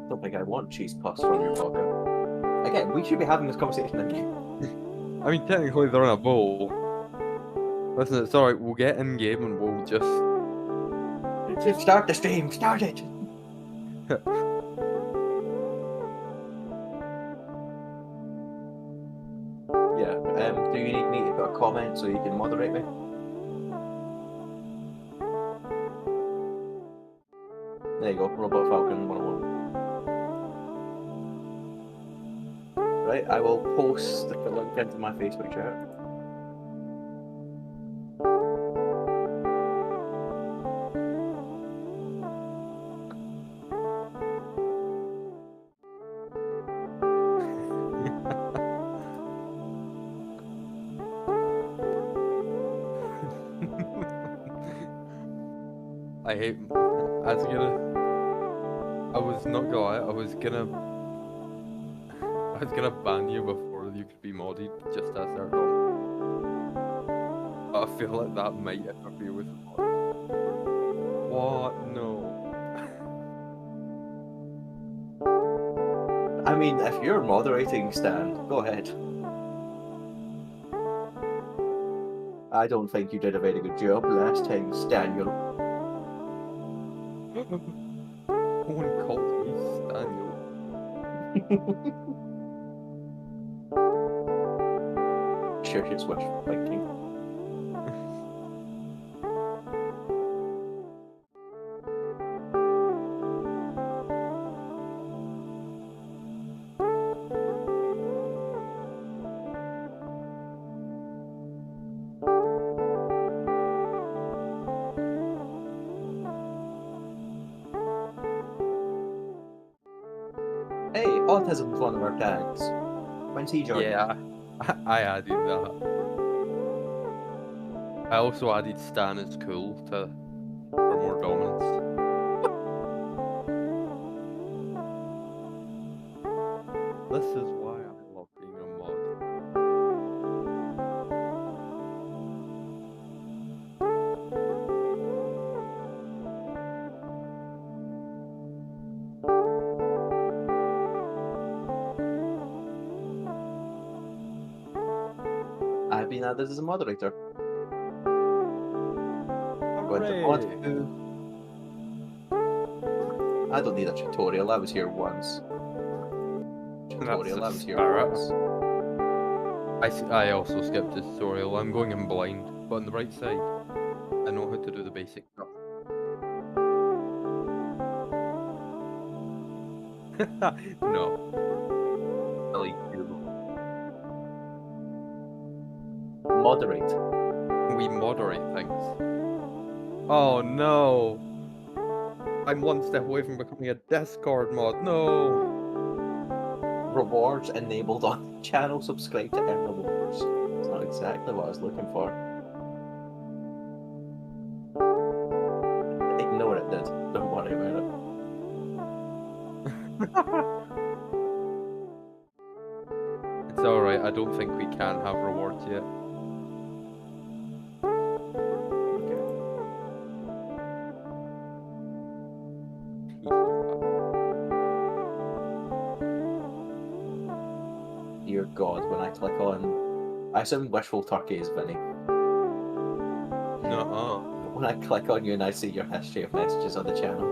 don't think I want cheese puffs from your vodka. Again, we should be having this conversation again. I mean, technically they're in a bowl. Listen, it's alright, we'll get in game and we'll Just start the stream, start it! Yeah, do you need me to put a comment so you can moderate me? There you go, Robot Falcon 101. Right, I will post the link into my Facebook chat. I hate. I was not gonna lie. I was gonna ban you before you could be modded just as they're done. But I feel like that might interfere with the mod. What? No. I mean, if you're moderating, Stan, go ahead. I don't think you did a very good job last time, Staniel. No one called me Staniel. Sure, here's wishful thinking. Hey, Autism's one of our tags. When's he joining? Yeah, I added that. I also added Stan is cool for more dominance. This is why I love being a mod. I've been added as a moderator. Hooray! I don't need a tutorial, I was here once. Tutorial, I was here once. I also skipped the tutorial. I'm going in blind, but on the right side, I know how to do the basic stuff. No. Really cool. Moderate. We moderate things. Oh no! I'm one step away from becoming a Discord mod. No! Rewards enabled on the channel, subscribe to earn rewards. That's not exactly what I was looking for. Ignore it, dude. Don't worry about it. It's alright, I don't think we can have rewards yet. Dear God, when I click on... I assume Wishful Turkey is Vinny. Nuh-uh. When I click on you and I see your history of messages on the channel.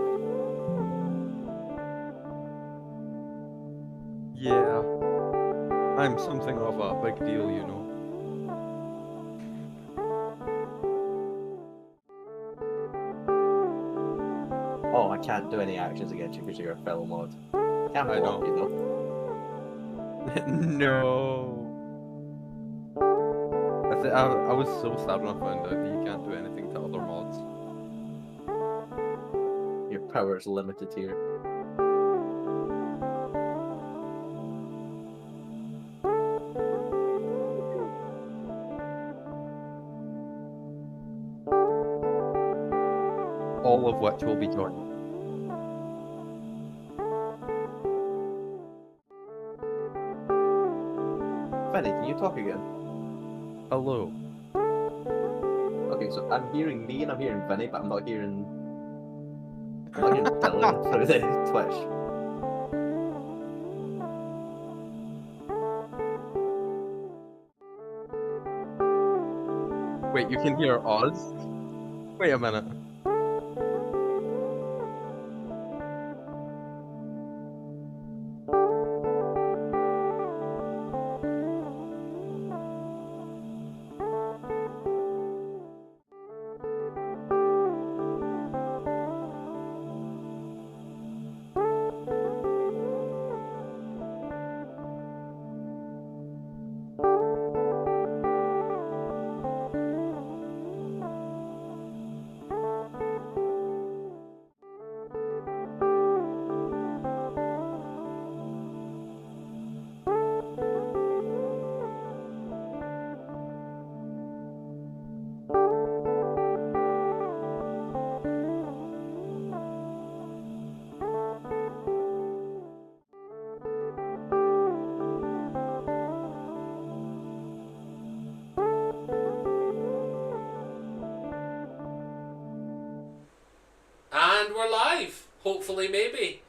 Yeah. I'm something of a big deal, you know. Oh, I can't do any actions against you because you're a fellow mod. Can't I block know. you though. No. I was so sad when I found out that you can't do anything to other mods. Your power is limited here. All of which will be joined. Vinny, can you talk again? Hello. Okay, so I'm hearing me and I'm hearing Vinny, but I'm not hearing Dylan through the Twitch. Wait, you can hear us? Wait a minute. And we're live. Hopefully, maybe.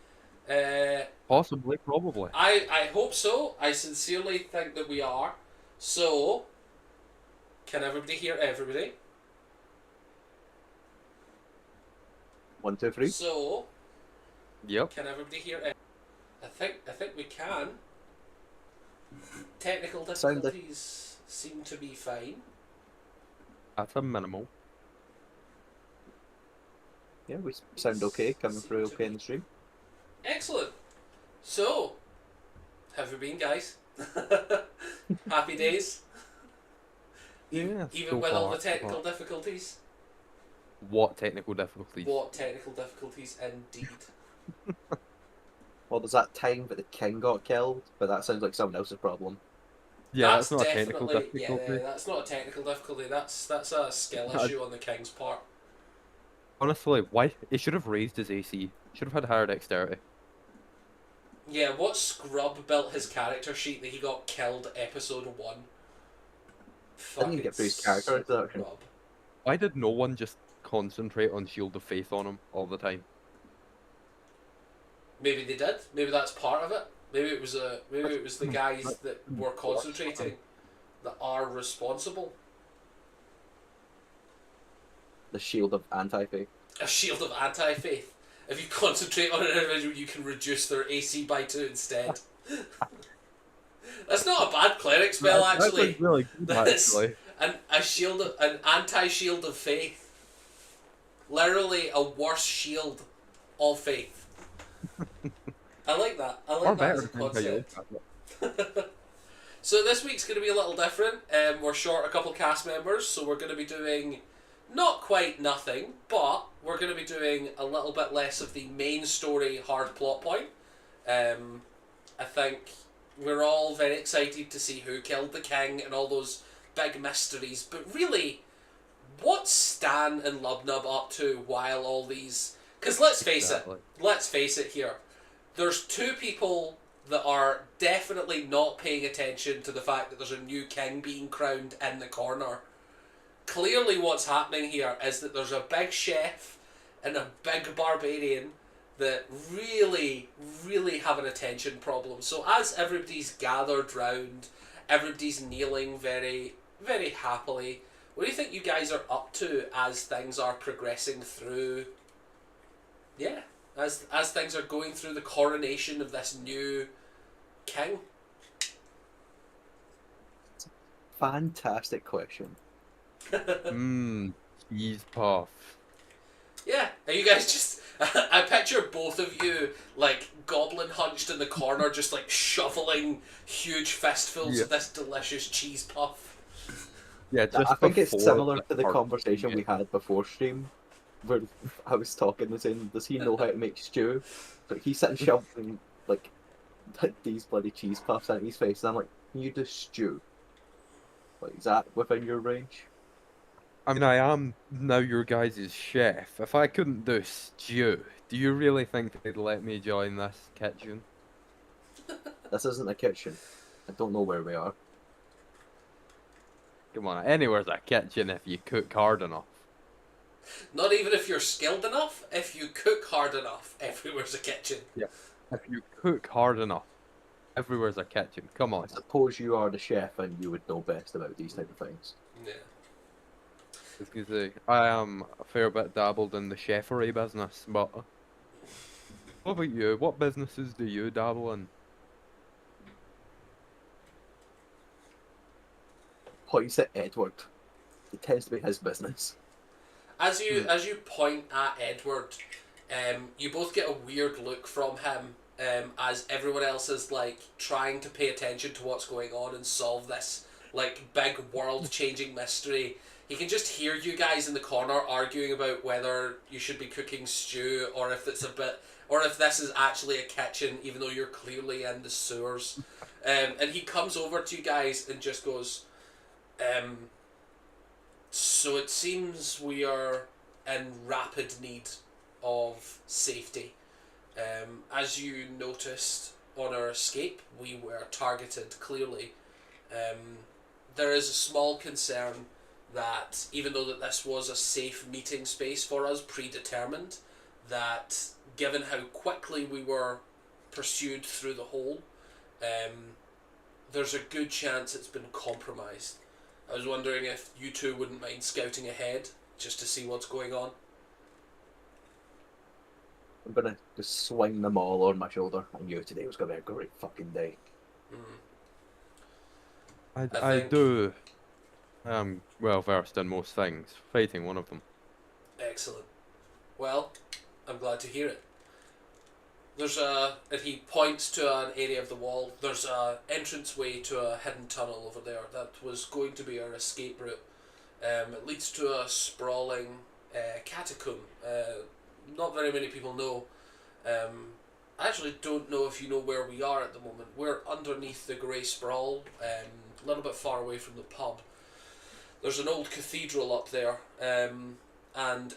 Possibly, probably. I hope so. I sincerely think that we are. So, can everybody hear everybody? 1, 2, 3. So, Yep. can everybody hear? I think we can. Technical difficulties seem to be fine. That's a minimal. Yeah, we sound okay, coming through okay in the stream. Excellent. So, have you been, guys? Happy days. Yeah, Even so with all far, the so technical far. difficulties. What technical difficulties? What technical difficulties, indeed. Well, there's that time that the king got killed, but that sounds like someone else's problem. Yeah, That's that's not a technical definitely difficulty. that's not a technical difficulty. That's a skill issue on the king's part. Honestly, why? He should have raised his AC. Should have had higher dexterity. Yeah, what scrub built his character sheet that he got killed episode 1? Didn't even get through his character introduction. Scrub. Why did no one just concentrate on Shield of Faith on him all the time? Maybe they did. Maybe that's part of it. Maybe it was the guys that were concentrating that are responsible. The shield of anti-faith. A shield of anti-faith. If you concentrate on an individual, you can reduce their AC by 2 instead. That's not a bad cleric spell, actually. That's really good, actually. An anti-shield of faith. Literally a worse shield of faith. I like that. I like that as a concept. So this week's going to be a little different. We're short a couple cast members, so we're going to be doing not quite nothing, but we're going to be doing a little bit less of the main story hard plot point. I think we're all very excited to see who killed the king and all those big mysteries, but really, what's Stan and Lubnub up to while all these... Because let's face it here, there's two people that are definitely not paying attention to the fact that there's a new king being crowned in the corner. Clearly what's happening here is that there's a big chef and a big barbarian that really, really have an attention problem. So as everybody's gathered round, everybody's kneeling very, very happily, what do you think you guys are up to as things are progressing through... Yeah, as things are going through the coronation of this new king? Fantastic question. Cheese puff. Yeah, are you guys just... I picture both of you, like, goblin hunched in the corner, just, like, shoveling huge fistfuls of this delicious cheese puff. Yeah, just I think it's similar to the part- conversation we had before stream, where I was talking and saying, does he know how to make stew? But he's sitting shoveling, like, these bloody cheese puffs out his face, and I'm like, can you do stew? Like, is that within your range? I mean, I am now your guys' chef. If I couldn't do stew, do you really think they'd let me join this kitchen? This isn't a kitchen. I don't know where we are. Come on, anywhere's a kitchen if you cook hard enough. Not even if you're skilled enough, if you cook hard enough, everywhere's a kitchen. Yeah. If you cook hard enough, everywhere's a kitchen. Come on. I suppose you are the chef and you would know best about these type of things. Yeah. was gonna say, I am a fair bit dabbled in the chefery business, but what about you? What businesses do you dabble in? Points at Edward. It tends to be his business. As you Hmm. as you point at Edward, you both get a weird look from him, as everyone else is like trying to pay attention to what's going on and solve this like big world changing mystery. He can just hear you guys in the corner arguing about whether you should be cooking stew or if it's a bit or if this is actually a kitchen, even though you're clearly in the sewers. And he comes over to you guys and just goes, so it seems we are in rapid need of safety. As you noticed on our escape, we were targeted clearly. There is a small concern that even though that this was a safe meeting space for us, predetermined, that given how quickly we were pursued through the hole, there's a good chance it's been compromised. I was wondering if you two wouldn't mind scouting ahead just to see what's going on. I'm gonna just swing them all on my shoulder. I knew today was gonna be a great fucking day. I I think do. I'm well versed in most things. Fighting one of them. excellent. Well, I'm glad to hear it. And he points to an area of the wall. There's a entranceway to a hidden tunnel over there. That was going to be our escape route. It leads to a sprawling catacomb. Not very many people know. I actually don't know if you know where we are at the moment. We're underneath the grey sprawl, a little bit far away from the pub. There's an old cathedral up there, and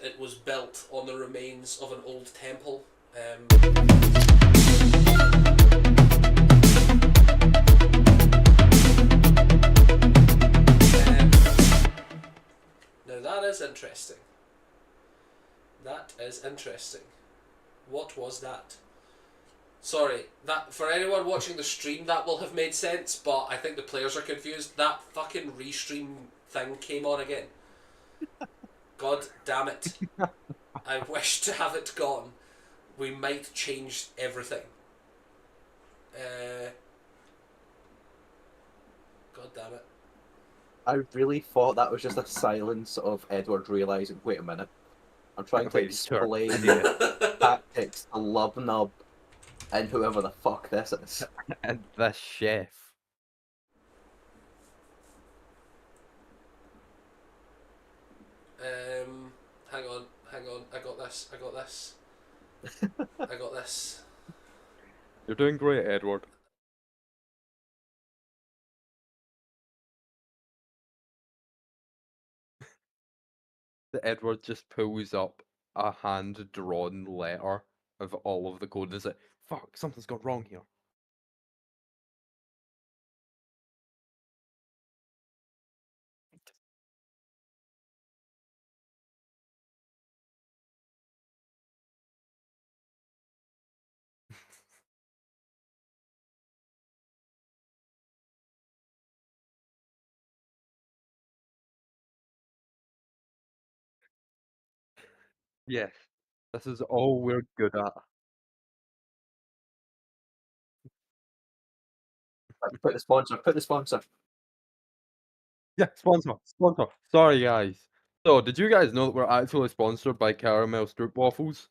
it was built on the remains of an old temple. Now that is interesting. That is interesting. What was that? Sorry, that for anyone watching the stream that will have made sense, but I think the players are confused. That fucking restream thing came on again. God damn it. I wish to have it gone. We might change everything. God damn it. I really thought that was just a silence of Edward realizing, wait a minute, I'm trying to Wait, sure. explain Idiot. tactics to Lubnub and whoever the fuck this is. And the chef. Hang on. I got this. I got this. You're doing great, Edward. The Edward just pulls up a hand-drawn letter of all of the code and is like, fuck, something's gone wrong here. Yes, this is all we're good at. Put the sponsor, put the sponsor. Yeah, sponsor. Sorry, guys. So, did you guys know that we're actually sponsored by Caramel Stroop Waffles?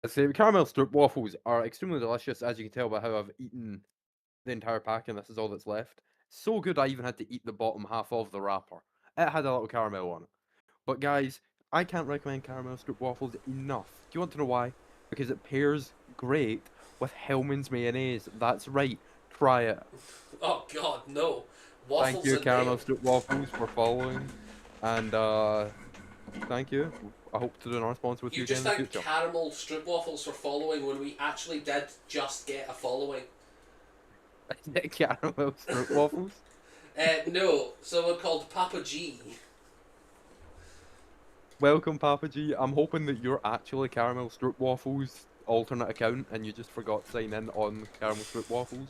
I say caramel Stroop Waffles are extremely delicious, as you can tell by how I've eaten the entire pack, and this is all that's left. So good, I even had to eat the bottom half of the wrapper. It had a little caramel on it. But guys, I can't recommend caramel Stroop Waffles enough. Do you want to know why? Because it pairs great with Hellman's mayonnaise. That's right. Try it. Oh god, no. Thank Waffles you, and Caramel mayo. Strip Waffles, for following. And thank you. I hope to do another sponsor with you You again just in the thanked future. Caramel Strip Waffles for following when we actually did just get a following. Caramel Strip Waffles? No, someone called Papa G. Welcome, Papa G. I'm hoping that you're actually Caramel Strip Waffles alternate account and you just forgot to sign in on Caramel Strip Waffles.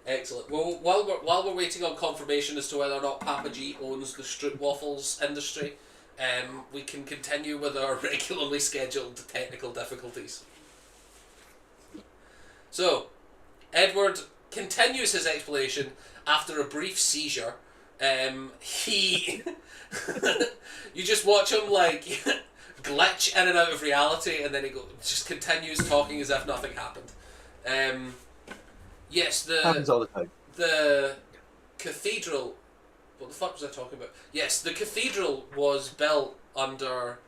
Excellent. Well, while we're waiting on confirmation as to whether or not Papa G owns the Stroopwafels industry, we can continue with our regularly scheduled technical difficulties. So, Edward continues his explanation after a brief seizure. He, you just watch him like glitch in and out of reality, and then he just continues talking as if nothing happened. Yes, Happens all the time. the cathedral. What the fuck was I talking about? Yes, the cathedral was built under,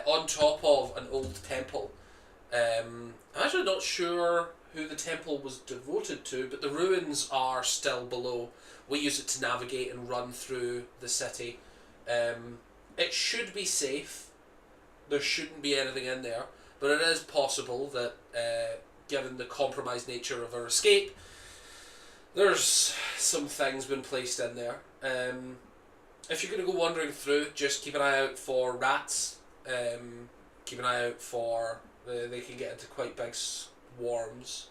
on top of an old temple. I'm actually not sure who the temple was devoted to, but the ruins are still below. We use it to navigate and run through the city. It should be safe. There shouldn't be anything in there, but it is possible that, given the compromised nature of our escape, there's some things been placed in there. If you're going to go wandering through, just keep an eye out for rats. Keep an eye out for... they can get into quite big swarms.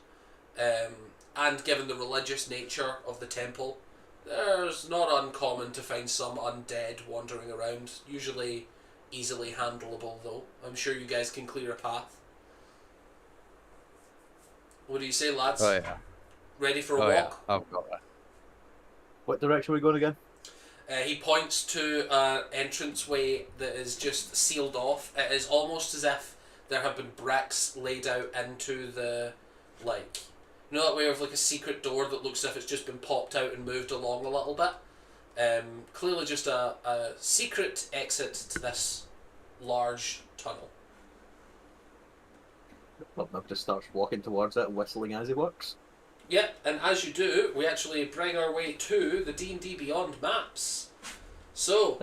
And given the religious nature of the temple, there's not uncommon to find some undead wandering around. Usually easily handleable, though. I'm sure you guys can clear a path. What do you say, lads? Oh yeah. Ready for a Oh yeah. walk? I've got that. What direction are we going again? He points to an entranceway that is just sealed off. It is almost as if there have been bricks laid out into the, like, you know that way of like a secret door that looks as if it's just been popped out and moved along a little bit? Clearly just a secret exit to this large tunnel. Lubnub just starts walking towards it, whistling as he works. Yep, and as you do, we actually bring our way to the D&D Beyond maps. So,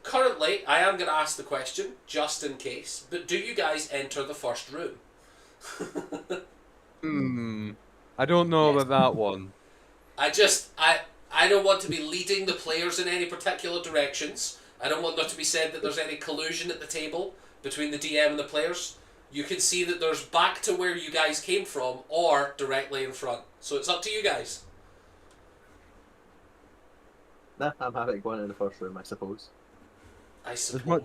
currently, I am going to ask the question, just in case, but do you guys enter the first room? I don't know about that one. I don't want to be leading the players in any particular directions. I don't want there to be said that there's any collusion at the table between the DM and the players. You can see that there's back to where you guys came from or directly in front. So it's up to you guys. Nah, I'm happy to go into the first room, I suppose. I suppose.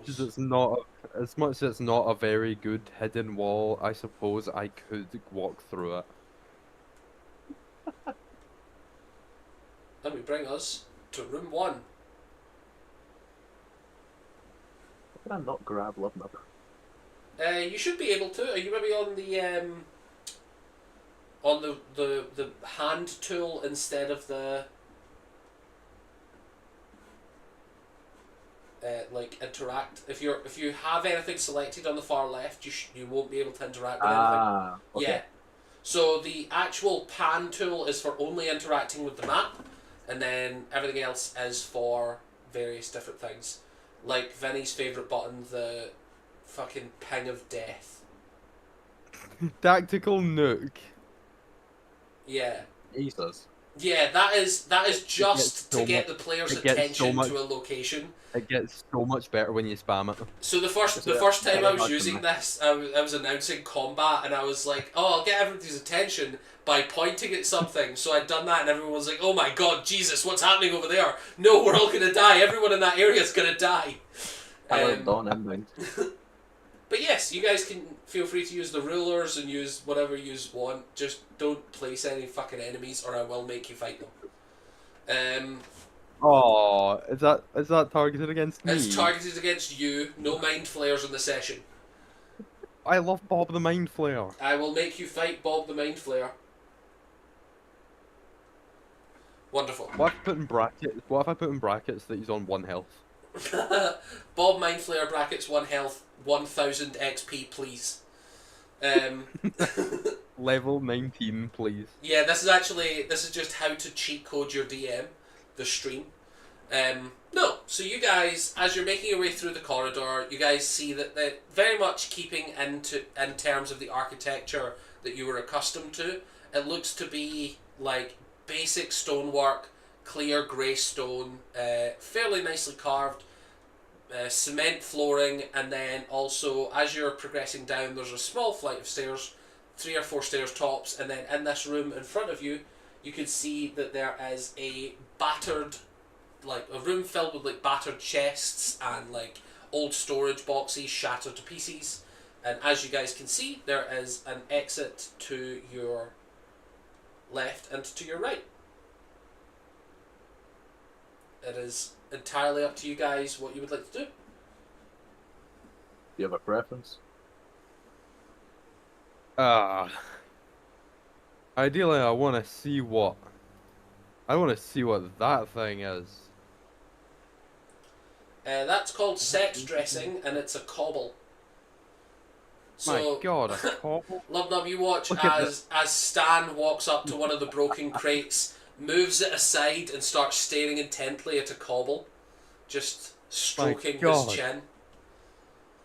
As much as it's not a very good hidden wall, I suppose I could walk through it. Let me bring us to room 1. How can I not grab Lubnub? You should be able to. Are you maybe on the hand tool instead of the like interact? If you have anything selected on the far left, you won't be able to interact with anything. Okay. Yeah. So the actual pan tool is for only interacting with the map, and then everything else is for various different things. Like Vinny's favourite button, the fucking ping of death. Tactical nuke. Yeah. Jesus. Yeah, that is just to get the players' it gets attention so to a location. It gets so much better when you spam it. So the first time I was using this, I was announcing combat, and I was like, oh, I'll get everybody's attention by pointing at something. So I'd done that, and everyone was like, oh my god, Jesus, what's happening over there? No, we're all gonna die. Everyone in that area is gonna die. Dawn inbound. But yes, you guys can feel free to use the rulers and use whatever you want. Just don't place any fucking enemies, or I will make you fight them. Oh, is that targeted against me? It's targeted against you. No mind flayers in the session. I love Bob the Mind Flayer. I will make you fight Bob the Mind Flayer. Wonderful. What if I put in brackets that he's on 1 health? Bob Mind Flayer brackets 1 health, 1000 XP, please. Level 19, please. Yeah, this is just how to cheat code your DM, the stream. No, so you guys, as you're making your way through the corridor, you guys see that they're very much keeping in terms of the architecture that you were accustomed to. It looks to be like basic stonework, clear grey stone, fairly nicely carved, cement flooring, and then also as you're progressing down, there's a small flight of stairs, 3 or 4 stairs tops, and then in this room in front of you, you can see that there is a battered, like a room filled with like battered chests and like old storage boxes shattered to pieces. And as you guys can see, there is an exit to your left and to your right. It is entirely up to you guys what you would like to do. Do you have a preference? Ideally, I want to see what that thing is. That's called set dressing, and it's a cobble. So, My God, a cobble? Lubnub, you watch Look at as Stan walks up to one of the broken crates, moves it aside, and starts staring intently at a cobble, just stroking his God. chin.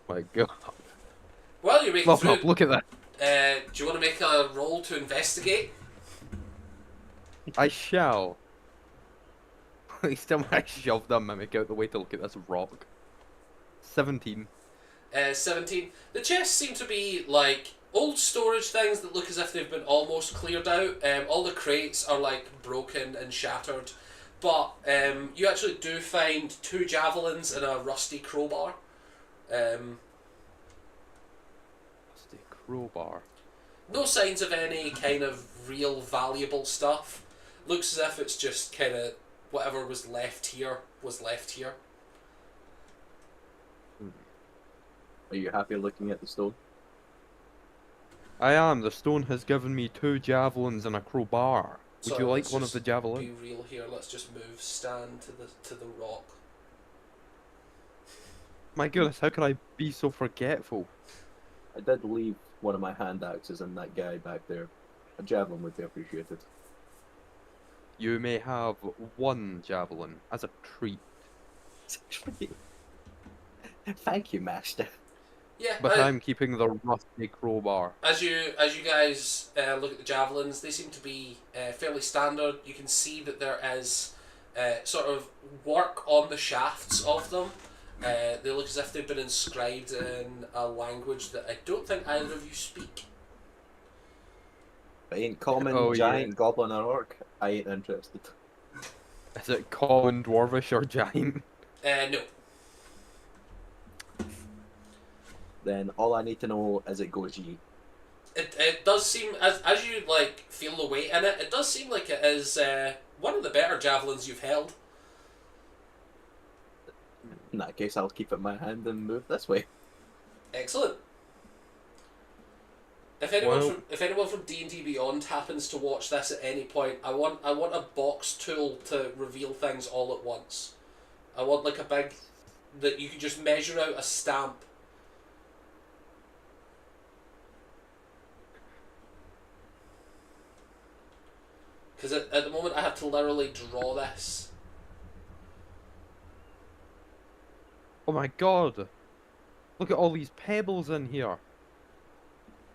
My God. While you're making through, Look at that. do you want to make a roll to investigate? I shall. Please tell me I shoved a mimic out the way to look at this rock. 17. 17. The chests seem to be like old storage things that look as if they've been almost cleared out. All the crates are like broken and shattered, but you actually do find 2 javelins and a rusty crowbar. Rusty crowbar. No signs of any kind of real valuable stuff. Looks as if it's just kind of whatever was left here was left here. Are you happy looking at the stone? I am. The stone has given me 2 javelins and a crowbar. Would Sorry, you like let's one of the just javelins? Be real here. Let's just move Stan to the rock. My goodness, how could I be so forgetful? I did leave one of my hand axes and that guy back there. A javelin would be appreciated. You may have 1 javelin as a treat. Thank you, master. Yeah, But I'm keeping the rusty crowbar. as you guys look at the javelins, they seem to be fairly standard. You can see that there is sort of work on the shafts of them. They look as if they've been inscribed in a language that I don't think either of you speak. If I ain't common, Oh, giant, goblin, or orc, I ain't interested. Is it common, dwarvish, or giant? No. Then all I need to know is it goes ye. It does seem, as you like feel the weight in it, it does seem like it is one of the better javelins you've held. In that case, I'll keep it in my hand and move this way. Excellent. If anyone from D&D Beyond happens to watch this at any point, I want a box tool to reveal things all at once. I want like a big, that you can just measure out a stamp. Because at the moment I have to literally draw this. Oh my God! Look at all these pebbles in here.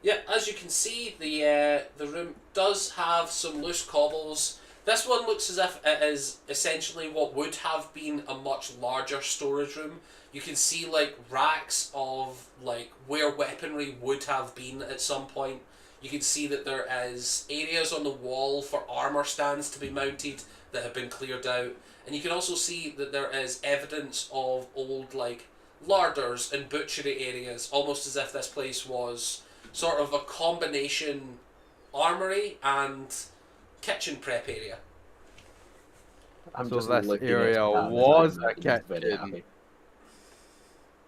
Yeah, as you can see, the room does have some loose cobbles. This one looks as if it is essentially what would have been a much larger storage room. You can see like racks of like where weaponry would have been at some point. You can see that there is areas on the wall for armor stands to be mounted that have been cleared out. And you can also see that there is evidence of old like larders and butchery areas, almost as if this place was sort of a combination armory and kitchen prep area. I'm So just this looking area at Stan was and a I'm very kitchen. happy.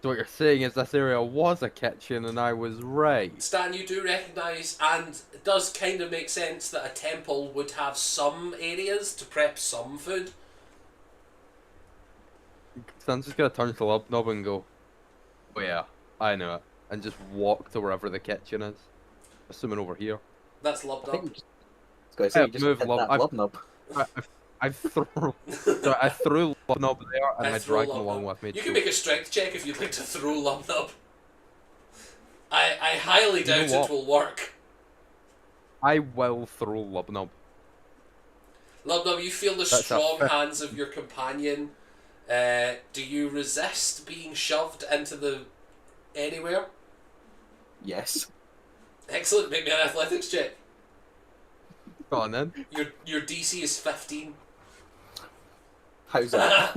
So what you're saying is this area was a kitchen and I was right. Stan, you do recognise, and it does kind of make sense that a temple would have some areas to prep some food. Stan's just gonna turn to Lubnob and go, oh yeah, I know it. And just walk to wherever the kitchen is. Assuming over here. That's I Lubnub. think you just, you just move hit Lub. that I've, Lubnub. I threw Lubnob there and I throw dragged him Lubnub. along with me. You can make a strength check if you'd like to throw Lubnub. I highly You know doubt what? it will work. I will throw Lubnob. Lubnub, you feel the That's a strong fair- hands of your companion. Do you resist being shoved into the anywhere? Yes. Excellent, make me an athletics check. Go on then. Your DC is 15. How's that?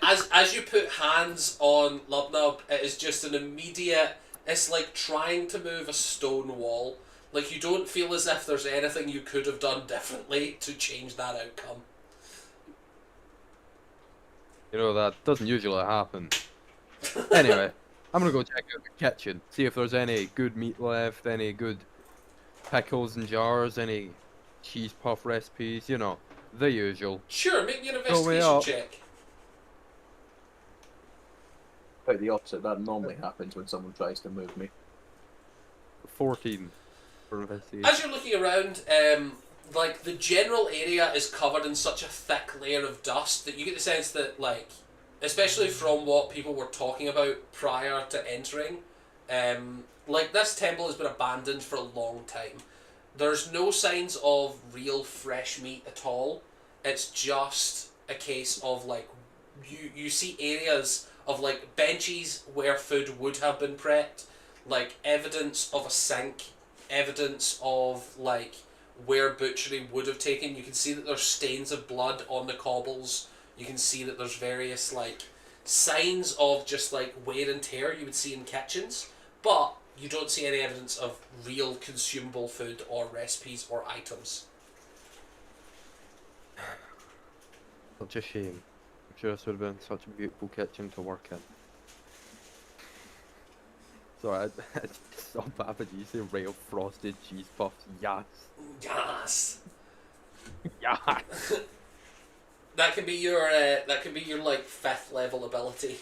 As you put hands on Lubnub, it is just an immediate. It's like trying to move a stone wall. Like you don't feel as if there's anything you could have done differently to change that outcome. You know, that doesn't usually happen. Anyway, I'm gonna go check out the kitchen, see if there's any good meat left, any good pickles in jars, any cheese puff recipes, you know, the usual. Sure, make me an Go way investigation up. check. Quite the opposite. That normally happens when someone tries to move me. 14 for investigation. As you're looking around, like the general area is covered in such a thick layer of dust that you get the sense that, like, especially from what people were talking about prior to entering, like this temple has been abandoned for a long time. There's no signs of real fresh meat at all. It's just a case of like you see areas of like benches where food would have been prepped, like evidence of a sink, evidence of like where butchery would have taken. You can see that there's stains of blood on the cobbles. You can see that there's various like signs of just like wear and tear you would see in kitchens, but you don't see any evidence of real consumable food or recipes or items. Such a shame. I'm sure this would have been such a beautiful kitchen to work in. Sorry, it's so bad, but you say real frosted cheese puffs. Yes. Yes. Yes. That can be your like 5th level ability.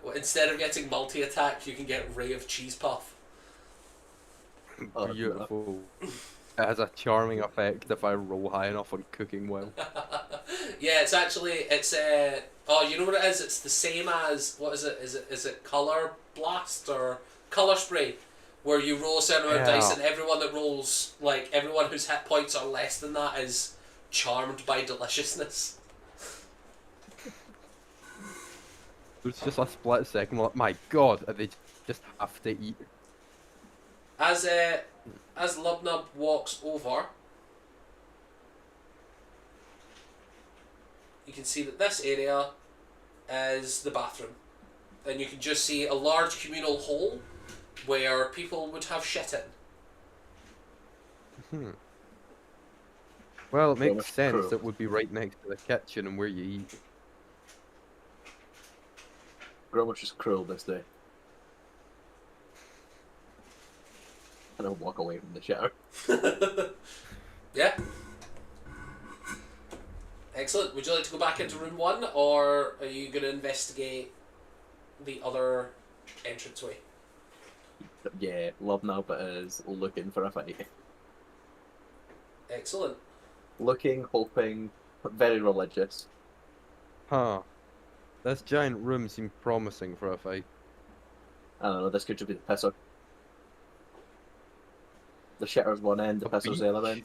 Well, instead of getting multi attack, you can get Ray of Cheese Puff. Oh, no. Beautiful. It has a charming effect if I roll high enough on cooking well. Yeah, it's oh, you know what it is? It's the same as, what is it? Is it Color Blast or Color Spray, where you roll a certain amount of dice and everyone that rolls, like everyone whose hit points are less than that is charmed by deliciousness. There's just a split second, like, my god, they just have to eat. As Lubnub walks over, you can see that this area is the bathroom. And you can just see a large communal hole where people would have shit in. Well, it Well, makes that's sense. true. It would be right next to the kitchen and where you eat. Grandma's just cruel this day. And I'll walk away from the shower. Yeah. Excellent. Would you like to go back into room 1, or are you going to investigate the other entranceway? Yeah, love now, but is looking for a fight. Excellent. Looking, hoping, very religious. Huh. This giant room seemed promising for a fight. I don't know, this could just be the pisser. The shitter's one end, the A pisser's the other end.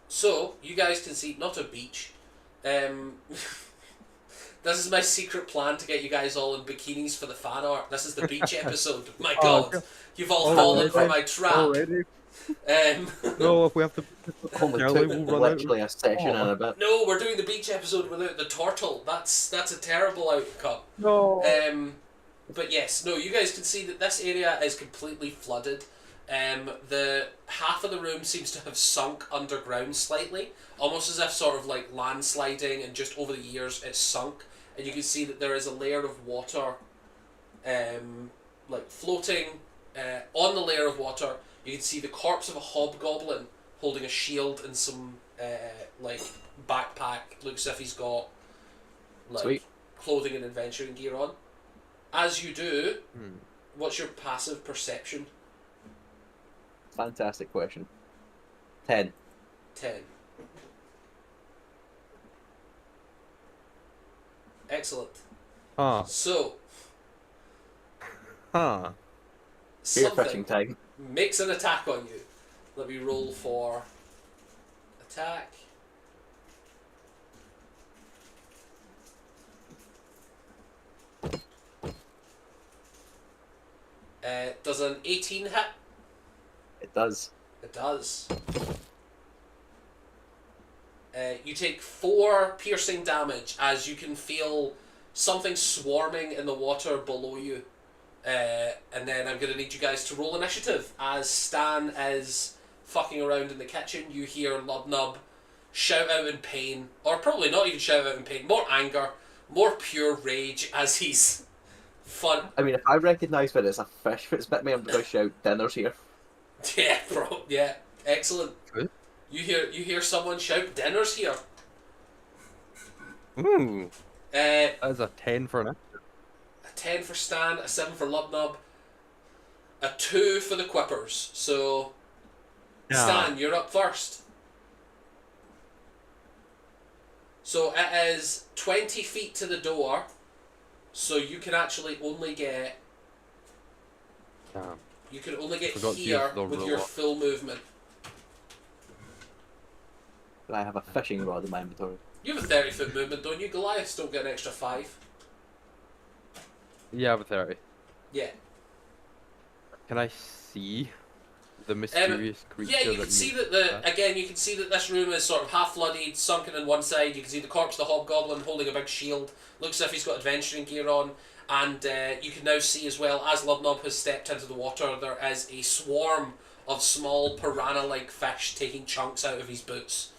So, you guys can see, not a beach. This is my secret plan to get you guys all in bikinis for the fan art. This is the beach episode. My god, God. you've all fallen for my trap. Already? Um, No, if we have to... Only Charlie took will run out. literally a session and a bit. no, we're doing the beach episode without the turtle. That's a terrible outcome. No. But yes, no, you guys can see that this area is completely flooded. The half of the room seems to have sunk underground slightly, almost as if sort of like landsliding, and just over the years it's sunk. And you can see that there is a layer of water, like floating on the layer of water. You can see the corpse of a hobgoblin holding a shield and some like backpack. Looks as if he's got like Sweet. clothing and adventuring gear on. As you do, what's your passive perception? Fantastic question. 10. 10. Excellent. Huh. So, Huh. Spear fishing something time. makes an attack on you. Let me roll for attack. Does an 18 hit? It does. It does. You take 4 piercing damage as you can feel something swarming in the water below you. And then I'm going to need you guys to roll initiative. As Stan is fucking around in the kitchen, you hear Lubnub shout out in pain, or probably not even shout out in pain, more anger, more pure rage as he's fun. I mean, if I recognise that it's a fish that's bit me, I'm going to shout, "Dinner's here." Yeah, bro. Yeah, excellent. Good. You hear someone shout, "Dinner's here." Ooh, Uh, that's a 10 for an. a 10 for Stan, a 7 for Lubnub, a 2 for the Quippers. So, Stan, you're up first. So it is 20 feet to the door, so you can actually only get Damn. you can only get Forgot to here use the with your ruler. full movement. But I have a fishing rod in my inventory. You have a 30-foot movement, don't you? Goliaths don't get an extra 5. Yeah, but 30. Yeah. Can I see the mysterious creature? Yeah, you can see that you can see that this room is sort of half flooded, sunken on one side. You can see the corpse of the hobgoblin holding a big shield. Looks as if he's got adventuring gear on. And you can now see as well, as Lubnub has stepped into the water, there is a swarm of small piranha-like fish taking chunks out of his boots.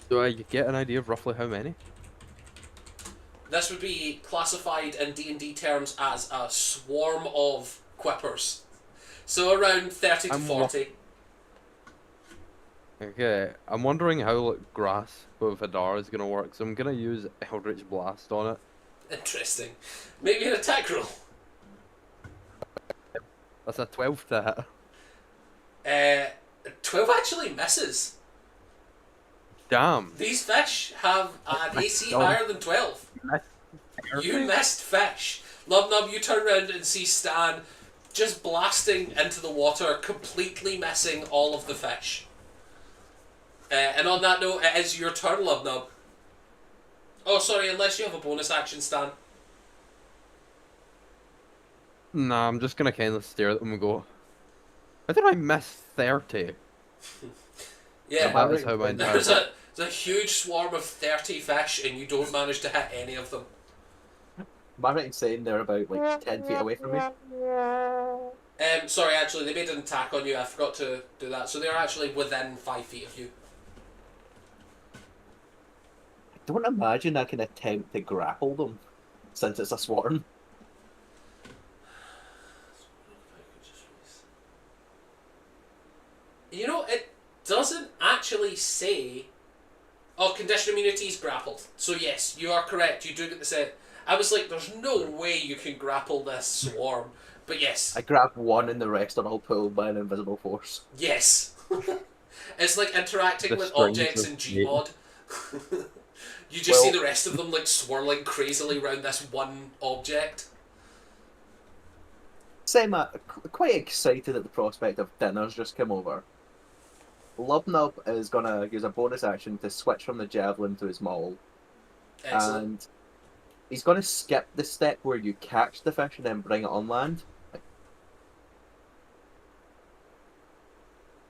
Do I get an idea of roughly how many? This would be classified in D&D terms as a swarm of quippers. So around 30 to 40. Okay, I'm wondering how like, Grasp of Hadar is gonna work, so I'm gonna use Eldritch Blast on it. Interesting. Maybe an attack roll. That's a 12 to hit. 12 actually misses. Damn. These fish have an AC God. higher than 12. You missed fish. Lubnub, you turn around and see Stan just blasting into the water, completely missing all of the fish. And on that note, it is your turn, Lubnub. Oh, sorry, unless you have a bonus action, Stan. Nah, I'm just gonna kinda stare at them and go, how did I miss 30? Yeah, That is how my entire... there's a huge swarm of 30 fish and you don't manage to hit any of them. Am I right in saying they're about like 10 feet away from me? Sorry, actually, they made an attack on you. I forgot to do that. So they're actually within 5 feet of you. I don't imagine I can attempt to grapple them, since it's a swarm. You know, it doesn't actually say... Oh, condition immunity is grappled. So yes, you are correct. You do get the set. I was like, there's no way you can grapple this swarm. But yes. I grab one and the rest are all pulled by an invisible force. Yes. It's like interacting The with strings objects of in fate. Gmod. You just see the rest of them like swirling crazily around this one object. Quite excited at the prospect of dinner's just come over. Lubnub is gonna use a bonus action to switch from the javelin to his maul. Excellent. And he's gonna skip the step where you catch the fish and then bring it on land.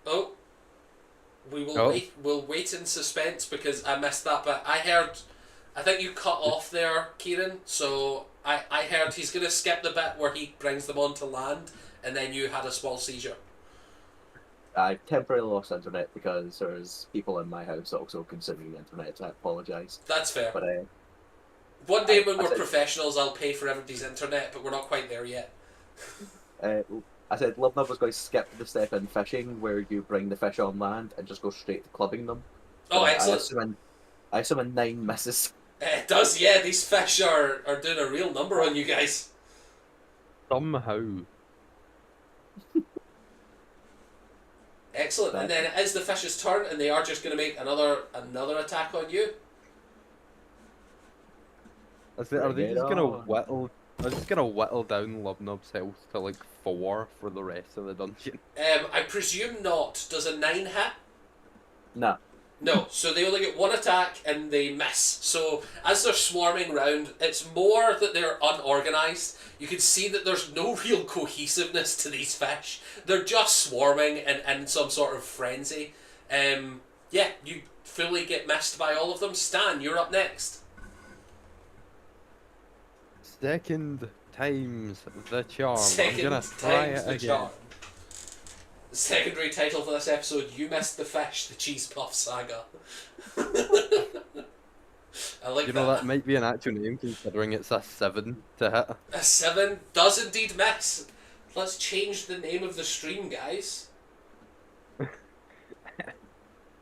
Oh. We will Oh. wait. We'll wait in suspense because I missed that bit. I think you cut off there, Kieran. So I heard he's going to skip the bit where he brings them onto land, and then you had a small seizure. I temporarily lost internet because there's people in my house also consuming the internet, so I apologise. That's fair. But One day when we're said- professionals, I'll pay for everybody's internet, but we're not quite there yet. I said Lubnub was going to skip the step in fishing where you bring the fish on land and just go straight to clubbing them. Oh, But excellent. I assume a 9 misses. It does, yeah. These fish are doing a real number on you guys. Somehow. Excellent. And then it is the fish's turn, and they are just going to make another attack on you. Are they Bring just it gonna on. whittle? I'm just gonna whittle down Lubnub's health to like 4 for the rest of the dungeon. I presume not. Does a 9 hit? Nah. No, so they only get one attack and they miss. So as they're swarming round, it's more that they're unorganized. You can see that there's no real cohesiveness to these fish. They're just swarming and in some sort of frenzy. Yeah, you fully get missed by all of them. Stan, you're up next. Second time's the charm. I'm Second gonna try time's it the again. charm. The secondary title for this episode, You Missed the Fish, the Cheese Puff Saga. I like You know, that might be an actual name considering it's a 7 to hit. A 7 does indeed miss. Let's change the name of the stream, guys.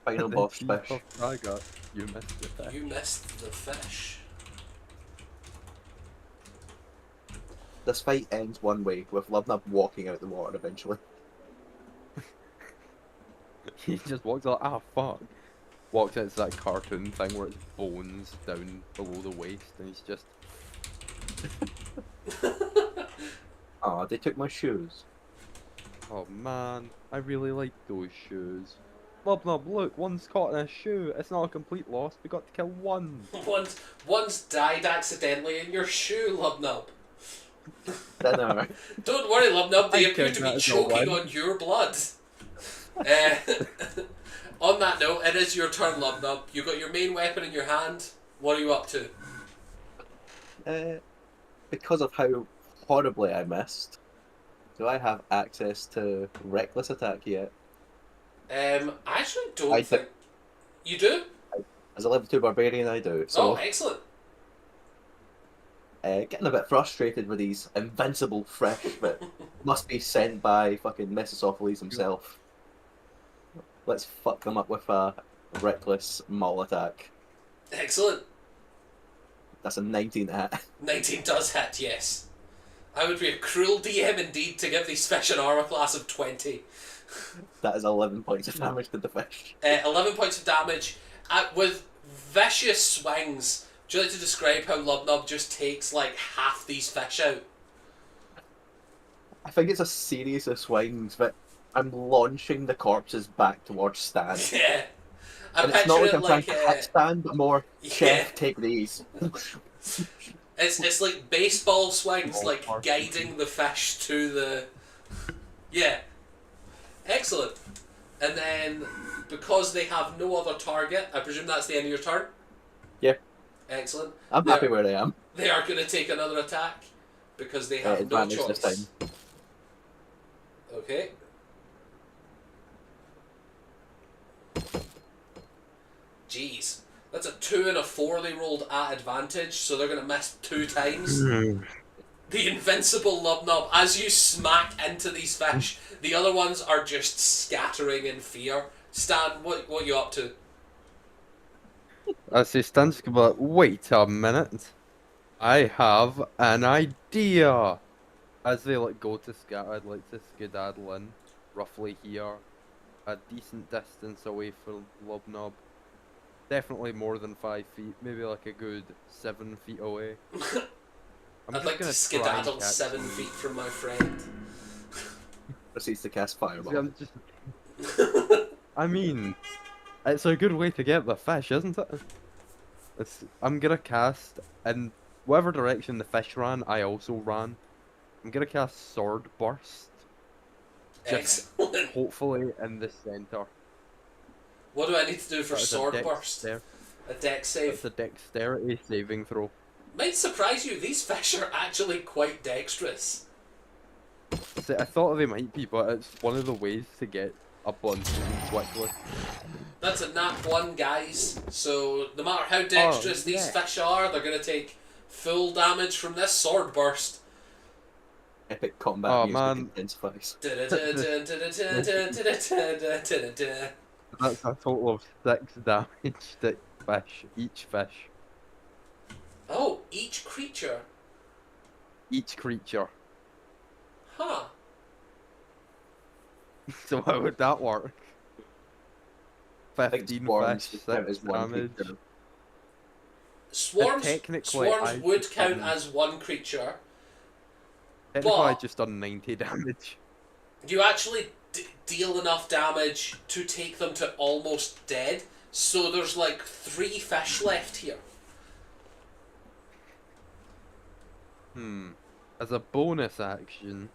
Final The boss Cheese fish. Puff Saga. You missed the fish. You missed the fish. This fight ends one way, with Lubnub walking out the water eventually. He just walks like, ah, fuck. Walks into that cartoon thing where it's bones down below the waist, and he's just. Aw, they took my shoes. Oh man, I really like those shoes. Lubnub, look, one's caught in a shoe. It's not a complete loss. We got to kill one. One's died accidentally in your shoe, Lubnub. Dinner. Don't worry, Lubnub, they I appear count to that be as a choking win. on your blood. On that note, it is your turn, Lubnub. You've got your main weapon in your hand. What are you up to? Because of how horribly I missed, do I have access to reckless attack yet? I actually don't I think... You do? As a level 2 barbarian, I do. Oh, So, excellent. getting a bit frustrated with these invincible fish that must be sent by fucking Mephistopheles himself. Let's fuck them up with a reckless maul attack. Excellent. That's a 19 to hit. 19 does hit, yes. I would be a cruel DM indeed to give these fish an armor class of 20. That is 11 points of damage to the fish. 11 points of damage with vicious swings. Would you like to describe how Lubnub just takes like half these fish out? I think it's a series of swings, but I'm launching the corpses back towards Stan. Yeah. I'm And it's not like I'm trying picturing to hit Stan, but more, Chef, yeah. take these. It's like baseball swings, Oh, like perfect. guiding the fish to the... Yeah. Excellent. And then, because they have no other target, I presume that's the end of your turn? Yeah. Excellent. I'm happy where I am. They are going to take another attack, because they have no Advantage choice. this time. Okay. Jeez. That's a 2 and a 4 they rolled at advantage, so they're going to miss 2 times. The invincible Lubnub, as you smack into these fish, the other ones are just scattering in fear. Stan, what are you up to? I say Stan's gonna be like, wait a minute. I have an idea. As they like go to scatter, I'd like to skedaddle in, roughly here, a decent distance away from Lubnub. Definitely more than 5 feet, maybe like a good 7 feet away. I'm I'd just like to gonna try and skedaddle catch 7 them. feet from my friend. Proceeds to cast See, Fireball. I'm just... I mean, it's a good way to get the fish, isn't it? I'm gonna cast in whatever direction the fish ran, I also ran. I'm gonna cast Sword Burst. Just Excellent. hopefully in the center. What do I need to do for That is a sword burst? dexter- A dex save. It's a dexterity saving throw. Might surprise you, these fish are actually quite dexterous. See, I thought they might be, but it's one of the ways to get a bunch quickly. That's a nat 1, guys. So, no matter how dexterous these yeah. fish are, they're going to take full damage from this sword burst. Epic combat Oh, music man. intensifies. That's a total of 6 damage to each fish. Oh, each creature. Each creature. Huh. So how would that work? I think 15 swarms fish, count 6 as one damage. creature. Swarms, technically, swarms I would just count done- as one creature. Technically, I But- just done 90 damage. You actually deal enough damage to take them to almost dead. So there's like 3 fish left here. As a bonus action,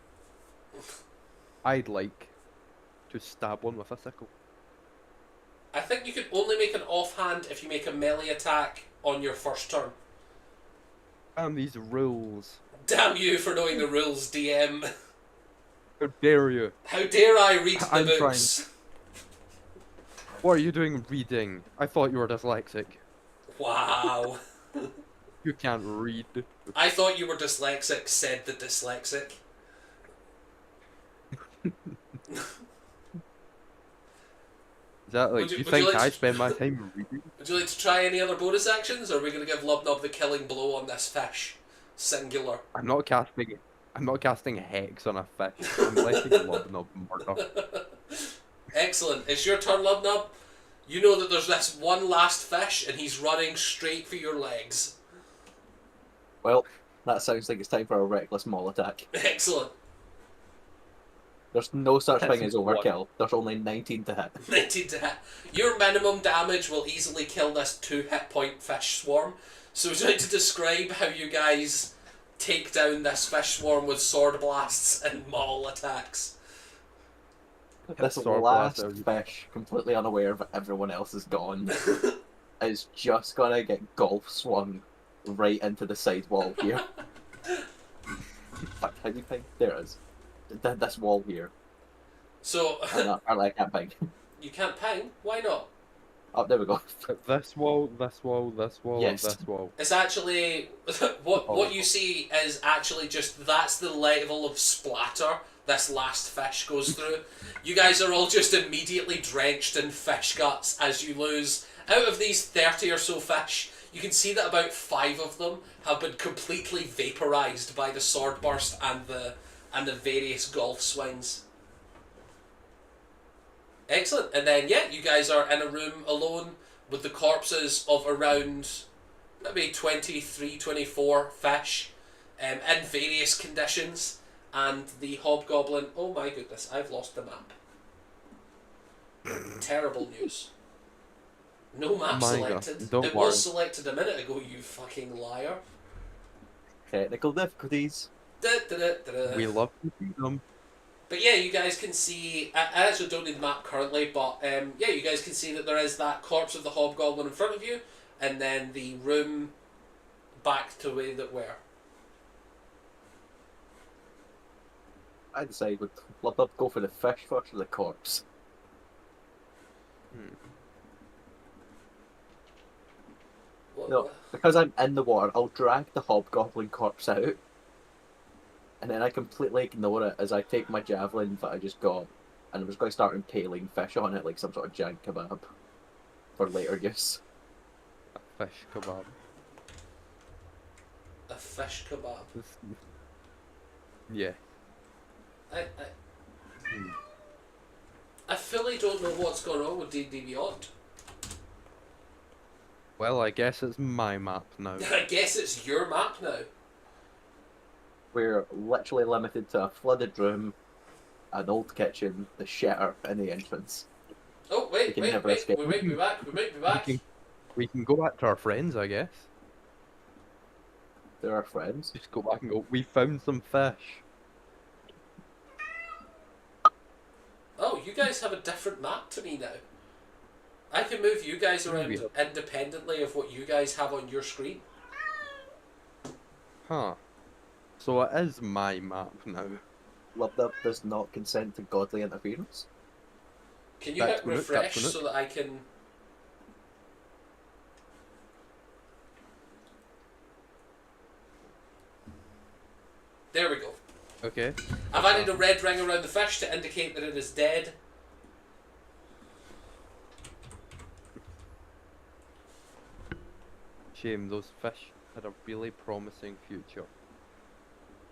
I'd like to stab one with a sickle. I think you can only make an offhand if you make a melee attack on your first turn. Damn these rules. Damn you for knowing the rules, DM. How dare you? How dare I read the I'm books? What are you doing reading? I thought you were dyslexic. Wow. You can't read. I thought you were dyslexic, said the dyslexic. Exactly. Would you- You would you think like I to- spend my time reading? Would you like to try any other bonus actions, or are we going to give Lubnob the killing blow on this fish? Singular. I'm not casting hex on a fish. I'm letting Lubnob murder. Excellent. It's your turn, Lubnob. You know that there's this one last fish, and he's running straight for your legs. Well, that sounds like it's time for a reckless maul attack. Excellent. There's no such That's thing as one. overkill. There's only 19 to hit. 19 to hit. Your minimum damage will easily kill this 2 hit point fish swarm. So would you like to describe how you guys take down this fish swarm with sword blasts and maul attacks? This Sword last blast fish, completely unaware of everyone else is gone, is just gonna get golf swung right into the side wall here. Fuck, how do you think? There it is. This wall here. So, I can't ping. you can't ping? Why not? Oh, there we go. This wall, this wall, this wall, Yes. and this wall. It's actually... what you see is actually just... That's the level of splatter this last fish goes through. You guys are all just immediately drenched in fish guts as you lose. Out of these 30 or so fish, you can see that about 5 of them have been completely vaporized by the sword burst and the various golf swings. Excellent. And then, yeah, you guys are in a room alone with the corpses of around maybe 23, 24 fish in various conditions. And the hobgoblin... Oh my goodness, I've lost the map. Terrible news. No map My God, selected. don't It worry. was selected a minute ago, you fucking liar. Technical difficulties. Da, da, da, da, da. We love to see them. But yeah, you guys can see... I actually don't need the map currently, but yeah, you guys can see that there is that corpse of the hobgoblin in front of you, and then the room back to where that were. I decide would Lubnub go for the fish first or the corpse. No, because I'm in the water, I'll drag the hobgoblin corpse out, and then I completely ignore it as I take my javelin that I just got, and I'm just going to start impaling fish on it like some sort of giant kebab for later use. A fish kebab. A fish kebab. Yeah. I fully don't know what's going on with D&D Beyond. Well, I guess it's my map now. I guess it's your map now. We're literally limited to a flooded room, an old kitchen, the shitter, and the entrance. Oh, We wait, can wait, never wait. escape. We might be back. We might be back. We can go back to our friends, I guess. They're our friends. Just go back and go, we found some fish. Oh, you guys have a different map to me now. I can move you guys around Maybe. independently of what you guys have on your screen. Huh. So it is my map now. Lubnub does not consent to godly interference. Can you That's hit good, refresh that's good. so that I can... There we go. Okay. I've added a red ring around the fish to indicate that it is dead. Shame, those fish had a really promising future.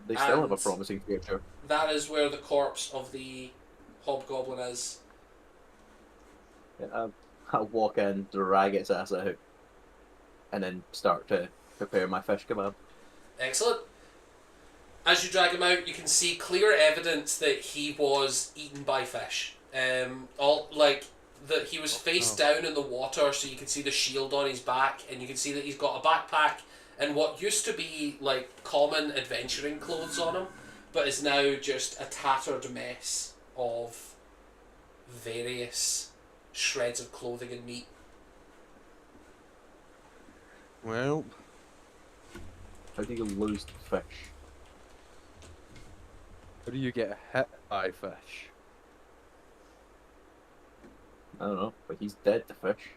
They still have a And- promising future. That is where the corpse of the hobgoblin is. I'll walk in, drag its ass out, and then start to prepare my fish kebab. Excellent. As you drag him out, you can see clear evidence that he was eaten by fish. All like that he was face down in the water, so you can see the shield on his back, and you can see that he's got a backpack and what used to be like common adventuring clothes on him, but is now just a tattered mess of various shreds of clothing and meat. Well, How do you lose the fish? how do you get hit by fish? I don't know, but he's dead to fish.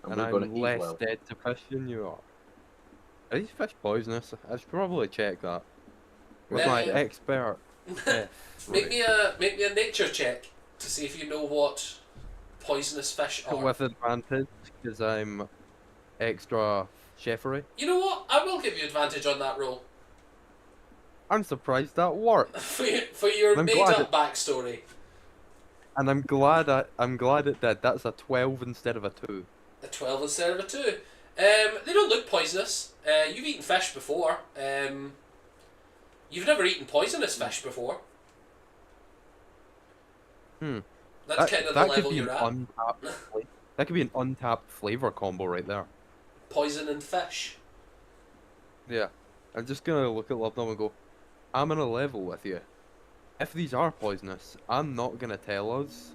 And we're I'm gonna eat less well. dead to fish than you are. Are these fish poisonous? I should probably check that. With my Yeah. expert chef. Make me a nature check to see if you know what poisonous fish are. With advantage, because I'm extra chefery. You know what? I will give you advantage on that roll I'm surprised that worked. for your I'm made glad up backstory. And I'm glad it did. That's a 12 instead of a 2. A 12 instead of a 2. They don't look poisonous. You've eaten fish before. You've never eaten poisonous fish before. That's kind of the level you're at. That could be an untapped flavor combo right there. Poison and fish. Yeah. I'm just gonna look at Love Numb and go, I'm on a level with you. If these are poisonous, I'm not gonna tell us,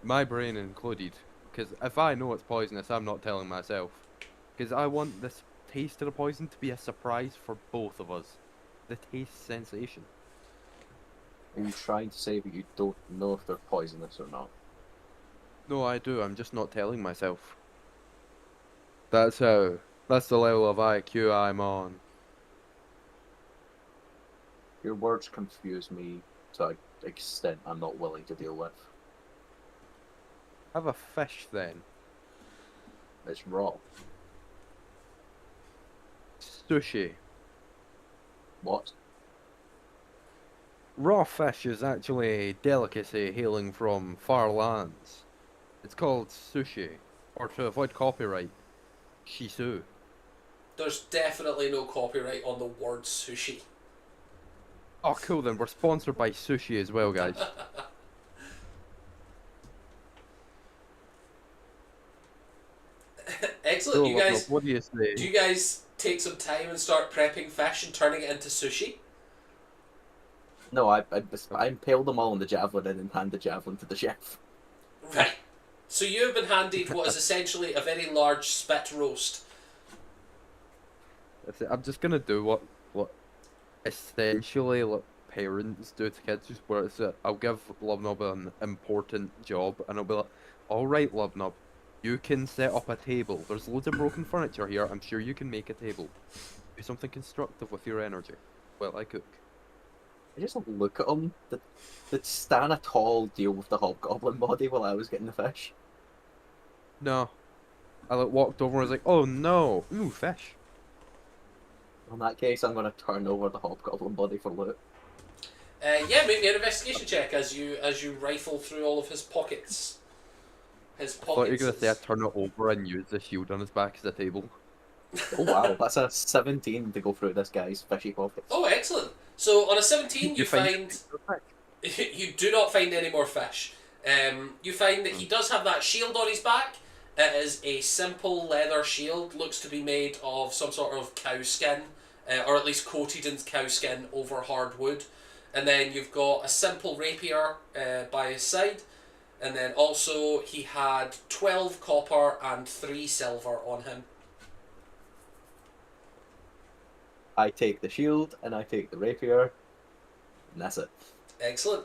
my brain included, because if I know it's poisonous, I'm not telling myself. Because I want this taste of the poison to be a surprise for both of us. The taste sensation. Are you trying to say that you don't know if they're poisonous or not? No, I do, I'm just not telling myself. That's the level of IQ I'm on. Your words confuse me to an extent I'm not willing to deal with. Have a fish then. It's raw. Sushi. What? Raw fish is actually a delicacy hailing from far lands. It's called sushi, or to avoid copyright, shisu. There's definitely no copyright on the word sushi. Oh cool then, we're sponsored by sushi as well, guys. Excellent. Cool, You guys, what do you say? do you guys take some time and start prepping fish and turning it into sushi? No, I impaled them all on the javelin and then hand the javelin to the chef. Right. So you have been handed what is essentially a very large spit roast. I'm just gonna do what essentially like parents do to kids, just where it's I'll give Lubnub an important job and I'll be like, alright Lubnub, you can set up a table. There's loads of broken furniture here, I'm sure you can make a table. Do something constructive with your energy. Well, I cook. I just look at them. Did Stan at all deal with the hobgoblin body while I was getting the fish? No. I like walked over and was like, oh no, ooh, fish. In that case, I'm going to turn over the hobgoblin body for loot. Yeah, make me an investigation check as you rifle through all of his pockets. His I thought you were pockets. gonna say I turn it over and use the shield on his back as a table. Oh wow, that's a 17 to go through this guy's fishy pockets. Oh, excellent. So on a 17, you find fish. you do not find any more fish. You find that he does have that shield on his back. It is a simple leather shield, looks to be made of some sort of cow skin, or at least coated in cow skin over hard wood. And then you've got a simple rapier by his side. And then also he had 12 copper and 3 silver on him. I take the shield and I take the rapier, and that's it. Excellent.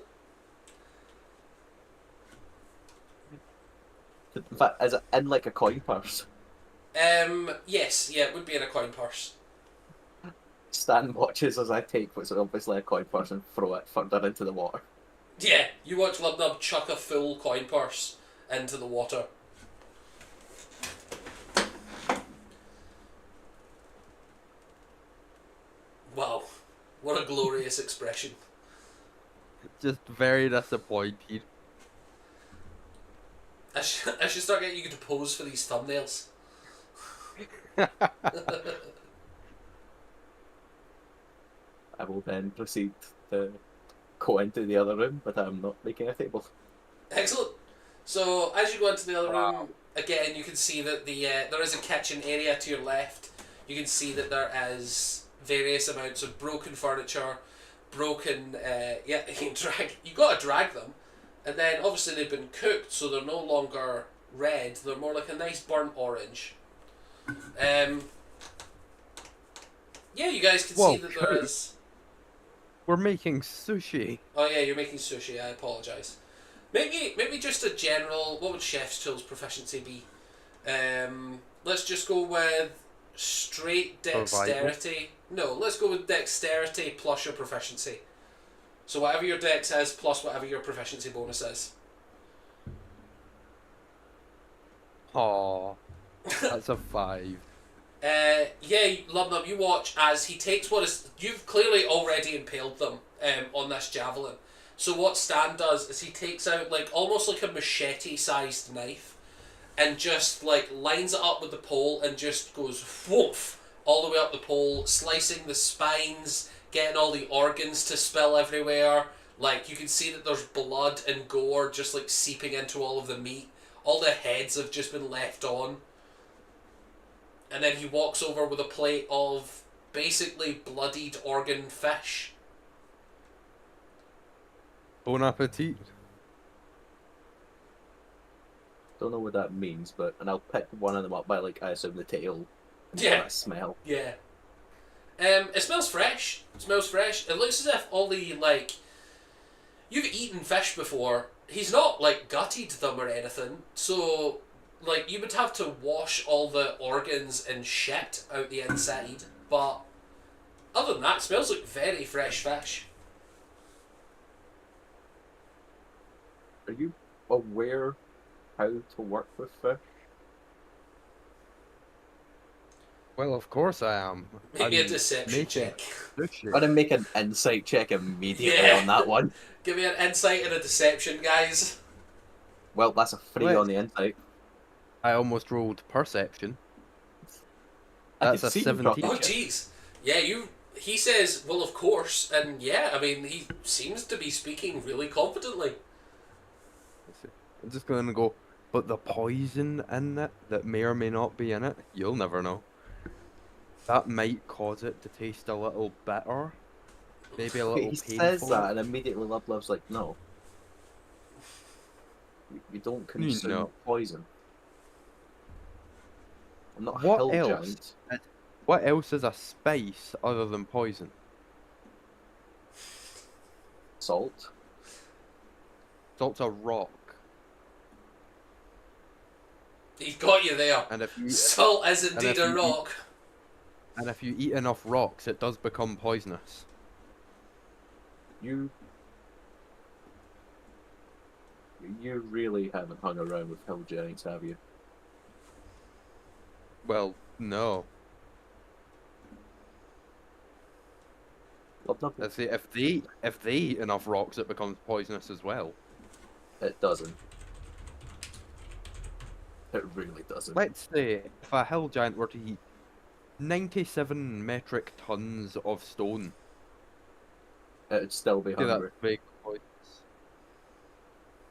In fact, is it in like a coin purse? Yes, yeah, it would be in a coin purse. Stan watches as I take what's obviously a coin purse and throw it further into the water. Yeah, you watch Lubnub chuck a full coin purse into the water. Wow, what a glorious expression. Just very disappointed. I should start getting you to pose for these thumbnails. I will then proceed to go into the other room, but I'm not making a table. Excellent. So as you go into the other room, again you can see that there is a kitchen area to your left. You can see that there is various amounts of broken furniture, broken. Yeah, you gotta drag them, and then obviously they've been cooked, so they're no longer red. They're more like a nice burnt orange. Yeah, you guys can see that there is. We're making sushi. Oh yeah, you're making sushi. I apologise. Maybe just a general. What would chef's tools proficiency be? Let's just go with straight dexterity. No, let's go with dexterity plus your proficiency. So whatever your dex is plus whatever your proficiency bonus is. Aw, that's a 5. Yeah, Lumnum, you watch as he takes what is. You've clearly already impaled them on this javelin. So what Stan does is he takes out like almost like a machete-sized knife, and just like lines it up with the pole and just goes woof all the way up the pole, slicing the spines, getting all the organs to spill everywhere. Like you can see that there's blood and gore just like seeping into all of the meat. All the heads have just been left on. And then he walks over with a plate of basically bloodied organ fish. Bon appetit. Don't know what that means, and I'll pick one of them up by like I assume the tail. And Yeah. That smell. Yeah. It smells fresh. It smells fresh. It looks as if all the like you've eaten fish before. He's not like gutted them or anything, so like you would have to wash all the organs and shit out the inside, but other than that, it smells like very fresh fish. Are you aware how to work with fish? Well, of course I am. Maybe a deception check. Sushi. I'm gonna make an insight check immediately Yeah. on that one. Give me an insight and a deception, guys. Well, that's a 3 Wait. on the insight. I almost rolled perception. I That's can a see you 17. Oh jeez. Yeah, he says, well of course, and yeah, I mean he seems to be speaking really confidently. I'm just going to go, but the poison in it that may or may not be in it, you'll never know. That might cause it to taste a little bitter. Maybe a little He painful. says that, and immediately Love's like, no. You don't consume poison. I'm not a What hill else? giant. What else is a spice other than poison? Salt. Salt's a rock. He's got you there. And if you Salt is indeed a rock. And if you eat enough rocks, it does become poisonous. You really haven't hung around with hill giants, have you? Well, no. Let's see, if they eat enough rocks, it becomes poisonous as well. It doesn't. It really doesn't. Let's say if a hill giant were to eat 97 metric tons of stone, It'd still be see, hungry. that's big poisonous.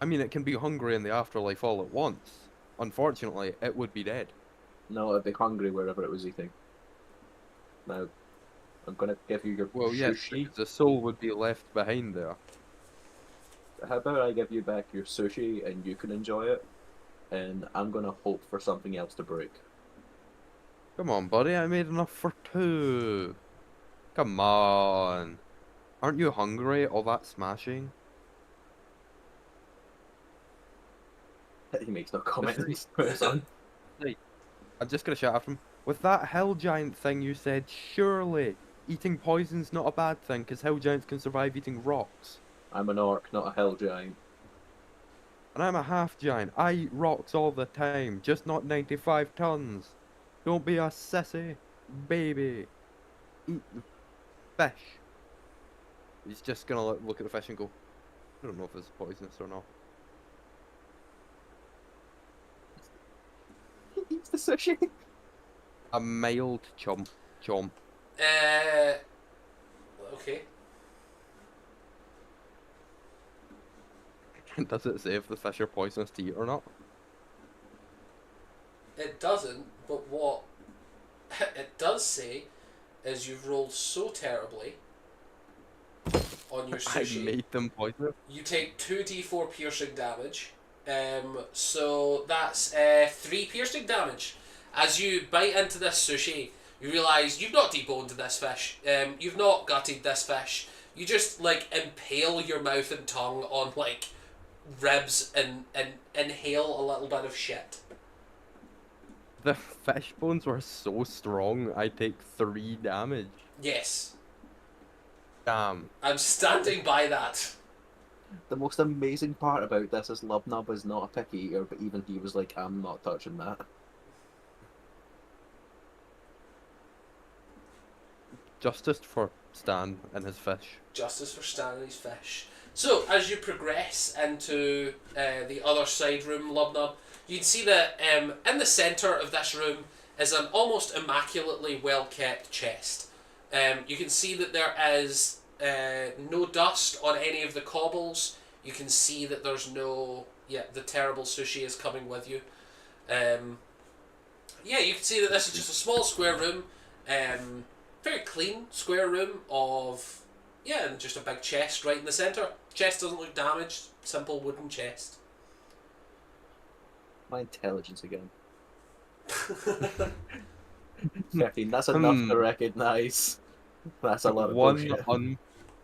I mean, it can be hungry in the afterlife all at once. Unfortunately, it would be dead. No, it'd be hungry wherever it was eating. Now, I'm gonna give you your sushi. Yes, the soul would be left behind there. How about I give you back your sushi and you can enjoy it, and I'm gonna hope for something else to break. Come on, buddy, I made enough for 2. Come on. Aren't you hungry? All that smashing? He makes no comment. He's put on. I'm just gonna shout after him. With that hill giant thing you said, surely eating poison's not a bad thing, because hill giants can survive eating rocks. I'm an orc, not a hill giant. And I'm a half giant. I eat rocks all the time, just not 95 tons. Don't be a sissy, baby. Eat the fish. He's just gonna look at the fish and go, I don't know if it's poisonous or not. He eats the sushi. A mild chomp. Okay. Does it say if the fish are poisonous to eat or not? It doesn't, but what it does say is you've rolled so terribly on your I sushi. made them poisonous. You take 2d4 piercing damage. So that's 3 piercing damage. As you bite into this sushi, you realise you've not deboned this fish. You've not gutted this fish. You just like impale your mouth and tongue on like ribs and inhale a little bit of shit. The fish bones were so strong, I take 3 damage. Yes, Damn. I'm standing by that. The most amazing part about this is Lubnub is not a picky eater, but even he was like, I'm not touching that. Justice for Stan and his fish. Justice for Stan and his fish. So, as you progress into the other side room, Lubnub, you can see that in the centre of this room is an almost immaculately well kept chest. You can see that there is no dust on any of the cobbles. You can see that there's no... Yeah, the terrible sushi is coming with you. Yeah, you can see that this is just a small square room. Very clean square room of... Yeah, and just a big chest right in the centre. Chest doesn't look damaged. Simple wooden chest. My intelligence again. 13, that's enough to recognise. That's a lot of bullshit.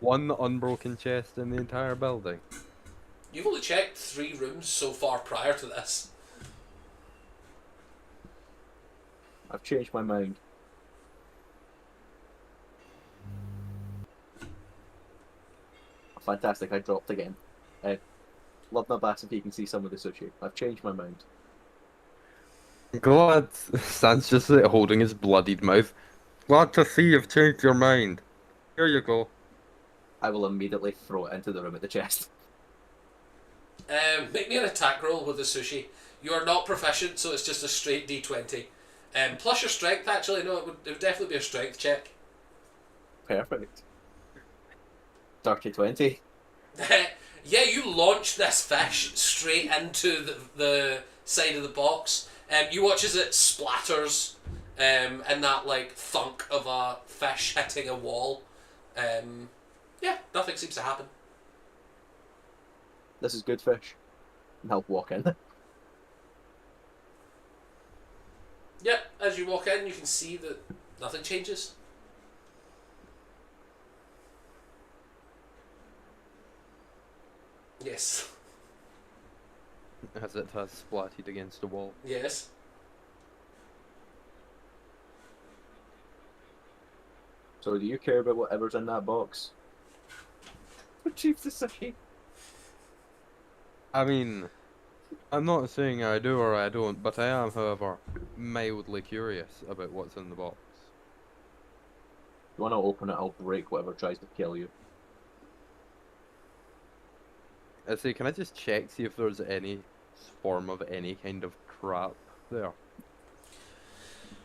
One unbroken chest in the entire building. You've only checked 3 rooms so far prior to this. I've changed my mind. Fantastic, I dropped again. Lubnub asked if he can see some of the sushi. I've changed my mind. Glad Stan's just like, holding his bloodied mouth. Glad to see you've changed your mind. Here you go. I will immediately throw it into the room at the chest. Make me an attack roll with the sushi. You are not proficient, so it's just a straight d20. Plus your strength, actually. No, it would definitely be a strength check. Perfect. Dirty 20. Yeah, you launch this fish straight into the side of the box. You watch as it splatters and that like thunk of a fish hitting a wall. Yeah, nothing seems to happen. This is good fish. And I'll walk in. Yeah, as you walk in, you can see that nothing changes. Yes. As it has splatted against the wall. Yes. So do you care about whatever's in that box? Retrieve the sushi. I mean, I'm not saying I do or I don't, but I am, however, mildly curious about what's in the box. If you want to open it, I'll break whatever tries to kill you. I say, can I just check, see if there's any form of any kind of trap there?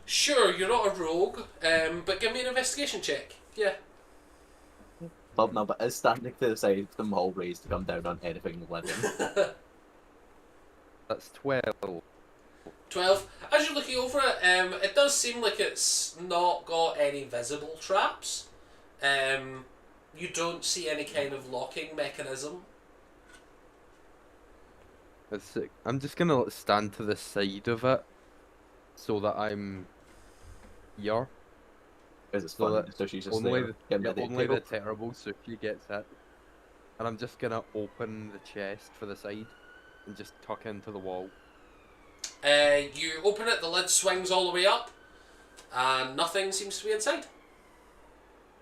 Sure, you're not a rogue, but give me an investigation check. Yeah. Lubnub is standing to the side of the mall raised to come down on anything living. That's 12. 12. As you're looking over it, it does seem like it's not got any visible traps. You don't see any kind of locking mechanism. I'm just gonna stand to the side of it so that I'm here. Because it's So funny, that the sushi's just only there. Getting ready to only table. the terrible sushi gets hit. And I'm just gonna open the chest for the side and just tuck into the wall. You open it, the lid swings all the way up, and nothing seems to be inside.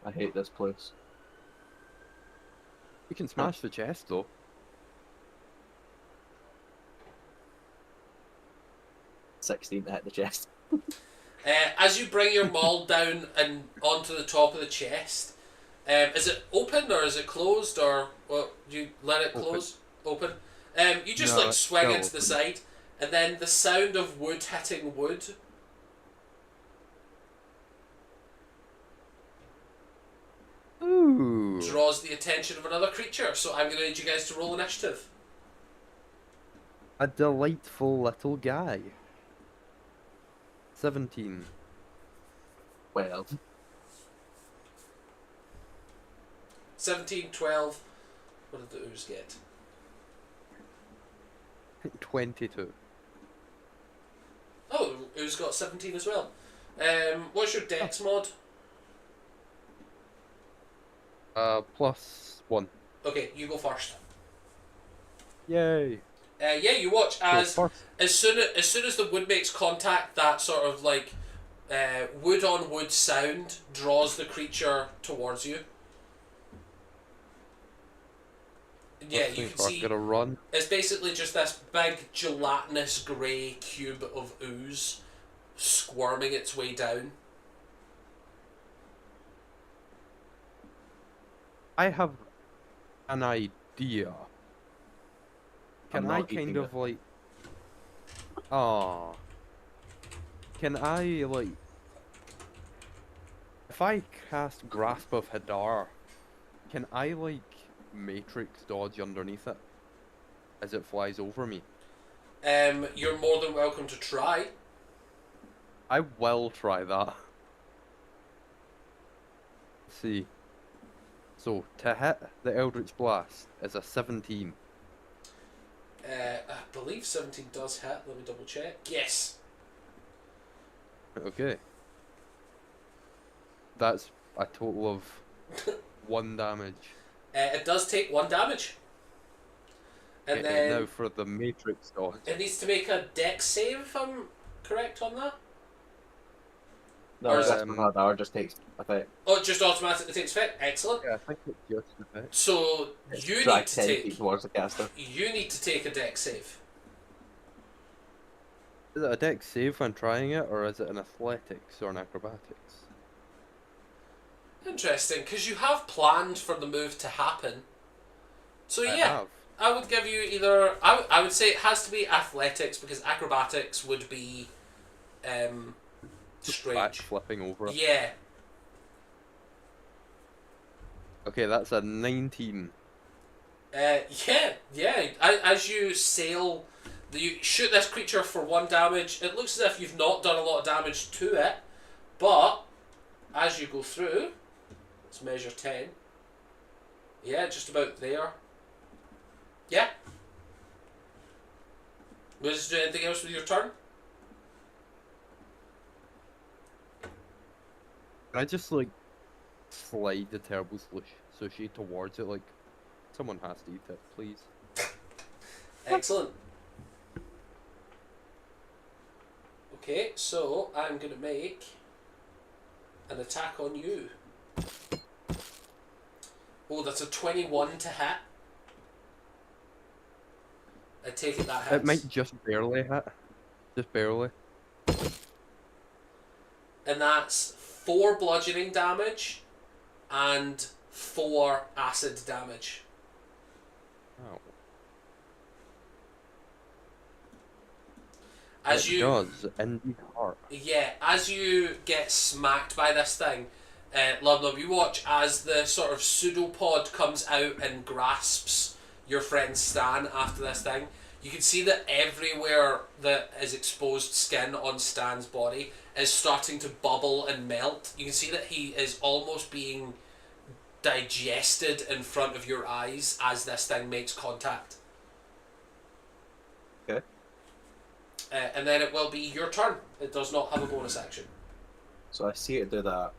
I hate this place. You can smash the chest though. 16 to hit the chest. As you bring your maul down and onto the top of the chest, is it open or is it closed, or well, you let it close? Open. You just No, like it's swing still it to the open. side, and then the sound of wood hitting wood. Ooh. Draws the attention of another creature. So I'm going to need you guys to roll initiative. A delightful little guy. 17. 12. 17, 12. What did the ooze get? 22. Oh, ooze got 17 as well. What's your dex mod? +1. Okay, you go first. Yay. Yeah, you watch as So first, as soon as the wood makes contact, that sort of like wood on wood sound draws the creature towards you. Yeah, first you things can first, see gotta run. it's basically just this big gelatinous grey cube of ooze squirming its way down. I have an idea. I'm Can I not kind eating of it. like... Ah. Can I like... If I cast Grasp of Hadar, can I like Matrix dodge underneath it as it flies over me? You're more than welcome to try. I will try that. Let's see. So, to hit the Eldritch Blast is a 17. I believe 17 does hit. Let me double check. Yes. Okay. That's a total of 1 damage. It does take 1 damage. And Okay, then now for the Matrix dodge. it needs to make a dex save, if I'm correct on that. No, Or is that's it- not that. Just takes effect. Oh, it just automatically takes effect. Excellent. Yeah, I think it's just a bit. So It's you drag need to 10 feet take towards the caster. a dex save. Is it a dex save when trying it, or is it an athletics or an acrobatics? Interesting, because you have planned for the move to happen. So I yeah, have. I would give you either. I would say it has to be athletics because acrobatics would be Back strange. flipping over it. Yeah. Okay, that's a 19. Yeah. As you sail, you shoot this creature for 1 damage. It looks as if you've not done a lot of damage to it, but as you go through, let's measure 10. Yeah, just about there. Yeah. Was there anything else with your turn? Can I just like slide the terrible sushi towards it? Like, someone has to eat it, please. Excellent. Okay, so I'm going to make an attack on you. Oh, that's a 21 to hit. I take it that hits. It might just barely hit. Just barely. And that's 4 bludgeoning damage and 4 acid damage. Oh. As it you does indeed hurt. Yeah, as you get smacked by this thing, Lubnub, you watch as the sort of pseudopod comes out and grasps your friend Stan after this thing. You can see that everywhere that is exposed skin on Stan's body is starting to bubble and melt. You can see that he is almost being digested in front of your eyes as this thing makes contact. Okay. And then it will be your turn. It does not have a bonus action. So I see it do that,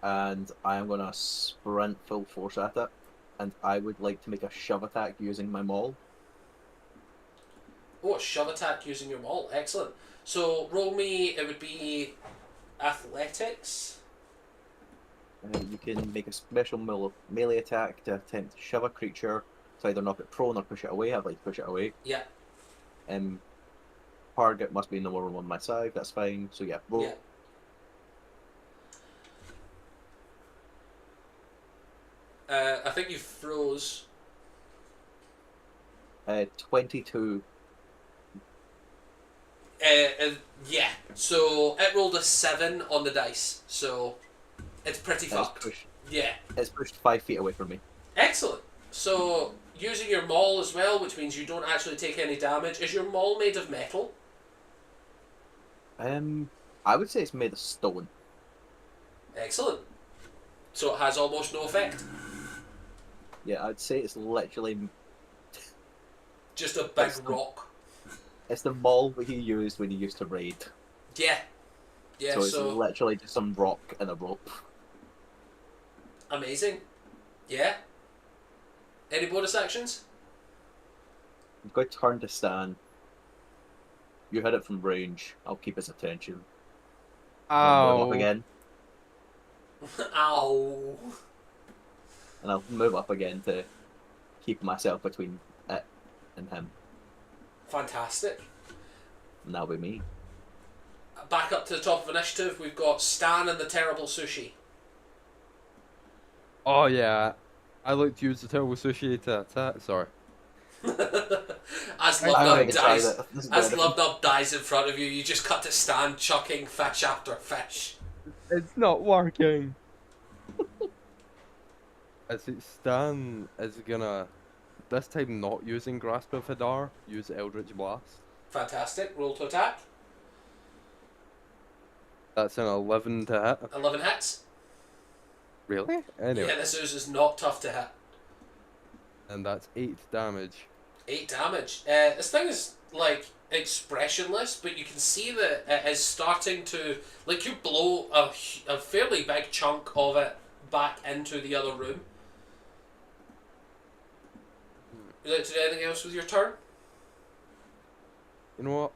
and I am gonna sprint full force at it, and I would like to make a shove attack using my maul. Oh, a shove attack using your maul. Excellent. So roll me, it would be athletics. You can make a special melee attack to attempt to shove a creature to either knock it prone or push it away. I'd like to push it away. Yeah. Target must be no more than 1 my side. That's fine. So yeah, roll. Yeah. I think you froze. 22. Yeah. So it rolled a 7 on the dice. So it's pretty fucked. Yeah. It's pushed 5 feet away from me. Excellent. So using your maul as well, which means you don't actually take any damage. Is your maul made of metal? I would say it's made of stone. Excellent. So it has almost no effect. Yeah, I'd say it's literally Just a big That's the- rock. it's the maul that he used when he used to raid. Yeah. Yeah, So it's so literally just some rock and a rope. amazing. Yeah. Any bonus actions? I'm going to turn to Stan. You hit it from range. I'll keep his attention. I'll move up Ow. again, Ow. and I'll move up again to keep myself between it and him. Fantastic. And that'll be me. Back up to the top of initiative, we've got Stan and the Terrible Sushi. Oh yeah, I like to use the terrible sushi to attack. Sorry. As I I'm Lubnub gonna try dies, that. This is as better. Lubnub dies in front of you, you just cut to Stan chucking fish after fish. It's not working. As it Stan is gonna this time not using Grasp of Hadar, use Eldritch Blast. Fantastic. Roll to attack. That's an 11 to hit. 11 hits. Really? Anyway, Yeah, this is not tough to hit. and that's 8 damage. 8 damage. This thing is like expressionless, but you can see that it is starting to, like, you blow a fairly big chunk of it back into the other room. Would you like to do anything else with your turn? You know what?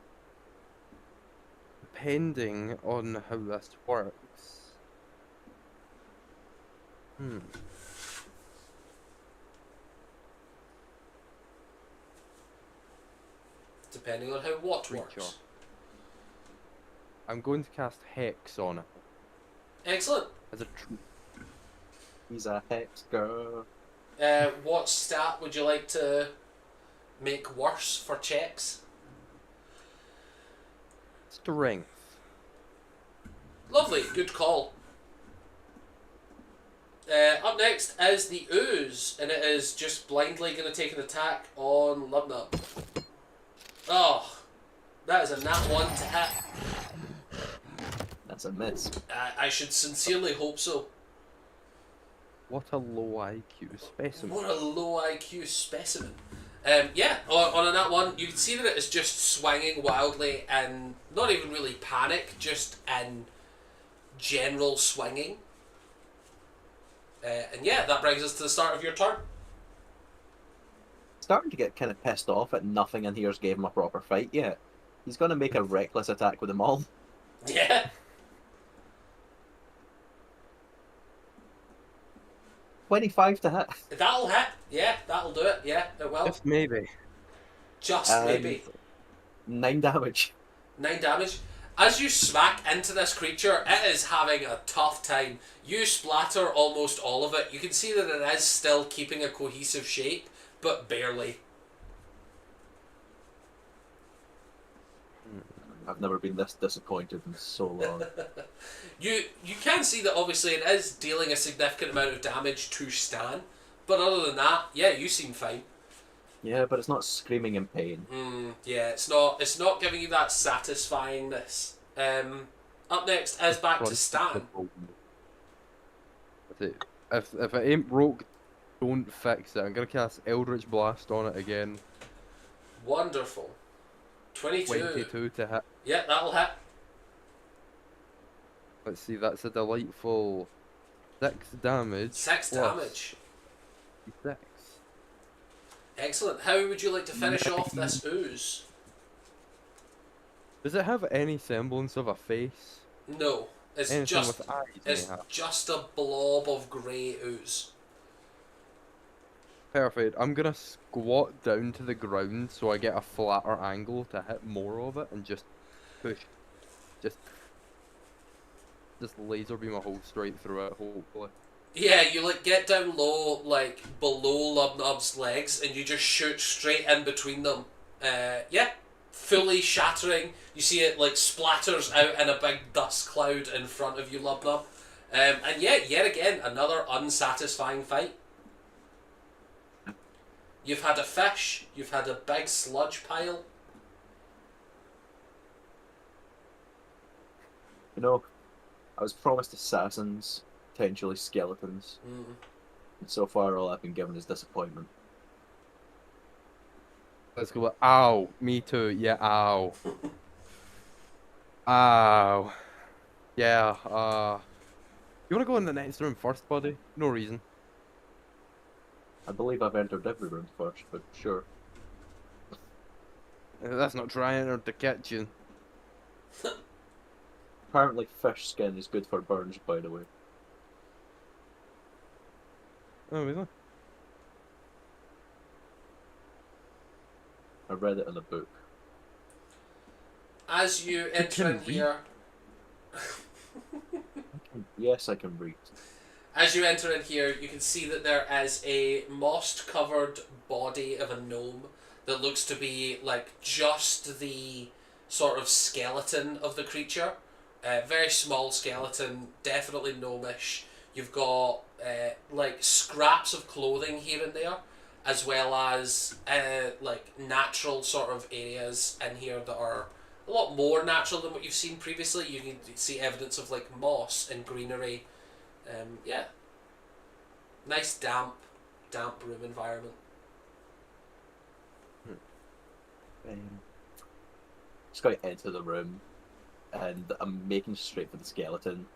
Depending on how this works. Depending on how what Creature. works. I'm going to cast Hex on it Excellent. as a true. He's a hex girl. What stat would you like to make worse for checks? Strength. Lovely, good call. Up next is the Ooze, and it is just blindly going to take an attack on Lubnub. Oh, that is a nat 1 to hit. That's a miss. I should sincerely hope so. What a low IQ specimen. What a low IQ specimen. Yeah, on a nat 1, you can see that it is just swinging wildly and not even really panic, just in general swinging. And yeah, that brings us to the start of your turn. Starting to get kind of pissed off at nothing in here's gave him a proper fight yet. He's going to make a reckless attack with them all. Yeah. 25 to hit. That'll hit. Yeah, that'll do it. Yeah, it will. Just maybe. Just maybe. 9 damage. 9 damage. As you smack into this creature, it is having a tough time. You splatter almost all of it. You can see that it is still keeping a cohesive shape, but barely. I've never been this disappointed in so long. You can see that obviously it is dealing a significant amount of damage to Stan, but other than that, yeah, you seem fine. Yeah, but it's not screaming in pain. Yeah, it's not giving you that satisfyingness. Up next is back to Stan. If it ain't broke, don't fix it. I'm gonna cast Eldritch Blast on it again. Wonderful. 22 to hit. Yeah, that'll hit. Let's see, that's a delightful 6 damage. 6 plus damage. 6. Excellent. How would you like to finish off this ooze? Does it have any semblance of a face? No, it's Anything just with eyes, it's mayhap? just a blob of grey ooze. Perfect. I'm gonna squat down to the ground so I get a flatter angle to hit more of it and just push. Just laser beam a hole straight through it, hopefully. Yeah, you like get down low, like below Lubnub's legs, and you just shoot straight in between them. Yeah, fully shattering. You see it like splatters out in a big dust cloud in front of you, Lubnub. And yeah, yet again, another unsatisfying fight. You've had a fish. You've had a big sludge pile. You know, I was promised assassins, potentially skeletons, and so far all I've been given is disappointment. Let's go. Ow. Me too. Yeah. Ow. Ow. Yeah. You want to go in the next room first, buddy? No reason. I believe I've entered every room first, but sure. That's not trying or the kitchen. Apparently fish skin is good for burns, by the way. Oh, really? I read it in a book. As you enter can in read? here, Yes, I can read. as you enter in here, you can see that there is a moss-covered body of a gnome that looks to be like just the sort of skeleton of the creature. Very small skeleton, definitely gnomish. You've got like scraps of clothing here and there, as well as like natural sort of areas in here that are a lot more natural than what you've seen previously. You can see evidence of like moss and greenery. Yeah, nice damp room environment. Just got to enter the room, and I'm making straight for the skeleton.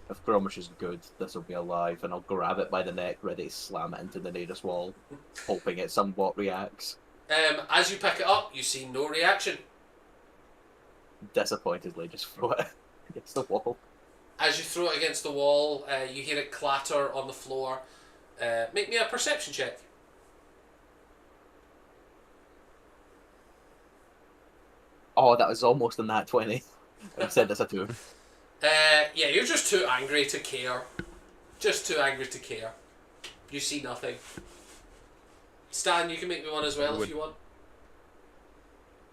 If Gromish is good, this will be alive, and I'll grab it by the neck, ready to slam it into the nearest wall, hoping it somewhat reacts. As you pick it up, you see no reaction. Disappointedly, just throw it against the wall. As you throw it against the wall, you hear it clatter on the floor. Make me a perception check. Oh, that was almost a nat 20. I said that's a 2. Yeah, you're just too angry to care. Just too angry to care. You see nothing. Stan, you can make me one as well if you want.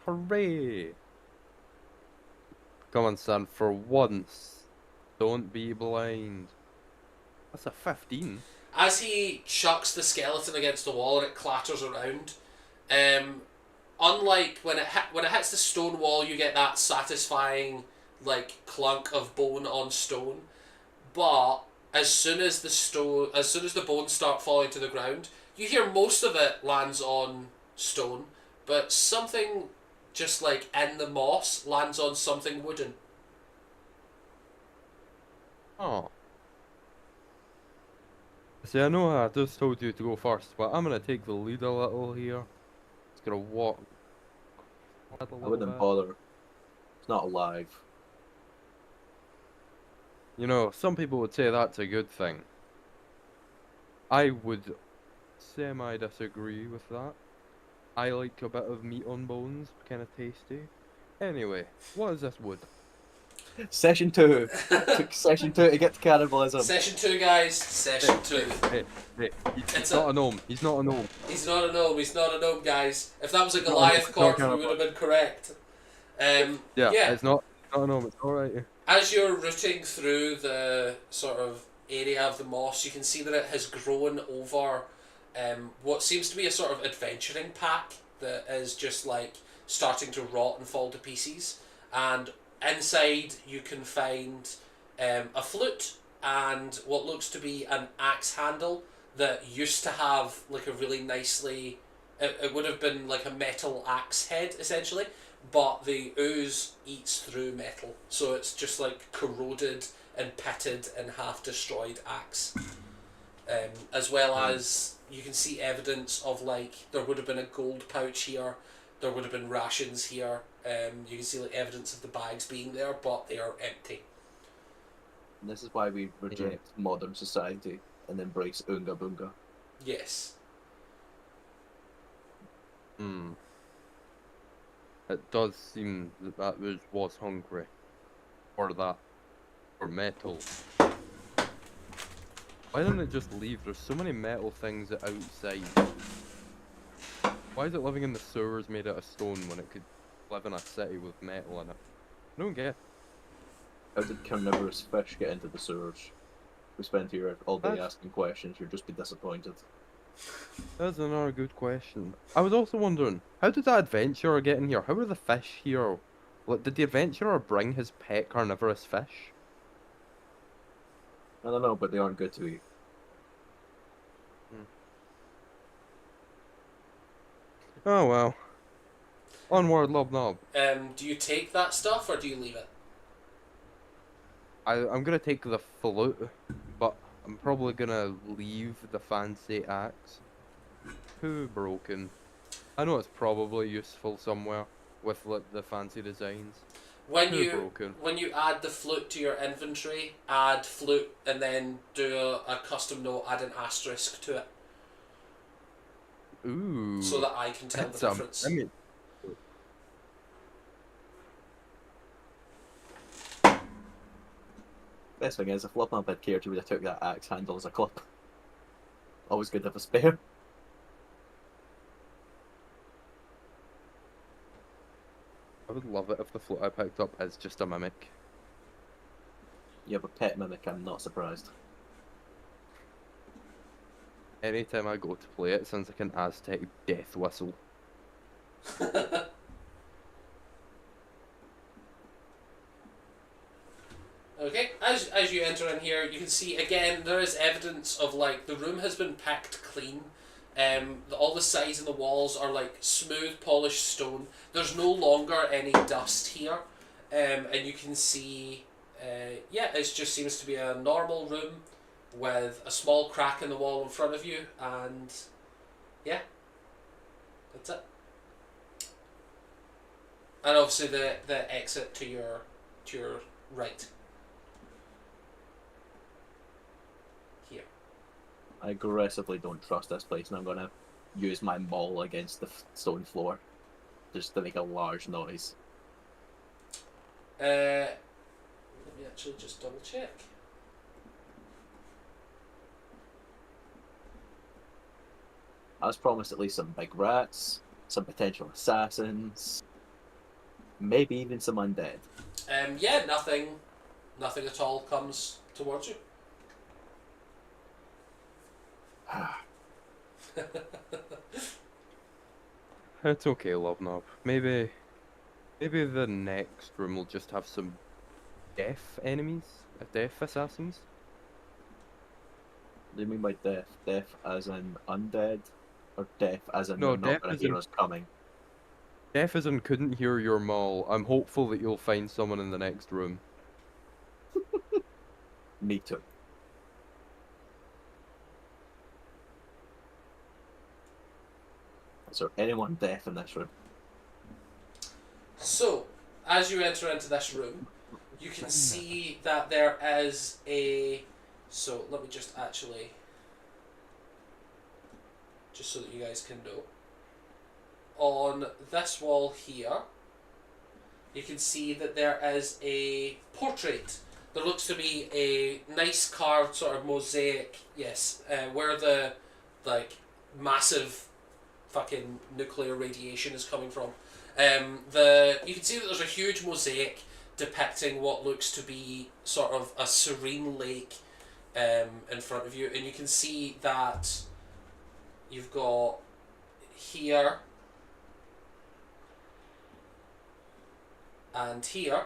Hooray! Come on, son. For once, don't be blind. That's a 15. As he chucks the skeleton against the wall and it clatters around, unlike when it hits the stone wall, you get that satisfying like clunk of bone on stone. But as soon as the bones start falling to the ground, you hear most of it lands on stone, but something just like in the moss lands on something wooden. Oh. See, I know I just told you to go first, but I'm gonna take the lead a little here. Just gonna walk a I little wouldn't bit. bother. It's not alive. You know, some people would say that's a good thing. I would semi-disagree with that. I like a bit of meat on bones, kind of tasty. Anyway, what is this wood? Session 2. Took session 2 to get to cannibalism. Session 2, guys. Session 2. Hey, he's It's not a gnome. He's not a gnome. He's not a gnome. He's not a gnome, guys. If that was a Not a gnome, Goliath it's not corpse, we would have been correct. Yeah, it's not a gnome. It's alright. As you're rooting through the sort of area of the moss, you can see that it has grown over what seems to be a sort of adventuring pack that is just like starting to rot and fall to pieces. And inside, you can find a flute and what looks to be an axe handle that used to have like a really nicely. It would have been like a metal axe head essentially, but the ooze eats through metal, so it's just like corroded and pitted and half destroyed axe. As well as you can see evidence of like there would have been a gold pouch here, there would have been rations here. You can see like evidence of the bags being there, but they are empty. And this is why we reject modern society and embrace Oonga Boonga. Yes. It does seem that that was hungry. Or that. Or metal. Why didn't it just leave? There's so many metal things outside. Why is it living in the sewers made out of stone when it could live in a city with metal in it? I don't get it. How did carnivorous fish get into the sewers? We spent here all day asking questions, you'd just be disappointed. That's another good question. I was also wondering, how did the adventurer get in here? How are the fish here? Like, did the adventurer bring his pet carnivorous fish? I don't know, but they aren't good to eat. Hmm. Oh well. Onward, Lobnob. Do you take that stuff or do you leave it? I'm gonna take the flute, but I'm probably gonna leave the fancy axe. Too broken. I know it's probably useful somewhere with like the fancy designs. When Too you broken. when you add the flute to your inventory, add flute and then do a custom note, add an asterisk to it so Ooh, that I can tell the that's difference. I mean, Best thing is, if Lubnab had cared, he would have took that axe handle as a club. Always good to have a spare. I would love it if the flute I picked up is just a mimic. You have a pet mimic, I'm not surprised. Anytime I go to play it, it sounds like an Aztec death whistle. Okay, as you enter in here, you can see again there is evidence of like the room has been picked clean. All the sides and the walls are like smooth, polished stone. There's no longer any dust here, and you can see, yeah, it just seems to be a normal room with a small crack in the wall in front of you, and yeah, that's it. And obviously the exit to your right. Here. I aggressively don't trust this place, and I'm gonna use my maul against the stone floor just to make a large noise. Let me actually just double check. I was promised at least some big rats, some potential assassins, maybe even some undead. Yeah, nothing at all comes towards you. It's okay, Lobnob. Maybe the next room will just have some deaf enemies, deaf assassins. What do you mean by deaf? Deaf as in undead? Or deaf as in No, they're not gonna hear us coming? deaf as in couldn't hear your maul. I'm hopeful that you'll find someone in the next room. Me too. Is there anyone deaf in this room? So, as you enter into this room, you can see that there is a. So let me just actually, just so that you guys can know. On this wall here, you can see that there is a portrait. There looks to be a nice carved sort of mosaic, yes, where the like massive fucking nuclear radiation is coming from. You can see that there's a huge mosaic depicting what looks to be sort of a serene lake in front of you, and you can see that you've got here and here.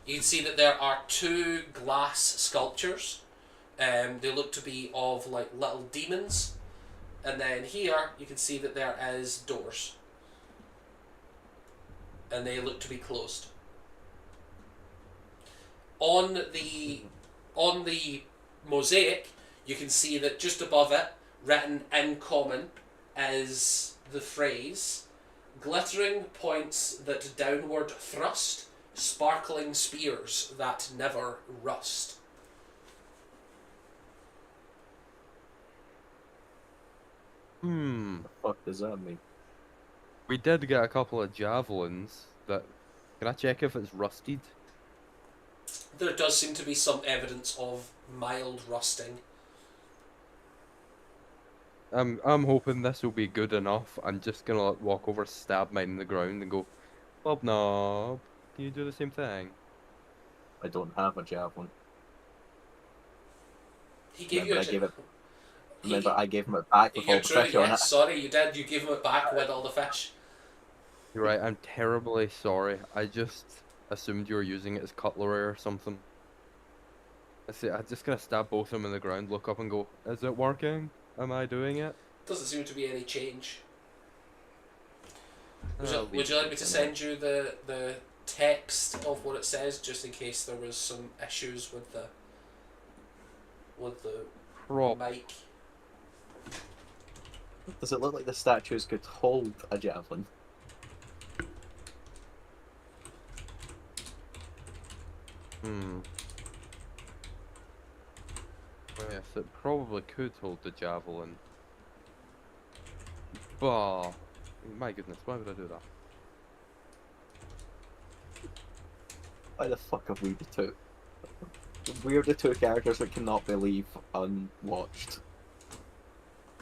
You can see that there are two glass sculptures. They look to be of like little demons. And then here you can see that there is doors. And they look to be closed. On the mosaic, you can see that just above it, written in common, is the phrase glittering points that downward thrust, sparkling spears that never rust. Hmm. The fuck does that mean? We did get a couple of javelins that. Can I check if it's rusted? There does seem to be some evidence of mild rusting. I'm hoping this will be good enough. I'm just gonna like, walk over, stab mine in the ground, and go, Bob Knob, can you do the same thing? He gave Remember, you I gave it. Remember, I gave him it back with all You're the true, fish on yeah, it. sorry, you did. You gave him it back with all the fish. You're right, I'm terribly sorry. I just assumed you were using it as cutlery or something. I see, I'm just gonna stab both of them in the ground, look up and go, is it working? Am I doing it? Doesn't seem to be any change. I'll Would leave you it like me to for now. send you the text of what it says, just in case there was some issues with the Prop. mic? Does it look like the statues could hold a javelin? Hmm. Well, yes, it probably could hold the javelin. But my goodness, why would I do that? Why the fuck have we the two? We're the two characters that cannot be leave unwatched.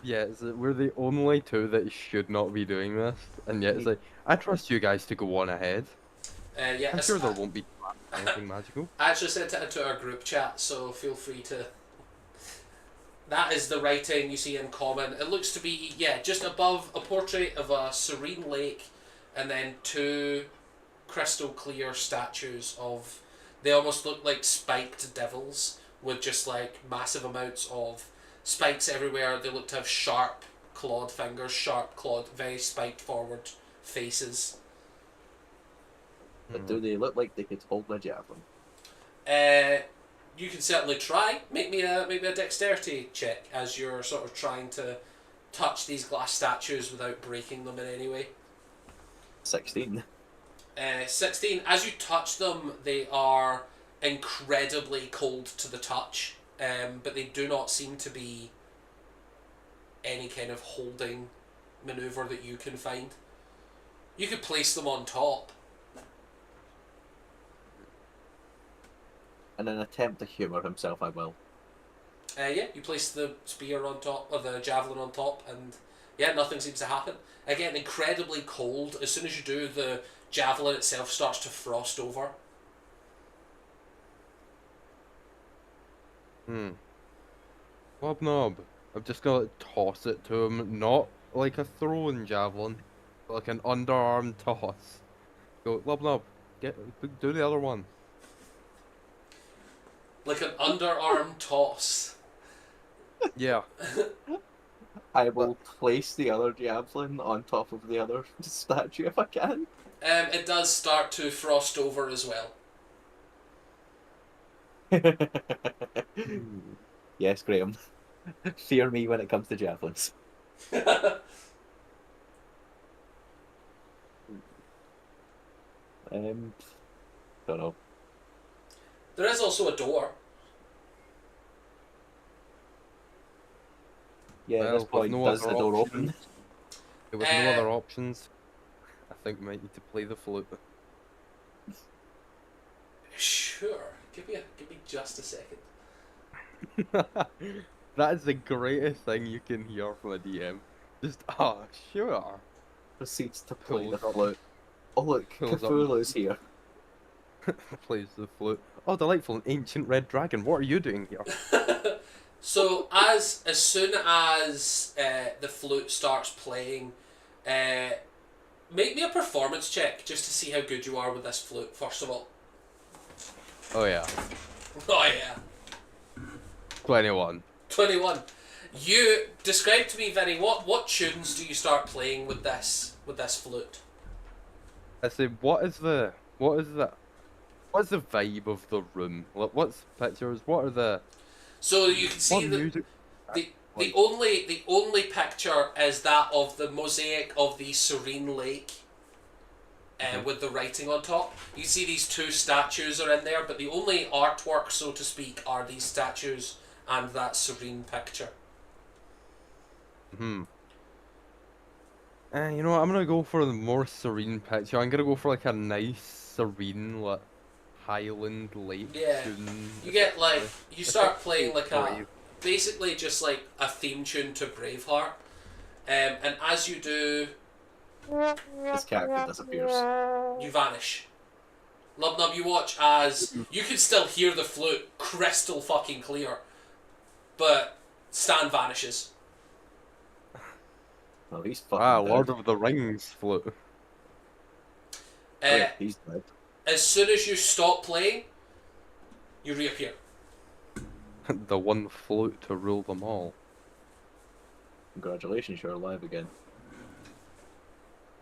Yeah, we're the only two that should not be doing this, and yet it's like, I trust you guys to go on ahead. Yeah, I'm sure there won't be anything magical. I actually sent it into our group chat, so feel free to. That is the writing you see in common. It looks to be, yeah, just above a portrait of a serene lake, and then two crystal clear statues of. They almost look like spiked devils with just like massive amounts of spikes everywhere. They look to have sharp clawed fingers, sharp clawed, very spiked forward faces. But do they look like they could hold a javelin? You can certainly try. Make me a dexterity check as you're sort of trying to touch these glass statues without breaking them in any way. 16. 16. As you touch them, they are incredibly cold to the touch, but they do not seem to be any kind of holding maneuver that you can find. You could place them on top. In an attempt to humour himself, I will. Yeah, you place the spear on top, or the javelin on top, and yeah, nothing seems to happen. Again, incredibly cold. As soon as you do, the javelin itself starts to frost over. Knob. I'm just gonna toss it to him, not like a thrown javelin, but like an underarm toss. Go, Knob, do the other one. Like an underarm toss. Yeah. I will place the other javelin on top of the other statue if I can. It does start to frost over as well. Yes, Graham. Fear me when it comes to javelins. Don't know. There is also a door. Yeah, at this With point, no does the other door options- open? With no other options, I think we might need to play the flute. Sure. Give me just a second. That is the greatest thing you can hear from a DM. Just, sure. Proceeds to play the Pulls up. flute. Oh look, Pulls up. Cthulhu's here. Plays the flute. Oh, delightful, an ancient red dragon. What are you doing here? So as soon as the flute starts playing, make me a performance check just to see how good you are with this flute. First of all. Oh yeah, Oh yeah. 21. 21. You describe to me, Vinny, what tunes do you start playing with this flute? I say, what is the vibe of the room? What's the pictures? What are the So you can what see music? the only picture is that of the mosaic of the serene lake, with the writing on top. You see these two statues are in there, but the only artwork, so to speak, are these statues and that serene picture. You know what? I'm gonna go for the more serene picture. I'm gonna go for like a nice, serene, like Highland Lake Yeah. tune. You get like you start It's playing like a brave. basically just like a theme tune to Braveheart, and as you do, This character disappears. you vanish. Lubnub, you watch as you can still hear the flute crystal fucking clear, but Stan vanishes. Oh, he's fucking Ah, dead. Lord of the Rings flute. Oh, yeah, he's dead. As soon as you stop playing, you reappear. The one flute to rule them all. Congratulations, you're alive again.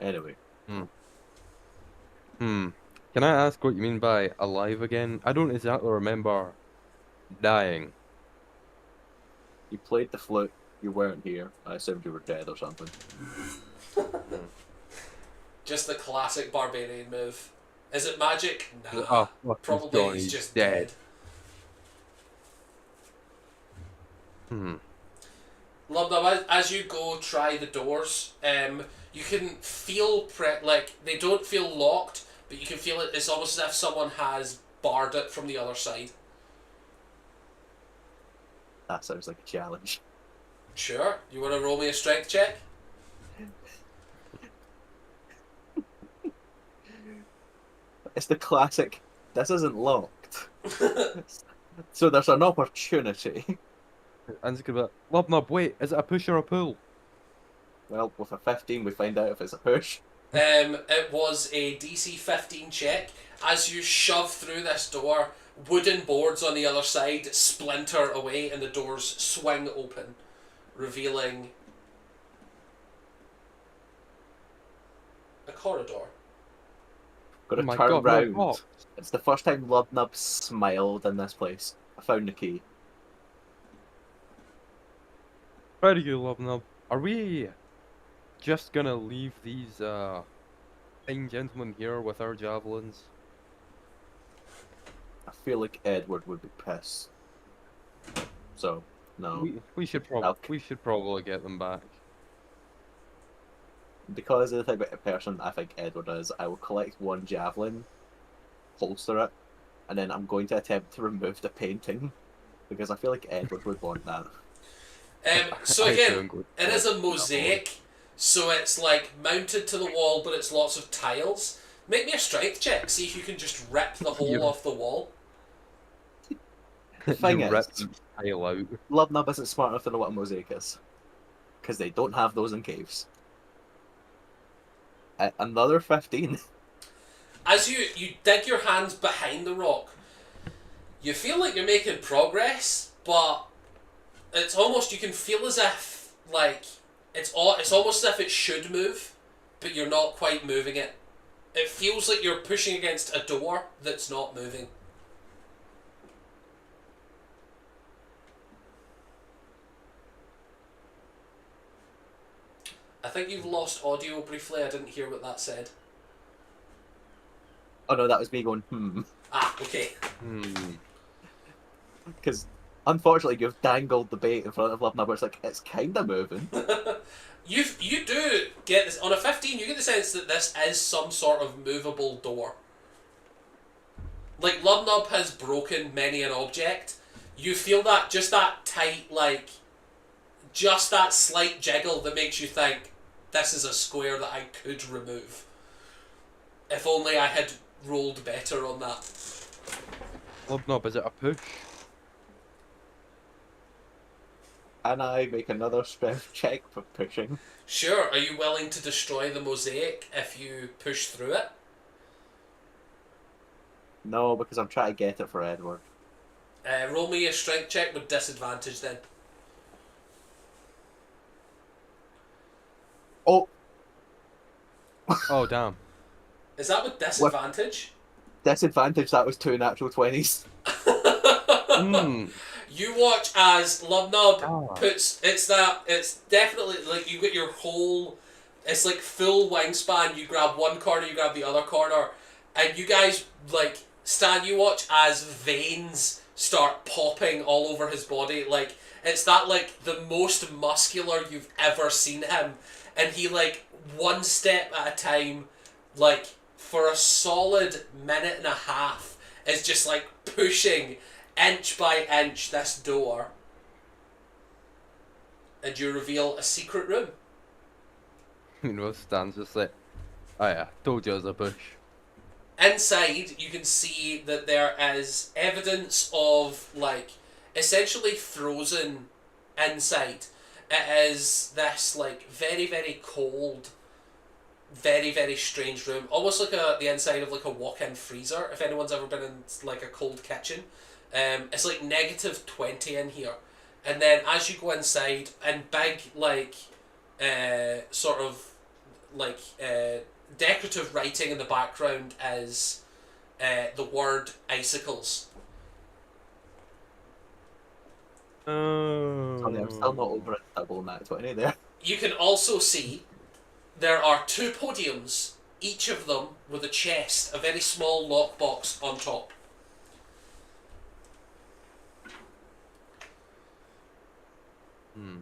Anyway. Can I ask what you mean by alive again? I don't exactly remember dying. You played the flute, you weren't here. I assumed you were dead or something. Just the classic barbarian move. Is it magic? Nah. Oh, fuck, Probably Johnny's he's just dead. dead. Lubnub, as you go try the doors, you can feel like they don't feel locked, but you can feel it. It's almost as if someone has barred it from the other side. That sounds like a challenge. Sure. You want to roll me a strength check? It's the classic, this isn't locked. So there's an opportunity. And it's gonna be like, Lubnub, wait, is it a push or a pull? Well, with a 15 we find out if it's a push. It was a DC 15 check. As you shove through this door, wooden boards on the other side splinter away and the doors swing open, revealing a corridor. Gotta Oh my turn God, no, round. what? It's the first time Lubnub smiled in this place. I found the key. Where do you, Lubnub? Are we just gonna leave these fine gentlemen here with our javelins? I feel like Edward would be pissed. So, no. We should probably get them back. Because of the type of person I think Edward is, I will collect one javelin, holster it, and then I'm going to attempt to remove the painting. Because I feel like Edward would want that. So again, it is a mosaic, so it's like mounted to the wall, but it's lots of tiles. Make me a strength check, see if you can just rip the hole off the wall. The thing You is, ripped each tile out. Lubnub isn't smart enough to know what a mosaic is. Because they don't have those in caves. Another 15. As you dig your hands behind the rock, you feel like you're making progress, but it's almost, you can feel as if, like, it's almost as if it should move, but you're not quite moving it. It feels like you're pushing against a door that's not moving. I think you've lost audio briefly. I didn't hear what that said. Oh no, that was me going, Ah, okay. Because, unfortunately, you've dangled the bait in front of Lubnub, where it's like, it's kind of moving. You do get this on a 15. You get the sense that this is some sort of movable door. Like Lubnub has broken many an object. You feel that just that tight, like, just that slight jiggle that makes you think this is a square that I could remove. If only I had rolled better on that. Lubnub, is it a push? And I make another strength check for pushing. Sure. Are you willing to destroy the mosaic if you push through it? No, because I'm trying to get it for Edward. Roll me a strength check with disadvantage then. Oh! Oh, damn. Is that with disadvantage? Disadvantage, that was 2 natural 20s. You watch as Lubnub puts, it's definitely like you got your whole, it's like full wingspan, you grab one corner, you grab the other corner, and you guys like stand, you watch as veins start popping all over his body, like it's that like the most muscular you've ever seen him, and he like one step at a time, like for a solid minute and a half is just like pushing inch by inch this door, and you reveal a secret room. You know, Stan's just like, oh yeah, told you it was a push. Inside, you can see that there is evidence of, like, essentially frozen inside. It is this like very, very cold, very, very strange room, almost like the inside of like a walk-in freezer. If anyone's ever been in like a cold kitchen, it's like -20 in here, and then as you go inside, in big like sort of like decorative writing in the background is the word icicles. Sorry, I'm still not Oh. over a double nat 20 there. You can also see there are two podiums, each of them with a chest, a very small lockbox on top. Hmm.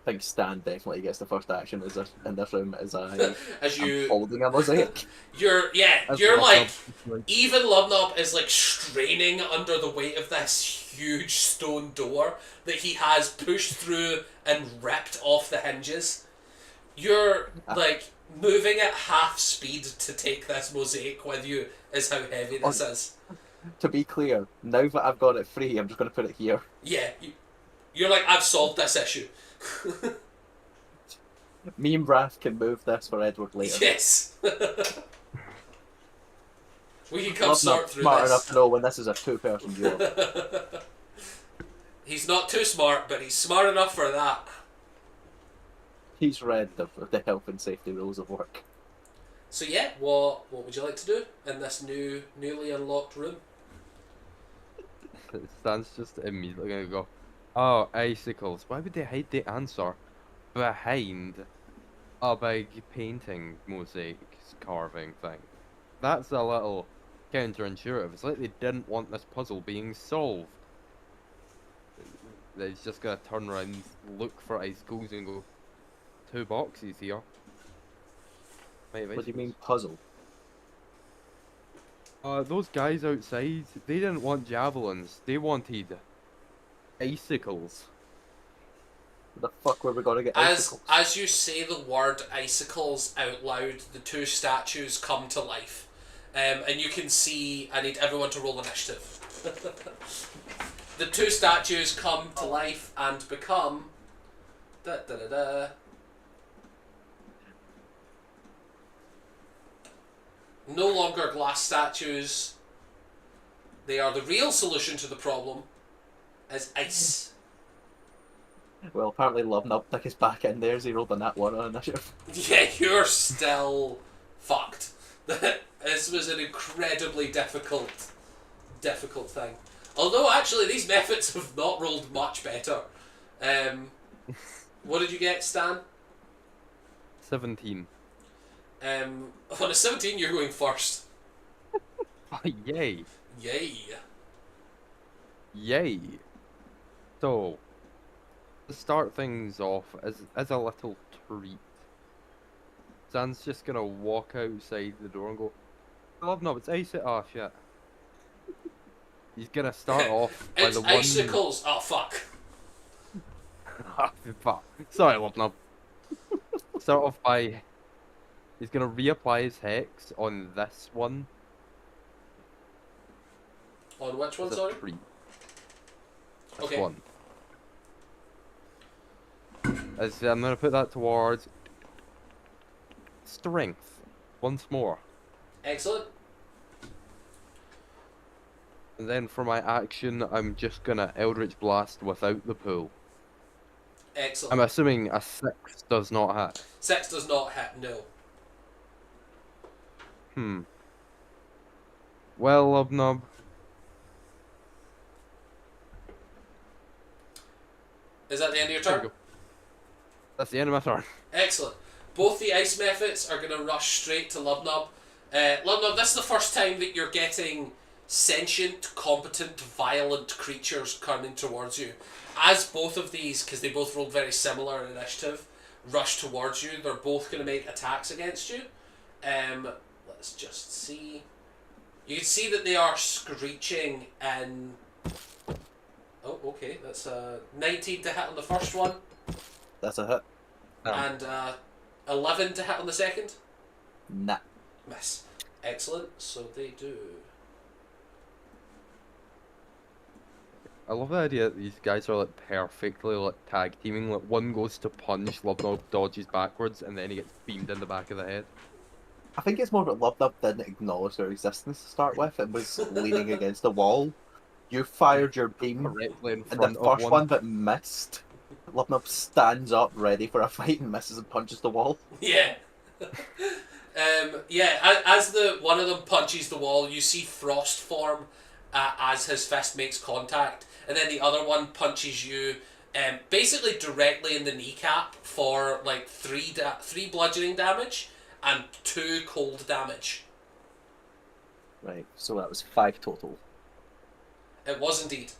I think Stan definitely gets the first action in this room as I'm As you, holding a mosaic. you're That's you're like, like even Lubnob is like straining under the weight of this huge stone door that he has pushed through and ripped off the hinges. You're like moving at half speed to take this mosaic with you is how heavy this is. To be clear, now that I've got it free, I'm just going to put it here. Yeah, you're like, I've solved this issue. Me and Brath can move this for Edward later. Yes. We can come Love sort not through smart this. enough to know when this is a two-person job. He's not too smart, but he's smart enough for that. He's read the health and safety rules of work. So yeah, what would you like to do in this newly unlocked room? Stan's just immediately gonna go, oh, icicles. Why would they hide the answer behind a big painting mosaic carving thing? That's a little counterintuitive. It's like they didn't want this puzzle being solved. They're just gonna turn around, look for icicles, and go, 2 boxes here. What do you mean puzzle? Those guys outside, they didn't want javelins. They wanted icicles. Where the fuck were we going to get As icicles? as you say the word icicles out loud, the two statues come to life, and you can see. I need everyone to roll initiative. The two statues come to life and become. Da, da, da, da. No longer glass statues. They are the real solution to the problem. As ice. Well, apparently Lubnub is back in there as he rolled a nat 1 on initiative. Yeah, you're still fucked. This was an incredibly difficult thing. Although, actually, these methods have not rolled much better. What did you get, Stan? 17. On a 17, you're going first. Oh, yay. Yay. Yay. So, to start things off as a little treat, Zan's just gonna walk outside the door and go, "Love no, it's ice." Oh shit. He's gonna start off by It's the one. icicles. Oh, fuck. Fuck. Sorry, Love no. Start off by. He's gonna reapply his hex on this one. On which one, As a sorry? treat. This Okay. one. I'm gonna put that towards strength once more. Excellent. And then for my action, I'm just gonna Eldritch Blast without the pool. Excellent. I'm assuming a 6 does not hit. 6 does not hit, no. Well, Lubnub. Is that the end of your There we turn? go. That's the end of my turn. Excellent. Both the ice methods are going to rush straight to Lubnub. Lubnub, this is the first time that you're getting sentient, competent, violent creatures coming towards you. As both of these, because they both rolled very similar in initiative, rush towards you, they're both going to make attacks against you. Let's just see. You can see that they are screeching in... Oh, okay, that's 19 to hit on the first one. That's a hit. And 11 to hit on the second. Nah. Miss. Excellent. So they do I love the idea that these guys are like perfectly like tag teaming. Like one goes to punch, Lubnob dodges backwards, and then he gets beamed in the back of the head. I think it's more that Lubnub didn't acknowledge their existence to start with and was leaning against the wall. You fired your beam, Directly in and the front of first one. one that missed, Lubnub stands up ready for a fight and misses and punches the wall. Yeah. As the one of them punches the wall, you see frost form as his fist makes contact, and then the other one punches you, basically directly in the kneecap for like three bludgeoning damage and 2 cold damage. Right, so that was 5 total. It was indeed.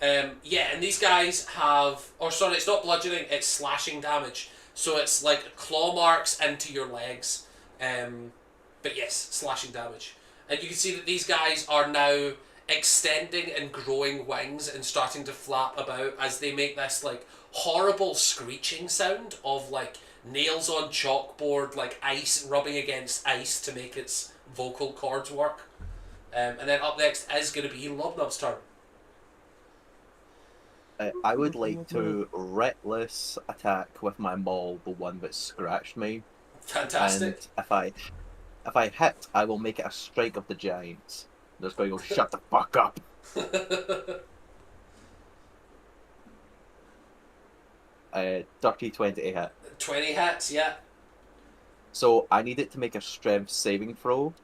And these guys have, or sorry, it's not bludgeoning, it's slashing damage. So it's like claw marks into your legs. But yes, slashing damage. And you can see that these guys are now extending and growing wings and starting to flap about as they make this like horrible screeching sound of like nails on chalkboard, like ice rubbing against ice to make its vocal cords work. And then up next is going to be Lobnob's turn. I would like to reckless attack with my maul the one that scratched me. Fantastic. And if I hit, I will make it a strike of the giants. They're just going to go, shut the fuck up. Dirty 20 to hit. 20 hits, yeah. So I need it to make a strength saving throw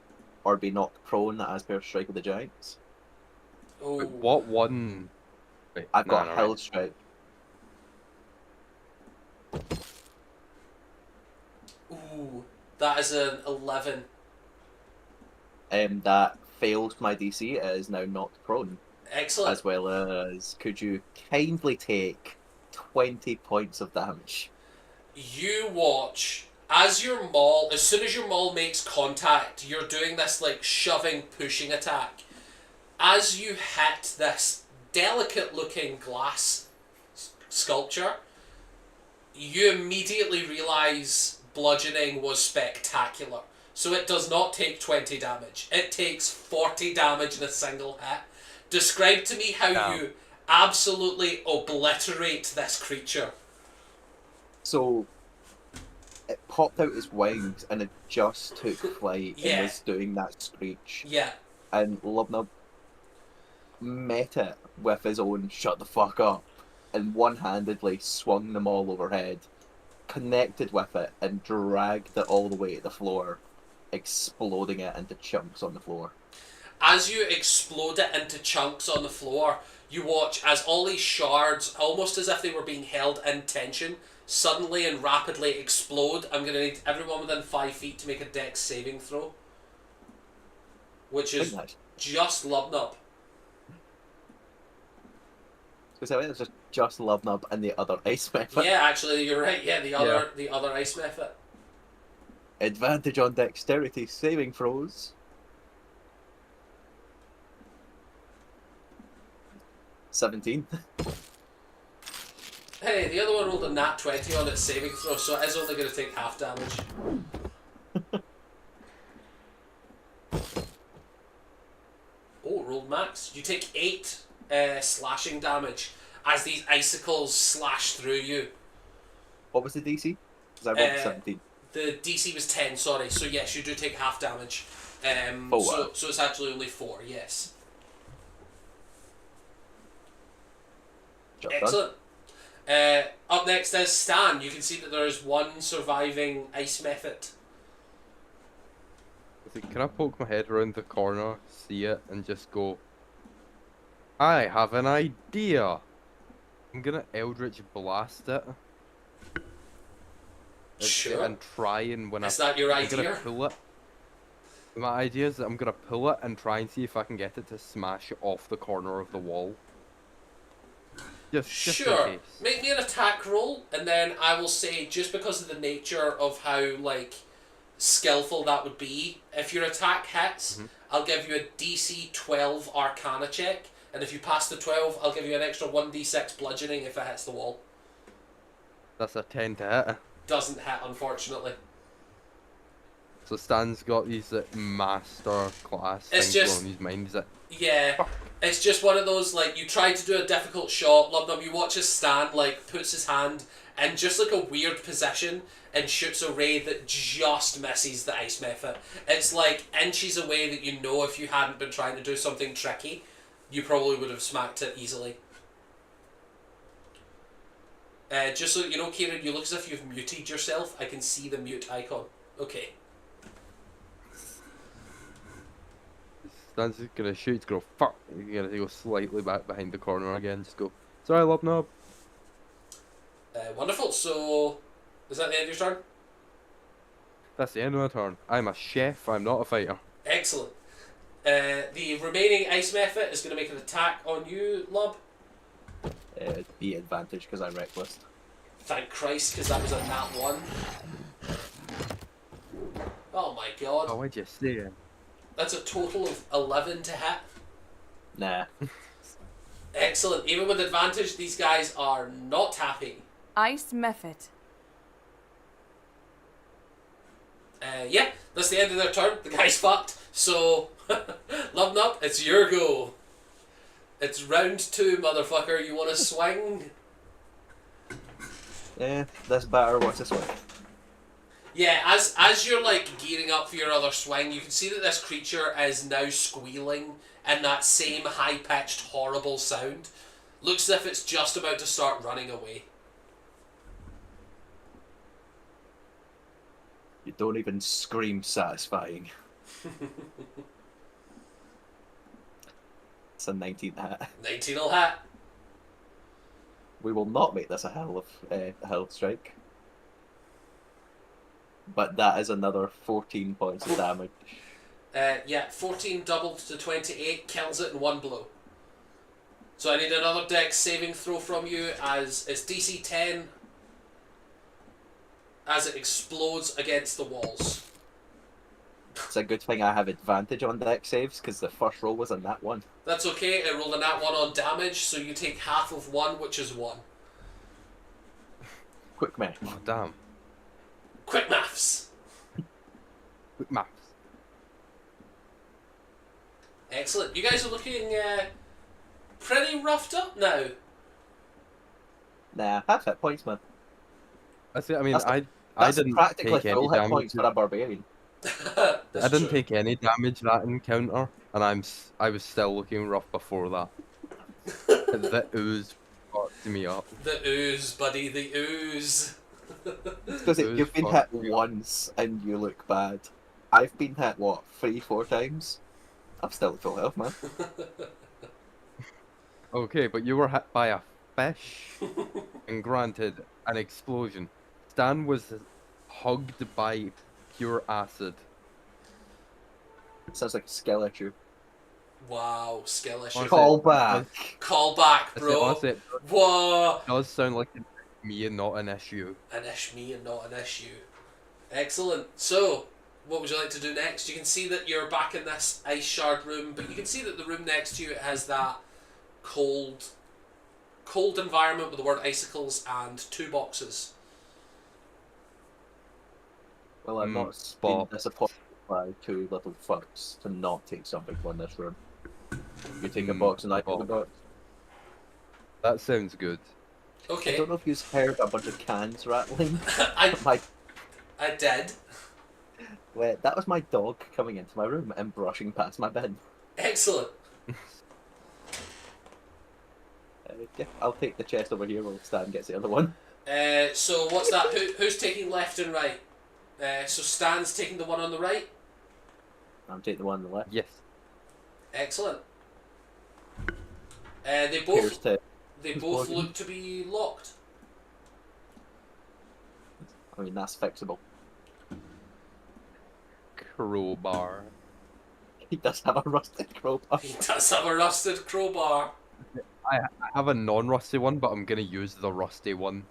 or be knocked prone as per strike of the giants. Oh. Wait, what one? Wait, I've got no, a no, held strike. Ooh, that is an 11. That failed my DC. It is now knocked prone. Excellent. As well as, could you kindly take 20 points of damage? You watch as soon as your maul makes contact, you're doing this like shoving, pushing attack. As you hit this delicate looking glass sculpture, you immediately realise bludgeoning was spectacular. So it does not take 20 damage. It takes 40 damage in a single hit. Describe to me how you absolutely obliterate this creature. So, it popped out its wings and it just took flight and was doing that screech. Yeah. And Lubnub met it with his own shut the fuck up and one-handedly swung them all overhead, connected with it and dragged it all the way to the floor, exploding it into chunks on the floor. As you explode it into chunks on the floor, you watch as all these shards, almost as if they were being held in tension, suddenly and rapidly explode. I'm going to need everyone within 5 feet to make a dex saving throw. Which is just Lubnub. Because I think it's just Lubnub and the other ice method. Yeah, actually, you're right. Yeah, the other ice method. Advantage on dexterity saving throws. 17. Hey, the other one rolled a nat 20 on its saving throw, so it is only going to take half damage. Oh, rolled max. You take 8 slashing damage as these icicles slash through you. What was the DC? Because I rolled 17. The DC was 10, sorry. So yes, you do take half damage. So it's actually only 4, yes. Job Excellent. Up next is Stan. You can see that there is one surviving ice method. Can I poke my head around the corner, see it, and just go, I have an idea. I'm gonna Eldritch Blast it. Sure. And try and when Is that your I'm idea? gonna pull it. My idea is that I'm gonna pull it and try and see if I can get it to smash off the corner of the wall. Just sure. in case. Make me an attack roll, and then I will say, just because of the nature of how like skillful that would be, if your attack hits, I'll give you a DC 12 Arcana check, and if you pass the 12, I'll give you an extra 1d6 bludgeoning if it hits the wall. That's a 10 to hit. Doesn't hit, unfortunately. So Stan's got these master class It's things just- on his mind, is it? Yeah, It's just one of those, like, you try to do a difficult shot, Lubnub, you watch his stand, like, puts his hand in just, like, a weird position and shoots a ray that just misses the ice method. It's, like, inches away that you know if you hadn't been trying to do something tricky, you probably would have smacked it easily. Just so you know, Kieran, you look as if you've muted yourself. I can see the mute icon. Okay. Stan's just gonna shoot, go fuck. You're gonna go slightly back behind the corner again. Just go. Sorry, Lubnob. Wonderful. So, is that the end of your turn? That's the end of my turn. I'm a chef. I'm not a fighter. Excellent. The remaining ice method is going to make an attack on you, Lub. Be advantage because I'm reckless. Thank Christ, because that was a nat 1. Oh my god. Oh, what'd you say? That's a total of 11 to hit. Nah. Excellent. Even with advantage, these guys are not happy. Ice method. Yeah, that's the end of their turn. The guy's fucked. So, Lubnub, it's your go. It's round 2, motherfucker. You want to swing? Yeah, this batter, what's this one? Yeah, as you're like gearing up for your other swing, you can see that this creature is now squealing in that same high-pitched, horrible sound. Looks as if it's just about to start running away. You don't even scream satisfying. It's a 19 hit. 19 will hit. We will not make this a hell strike. But that is another 14 points of damage. Yeah, 14 doubled to 28, kills it in one blow. So I need another dex saving throw from you as it's DC 10 as it explodes against the walls. It's a good thing I have advantage on deck saves because the first roll was a nat 1. That's okay, it rolled a nat 1 on damage, so you take half of 1, which is 1. Quick man. Oh, damn. Quick maths! Quick maths. Excellent. You guys are looking pretty roughed up now. Nah, half hit points, man. That's it. I mean, That's I That's didn't practically take any full hit damage. points for a barbarian. I That's didn't true. take any damage that encounter, and I was still looking rough before that. The ooze fucked me up. The ooze, buddy, the ooze. Because It was you've been hit fucked me up. once and you look bad. I've been hit, what, 3-4 times? I'm still at full health, man. Okay, but you were hit by a fish, and granted, an explosion. Stan was hugged by pure acid. Sounds like a skill issue. Wow, skill issue. Honestly, Call back. Call back, That's it, bro. honestly, it Whoa! does sound like me and not an issue. An me and not an issue. Excellent. So, what would you like to do next? You can see that you're back in this ice shard room, but you can see that the room next to you has that cold environment with the word icicles and 2 boxes. Well, I'm not Bob. being disappointed by 2 little fucks to not take something from this room. You take a box and I take a Bob. box. That sounds good. I Okay. don't know if you've heard a bunch of cans rattling. I My, did. well, that was my dog coming into my room and brushing past my bed. Excellent. Yeah, I'll take the chest over here while Stan gets the other one. So what's that? Who's taking left and right? So Stan's taking the one on the right. I'm taking the one on the left. Yes. Excellent. They Here's both to, they who's both blocking? look to be locked. I mean, that's fixable. Crowbar. He does have a rusted crowbar. He does have a rusted crowbar. I have a non-rusty one, but I'm gonna use the rusty one.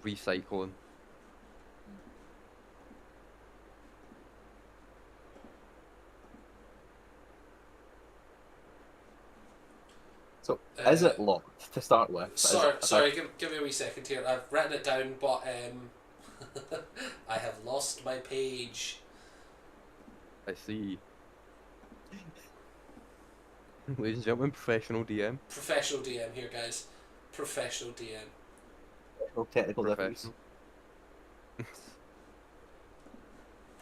Recycling. So, is it locked to start with? Sorry, give me a wee second here. I've written it down, but I have lost my page. I see. Ladies and gentlemen, professional DM. Professional DM here, guys. Professional DM. No technical difficulties. Professional.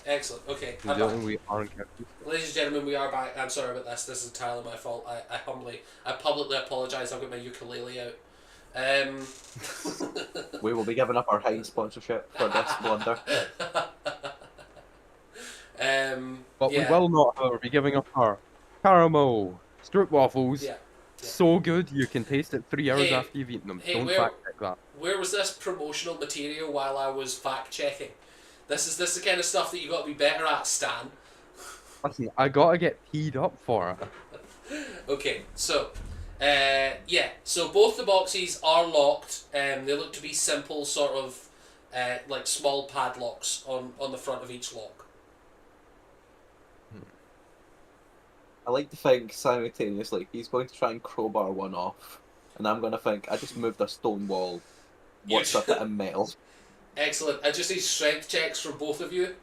Excellent. Okay, Ladies I'm and back. gentlemen, we are in character. Ladies and gentlemen, we are back. I'm sorry about this. This is entirely my fault. I publicly apologise. I've got my ukulele out. We will be giving up our Heinz sponsorship for this blunder. But we yeah. will not, however, be giving up our caramel strip waffles. Yeah. So good, you can taste it 3 hours Hey, after you've eaten them. hey, Don't where- fact check that. Where was this promotional material while I was fact checking? This is the kind of stuff that you got to be better at, Stan. Listen, I gotta get peed up for it. Okay, so yeah, so both the boxes are locked. They look to be simple, sort of like small padlocks on the front of each lock. I like to think simultaneously he's going to try and crowbar one off, and I'm going to think I just moved a stone wall. What's up in metal? Excellent. I just need strength checks from both of you.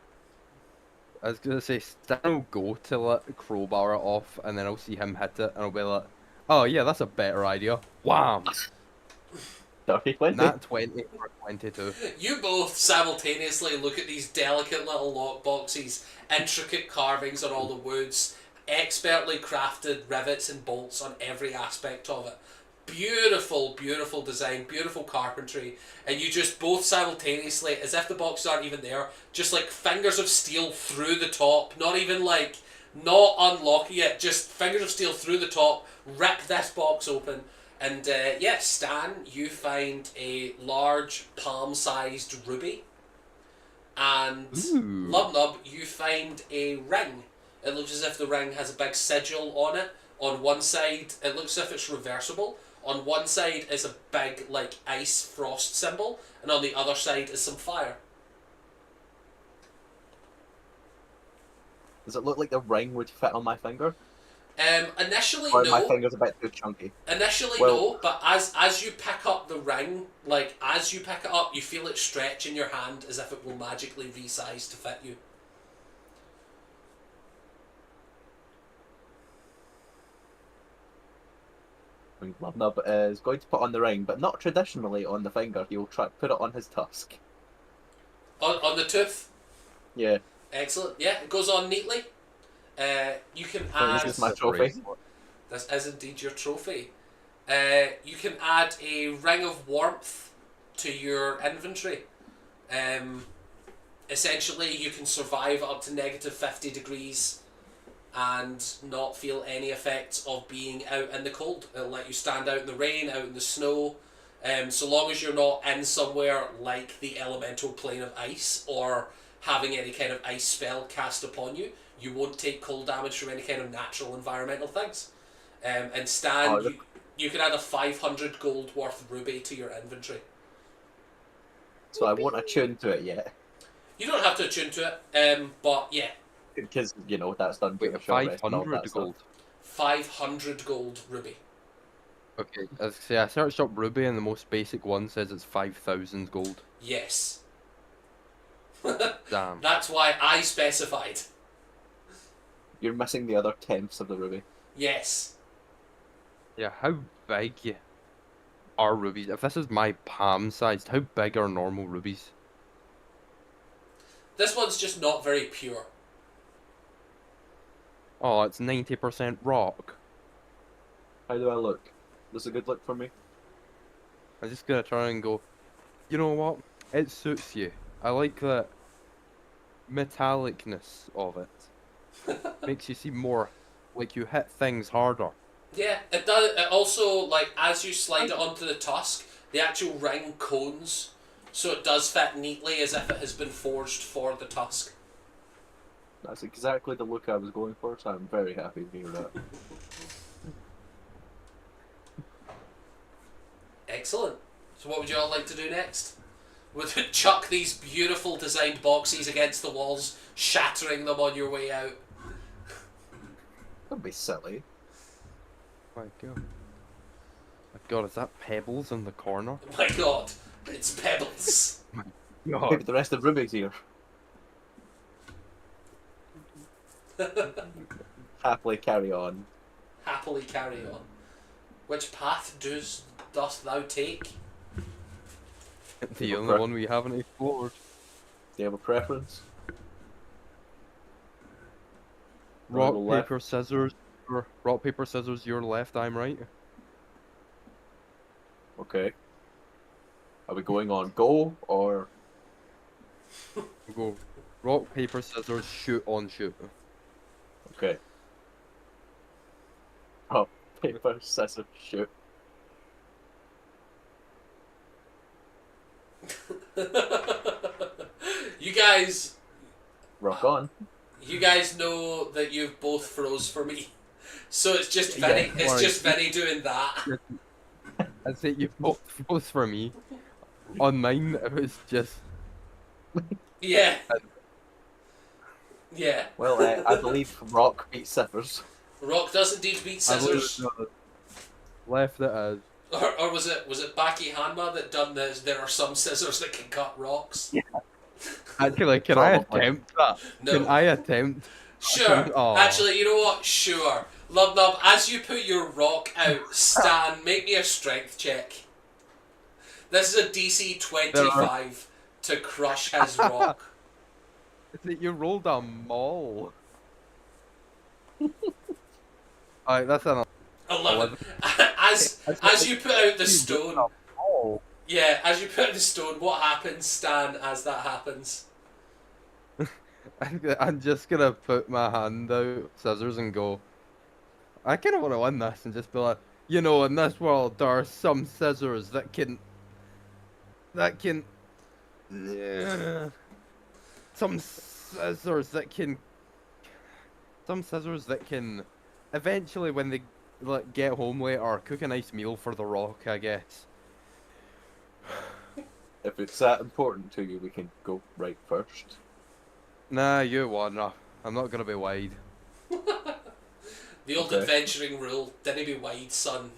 I was gonna say, Stan will go to let crowbar it off, and then I'll see him hit it, and I'll be like, oh yeah, that's a better idea. Wham! Dirty 20. Nat 20 for 22. You both simultaneously look at these delicate little lock boxes, intricate carvings on all the woods, expertly crafted rivets and bolts on every aspect of it. Beautiful, beautiful design, beautiful carpentry, and you just both simultaneously, as if the boxes aren't even there, just like fingers of steel through the top, not even like, not unlocking it, just fingers of steel through the top, rip this box open, and yeah, Stan, you find a large palm-sized ruby, and Ooh. Lubnub, you find a ring. It looks as if the ring has a big sigil on it. On one side, it looks as if it's reversible. On one side is a big, like, ice frost symbol, and on the other side is some fire. Does it look like the ring would fit on my finger? Initially, Or my no. finger's a bit too chunky? Initially, Well- no, but as you pick up the ring, like, as you pick it up, you feel it stretch in your hand as if it will magically resize to fit you. Lubnub is going to put on the ring, but not traditionally on the finger. He'll try put it on his tusk. On the tooth. Yeah, Excellent. Yeah, it goes on neatly. You can so add... this is my trophy. This is indeed your trophy. You can add a ring of warmth to your inventory. Essentially, you can survive up to negative 50 degrees and not feel any effects of being out in the cold. It'll let you stand out in the rain, out in the snow, so long as you're not in somewhere like the elemental plane of ice or having any kind of ice spell cast upon you, you won't take cold damage from any kind of natural environmental things. And Stan, Oh, you can add a 500 gold worth ruby to your inventory. So I won't attune to it yet, You don't have to attune to it, but yeah, because you know that's done. Wait, during short rest and all 500 that gold. 500 gold ruby. Okay, as I say, I searched up Ruby, and the most basic one says it's 5,000 gold. Yes. Damn. That's why I specified. You're missing the other tenths of the ruby. Yes. Yeah, how big are rubies? If this is my palm sized, how big are normal rubies? This one's just not very pure. Oh, it's 90% rock. How do I look? Does a good look for me? I'm just gonna try and go, you know what? It suits you. I like that metallicness of it. Makes you seem more like you hit things harder. Yeah, it does. It also, like, as you slide it onto the tusk, the actual ring cones, so it does fit neatly as if it has been forged for the tusk. That's exactly the look I was going for, so I'm very happy to hear that. Excellent. So what would you all like to do next? Would you chuck these beautiful designed boxes against the walls, shattering them on your way out? Don't be silly. My god. My god, is that pebbles in the corner? Oh my god, it's pebbles. Maybe the rest of Ruby's here. Happily carry on. happily carry on. Which path dost thou take? The only one we haven't explored. Do you have a preference? Rock, go left? paper, scissors. Or rock, paper, scissors, you're left, I'm right. Okay. Are we going on go or We go rock, paper, scissors, shoot on shoot. okay? Oh, paper, scissors, shoot. You guys Rock on. You guys know that you've both froze for me. So it's just Yeah, Vinny. It's right. just Vinny doing that. I'd say you both froze for me. On mine, it was just. Yeah. Yeah. Well, I believe rock beats scissors. Rock does indeed beat scissors. Left it as. Or was it Baki Hanma that done this? There are some scissors that can cut rocks. Yeah. Actually, can I Probably. attempt that? No. Can I attempt? Sure. Aw. Actually, you know what? Sure. Lub Nub, as you put your rock out, Stan, make me a strength check. This is a DC 25 to crush his rock. Is it you rolled a mall? Alright, that's an 11. As you put out the stone. mall. Yeah, as you put out the stone, what happens, Stan, as that happens? I'm just gonna put my hand out, scissors, and go. I kind of want to win this and just be like, you know, in this world there are some scissors that can. Some scissors that can. Some scissors that can, eventually, when they like get home later, cook a nice meal for the rock, I guess. If it's that important to you, we can go right first. Ah, Nah, you won. I'm not gonna be wide. The old Okay. adventuring rule, didn't be wide, son.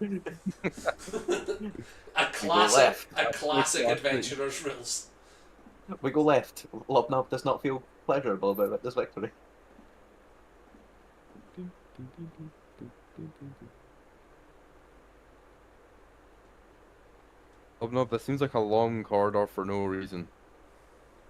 A classic left. Exactly. adventurer's rules. We go left. Lobnob does not feel pleasurable about this victory. Oh no, this seems like a long corridor for no reason.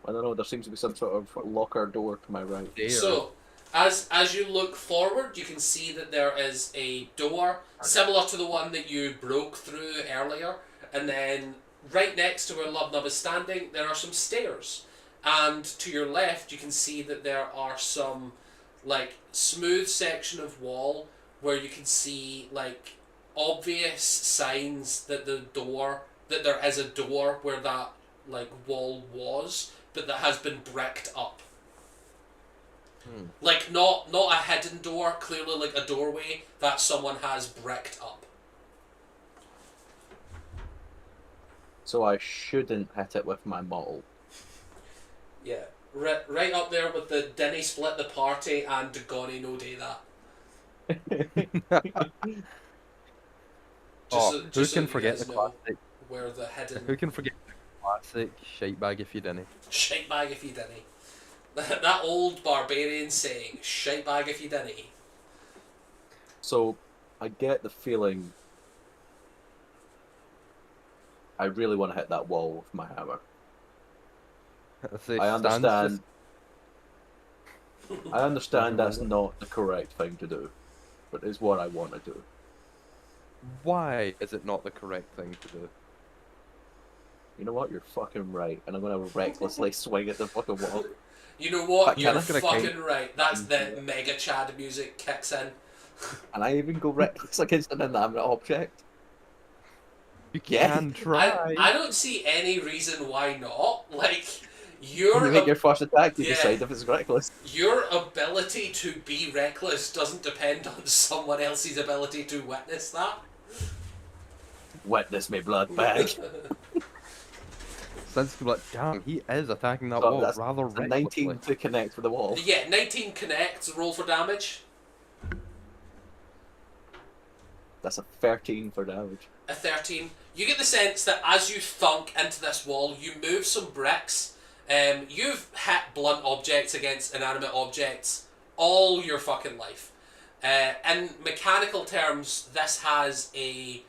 I don't know, there seems to be some sort of locker door to my right. There. So, as you look forward, you can see that there is a door similar to the one that you broke through earlier, and then right next to where Lubnub is standing, there are some stairs. And to your left, you can see that there are some like smooth section of wall where you can see like obvious signs that there is a door where that like wall was, but that has been bricked up. Like not a hidden door, clearly like a doorway that someone has bricked up. So I shouldn't hit it with my model. Yeah, right up there with the Dinny split the party and Dagoni no day that. Who so can you forget guys the know classic? where the hidden Who can forget the classic shite bag if you didn't? shite bag if you dinny. That old barbarian saying, shite bag if you dinny. So I get the feeling I really want to hit that wall with my hammer. I understand. I understand that's not the correct thing to do, but it's what I want to do. Why is it not the correct thing to do? You know what? You're fucking right, and I'm gonna recklessly swing at the fucking wall. You know what? But You're can I get a fucking right. That's the Mega Chad music kicks in. And I even go reckless against an inanimate object. You Yeah. can try. I don't see any reason why not. Like, You make your first attack to yeah. decide if it's reckless. your ability to be reckless doesn't depend on someone else's ability to witness that. Witness me, blood bag. Since like, damn, he is attacking that So wall that's rather a recklessly. 19 to connect with the wall. Yeah, 19 connects, roll for damage. That's a 13 for damage. A 13. You get the sense that as you thunk into this wall, you move some bricks. You've hit blunt objects against inanimate objects all your fucking life. In mechanical terms, this has a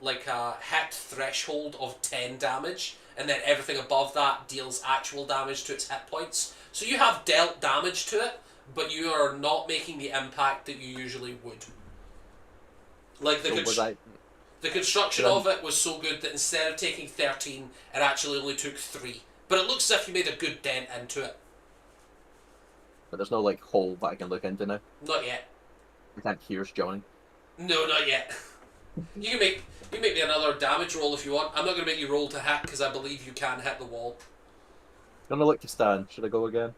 like a hit threshold of 10 damage, and then everything above that deals actual damage to its hit points. So you have dealt damage to it, but you are not making the impact that you usually would. Like the construction of it was so good that instead of taking 13, it actually only took 3. But it looks as if you made a good dent into it. But there's no like hole that I can look into now. Not yet. I can't hear Johnny. No, not yet. You can make me another damage roll if you want. I'm not going to make you roll to hit because I believe you can hit the wall. I'm gonna look to stand. Should I go again?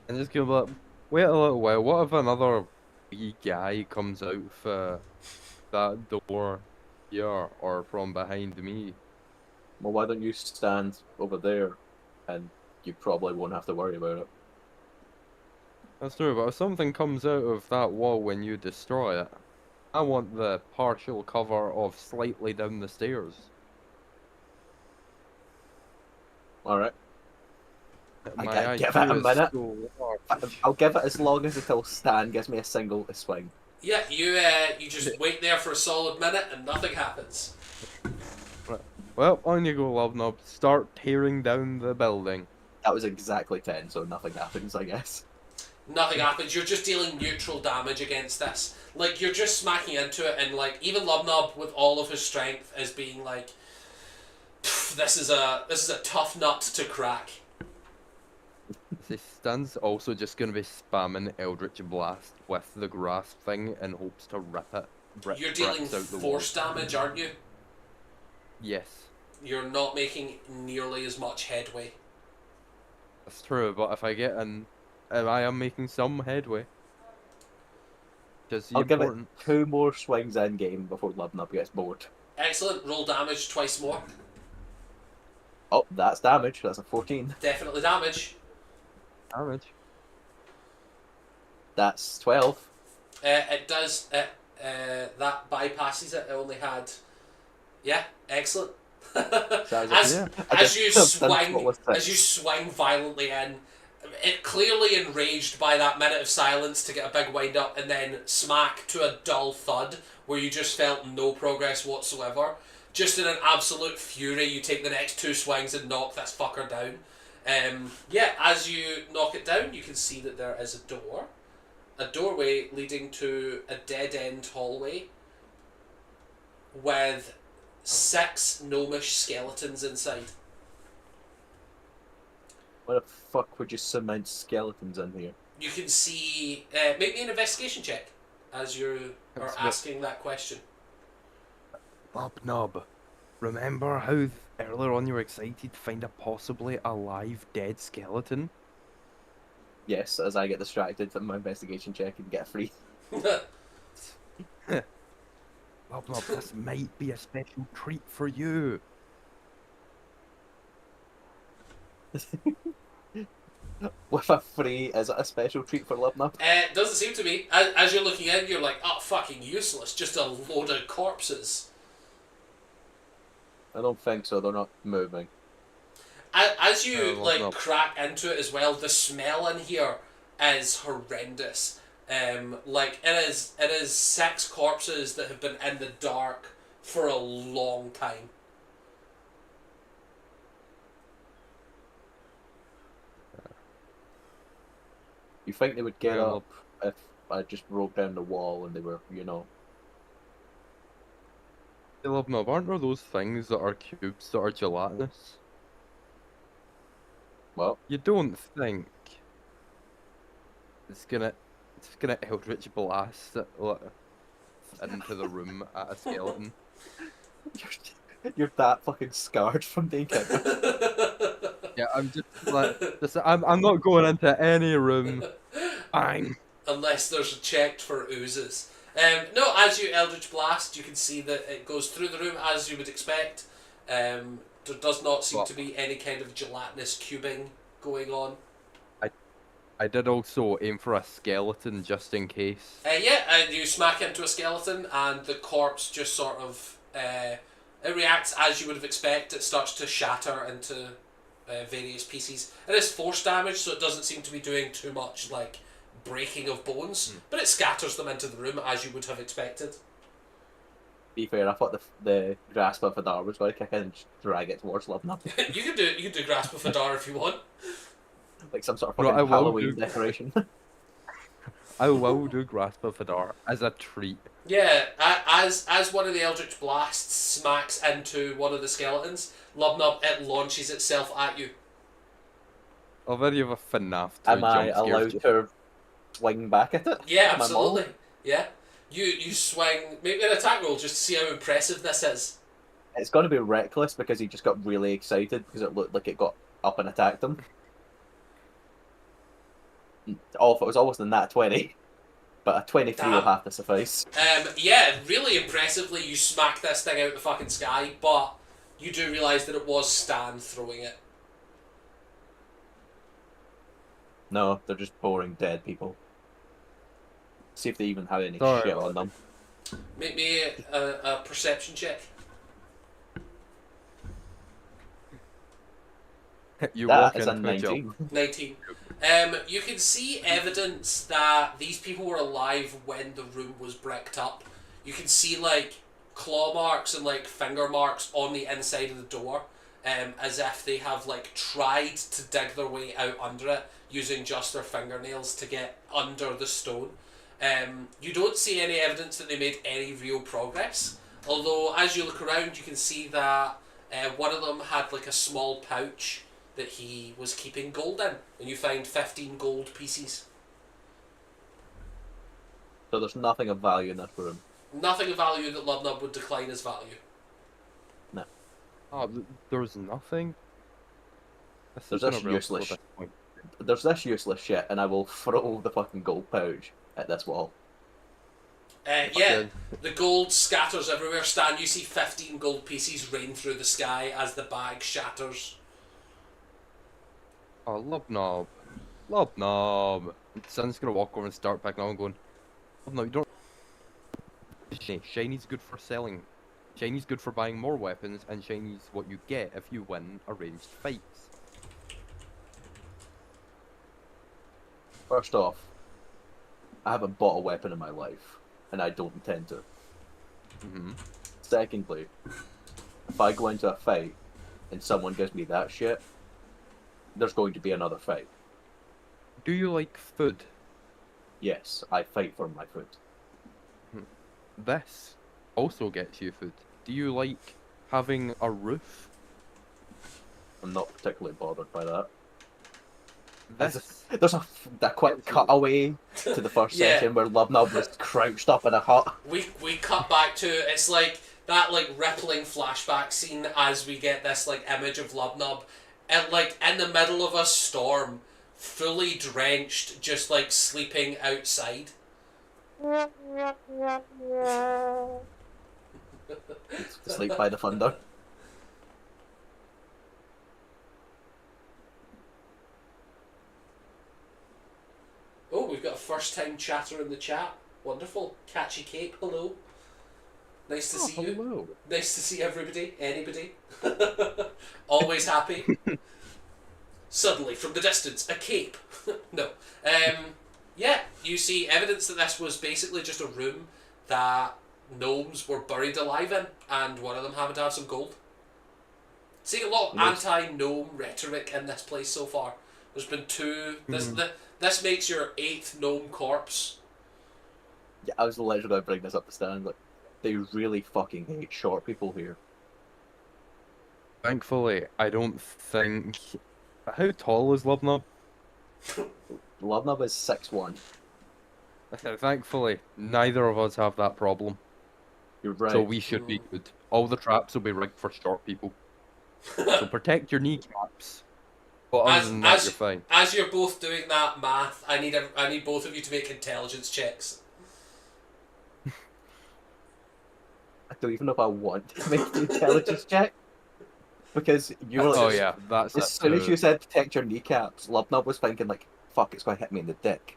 And just go like, wait a little while. What if another wee guy comes out of that door here or from behind me? Well, why don't you stand over there, and you probably won't have to worry about it. That's true, but if something comes out of that wall when you destroy it, I want the partial cover of slightly down the stairs. All My give it IQ a is minute. so large. I'll give it as long as until Stan gives me a single swing. Yeah, you just wait there for a solid minute and nothing happens. Well, on you go, Love Knob. Start tearing down the building. That was exactly 10, so nothing happens, I guess. Nothing happens. You're just dealing neutral damage against this. Like, you're just smacking into it, and like even Lubnub with all of his strength is being like, this is a tough nut to crack. Stan's also just going to be spamming Eldritch Blast with the grasp thing in hopes to rip it. You're dealing out the force wall. damage, aren't you? Yes. You're not making nearly as much headway. That's true, but if I get in, I am making some headway. I'll give it 2 more swings in game before Lubnub gets bored. Excellent. Roll damage twice more. Oh, that's damage. That's a 14. Definitely damage. Damage. That's 12. It does. That bypasses it. It only had. Yeah, excellent. As you swing violently in, it clearly enraged by that minute of silence to get a big wind up, and then smack to a dull thud where you just felt no progress whatsoever. Just in an absolute fury, you take the next 2 swings and knock this fucker down. Yeah, as you knock it down, you can see that there is a doorway leading to a dead-end hallway with 6 gnomish skeletons inside. Why the fuck would you cement skeletons in here? You can see... make me an investigation check as you are asking that question. Lubnub, remember how earlier on you were excited to find a possibly alive dead skeleton? Yes, as I get distracted from my investigation check and get free. Lubnub, this might be a special treat for you. With a free, is it a special treat for Lubnub? Doesn't seem to be. As you're looking in, you're like, oh, fucking useless. Just a load of corpses. I don't think so, they're not moving. As you crack into it as well, the smell in here is horrendous. Like it is 6 corpses that have been in the dark for a long time. You think they would get up if I just broke down the wall and they were, you know... Hey, Lubnub, aren't there those things that are cubes that are gelatinous? Well, you don't think it's gonna Eldritch Blast it into the room at a skeleton? You're that fucking scarred from being kid. Yeah, I'm I'm not going into any room. Bang. Unless there's a check for oozes. No, as you Eldritch Blast, you can see that it goes through the room as you would expect. There does not seem to be any kind of gelatinous cubing going on. I did also aim for a skeleton just in case. Yeah, and you smack into a skeleton and the corpse just sort of... it reacts as you would have expected. It starts to shatter into various pieces. It is force damage, so it doesn't seem to be doing too much like breaking of bones, but it scatters them into the room as you would have expected. Be fair, I thought the grasp of Fedar was going to kick in and just drag it towards Lubnub. You can do Grasp of Hadar if you want. Like some sort of No, fucking I will Halloween do- decoration. I will do Grasp of Hadar as a treat. Yeah, as one of the Eldritch Blasts smacks into one of the skeletons, Lubnub, it launches itself at you. Already have a FNAF 2 Am I jump scares allowed just- to swing back at it? Yeah, Am I absolutely. mauled? Yeah. You swing, make an attack roll just to see how impressive this is. It's going to be reckless because he just got really excited because it looked like it got up and attacked him. Oh, if it was almost in that 20. But a 23 will Damn. have to suffice. Yeah, really impressively you smack this thing out the fucking sky, but you do realise that it was Stan throwing it. No, they're just boring dead people. See if they even have any Sorry. shit on them. Make me a perception check. You That walk is a into a job. 19. 19. You can see evidence that these people were alive when the room was bricked up. You can see like claw marks and like finger marks on the inside of the door, as if they have like tried to dig their way out under it using just their fingernails to get under the stone. You don't see any evidence that they made any real progress, although as you look around you can see that one of them had like a small pouch that he was keeping gold in, and you find 15 gold pieces. So there's nothing of value in this room. Nothing of value that Lubnub would decline as value. Oh, there's nothing. There's been this a real useless slow disappointment. There's this useless shit, and I will throw the fucking gold pouch at this wall. Yeah, Okay. the gold scatters everywhere. Stan, you see 15 gold pieces rain through the sky as the bag shatters. Oh, Lubnob. Lubnob. Sin's gonna walk over and start picking up and going, Lubnob, you don't. Shiny's good for selling. Shiny's good for buying more weapons, and Shiny's what you get if you win arranged fights. First off, I haven't bought a weapon in my life, and I don't intend to. Mm-hmm. Secondly, if I go into a fight and someone gives me that shit, there's going to be another fight. Do you like food? Yes, I fight for my food. This also gets you food. Do you like having a roof? I'm not particularly bothered by that. This There's a quick cutaway to the first Yeah. section where Lubnub was crouched up in a hut. We cut back to, it's like that like rippling flashback scene as we get this like image of Lubnub and like in the middle of a storm, fully drenched, just like sleeping outside. Asleep by the thunder. Oh, we've got a first time chatter in the chat. Wonderful. Catchy Cape, hello. Nice to see you. hello. Nice to see everybody, anybody. Always happy. Suddenly, from the distance, a cape. No. Yeah, you see evidence that this was basically just a room that gnomes were buried alive in, and one of them happened to have some gold. Seeing a lot of Nice. anti-gnome rhetoric in this place so far. There's been two. This makes your 8th gnome corpse. Yeah, I was literally going to bring this up to stand. Like, they really fucking hate short people here. Thankfully, I don't think. How tall is Lubnob? Lubnub is 6'1". Thankfully, neither of us have that problem. You're right. So we should be good. All the traps will be rigged for short people. So protect your kneecaps. But other than that, you're fine. As you're both doing that math, I need both of you to make intelligence checks. I don't even know if I want to make the intelligence check. Because you were like, Oh yeah, that's as it. soon as you said protect your kneecaps, Lubnub was thinking like, fuck, it's going to hit me in the dick.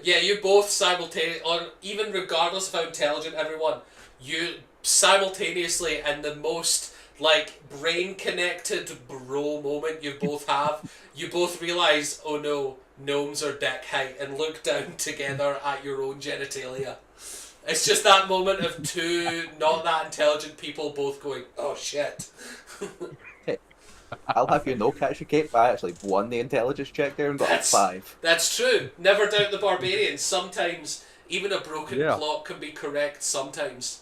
Yeah, you both simultaneously, even regardless of how intelligent everyone, you simultaneously in the most like brain connected bro moment you both have. You both realise, oh no, gnomes are dick height, and look down together at your own genitalia. It's just that moment of two not that intelligent people both going, oh shit. I'll have you know, Catchy Cape, I actually won the intelligence check there and got a 5. That's true. Never doubt the barbarians. Sometimes even a broken Yeah. clock can be correct sometimes.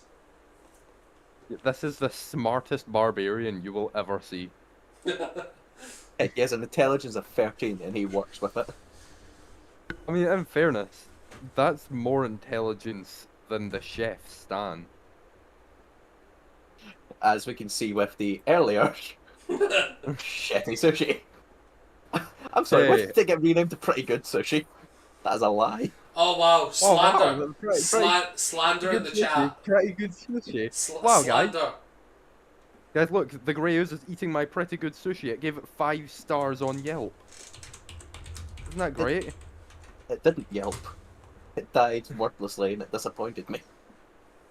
This is the smartest barbarian you will ever see. He has an intelligence of 13 and he works with it. I mean, in fairness, that's more intelligence than the chef Stan. As we can see with the earlier shitty sushi. I'm sorry, Hey. why did they get renamed to Pretty Good Sushi? That is a lie. Oh wow, slander. wow, pretty Slander in the chat. Pretty good sushi. Wow, guys. Slander. Guys, look, the Grey Ooze is eating my pretty good sushi. It gave it 5 stars on Yelp. Isn't that great? It didn't Yelp. It died wordlessly and it disappointed me.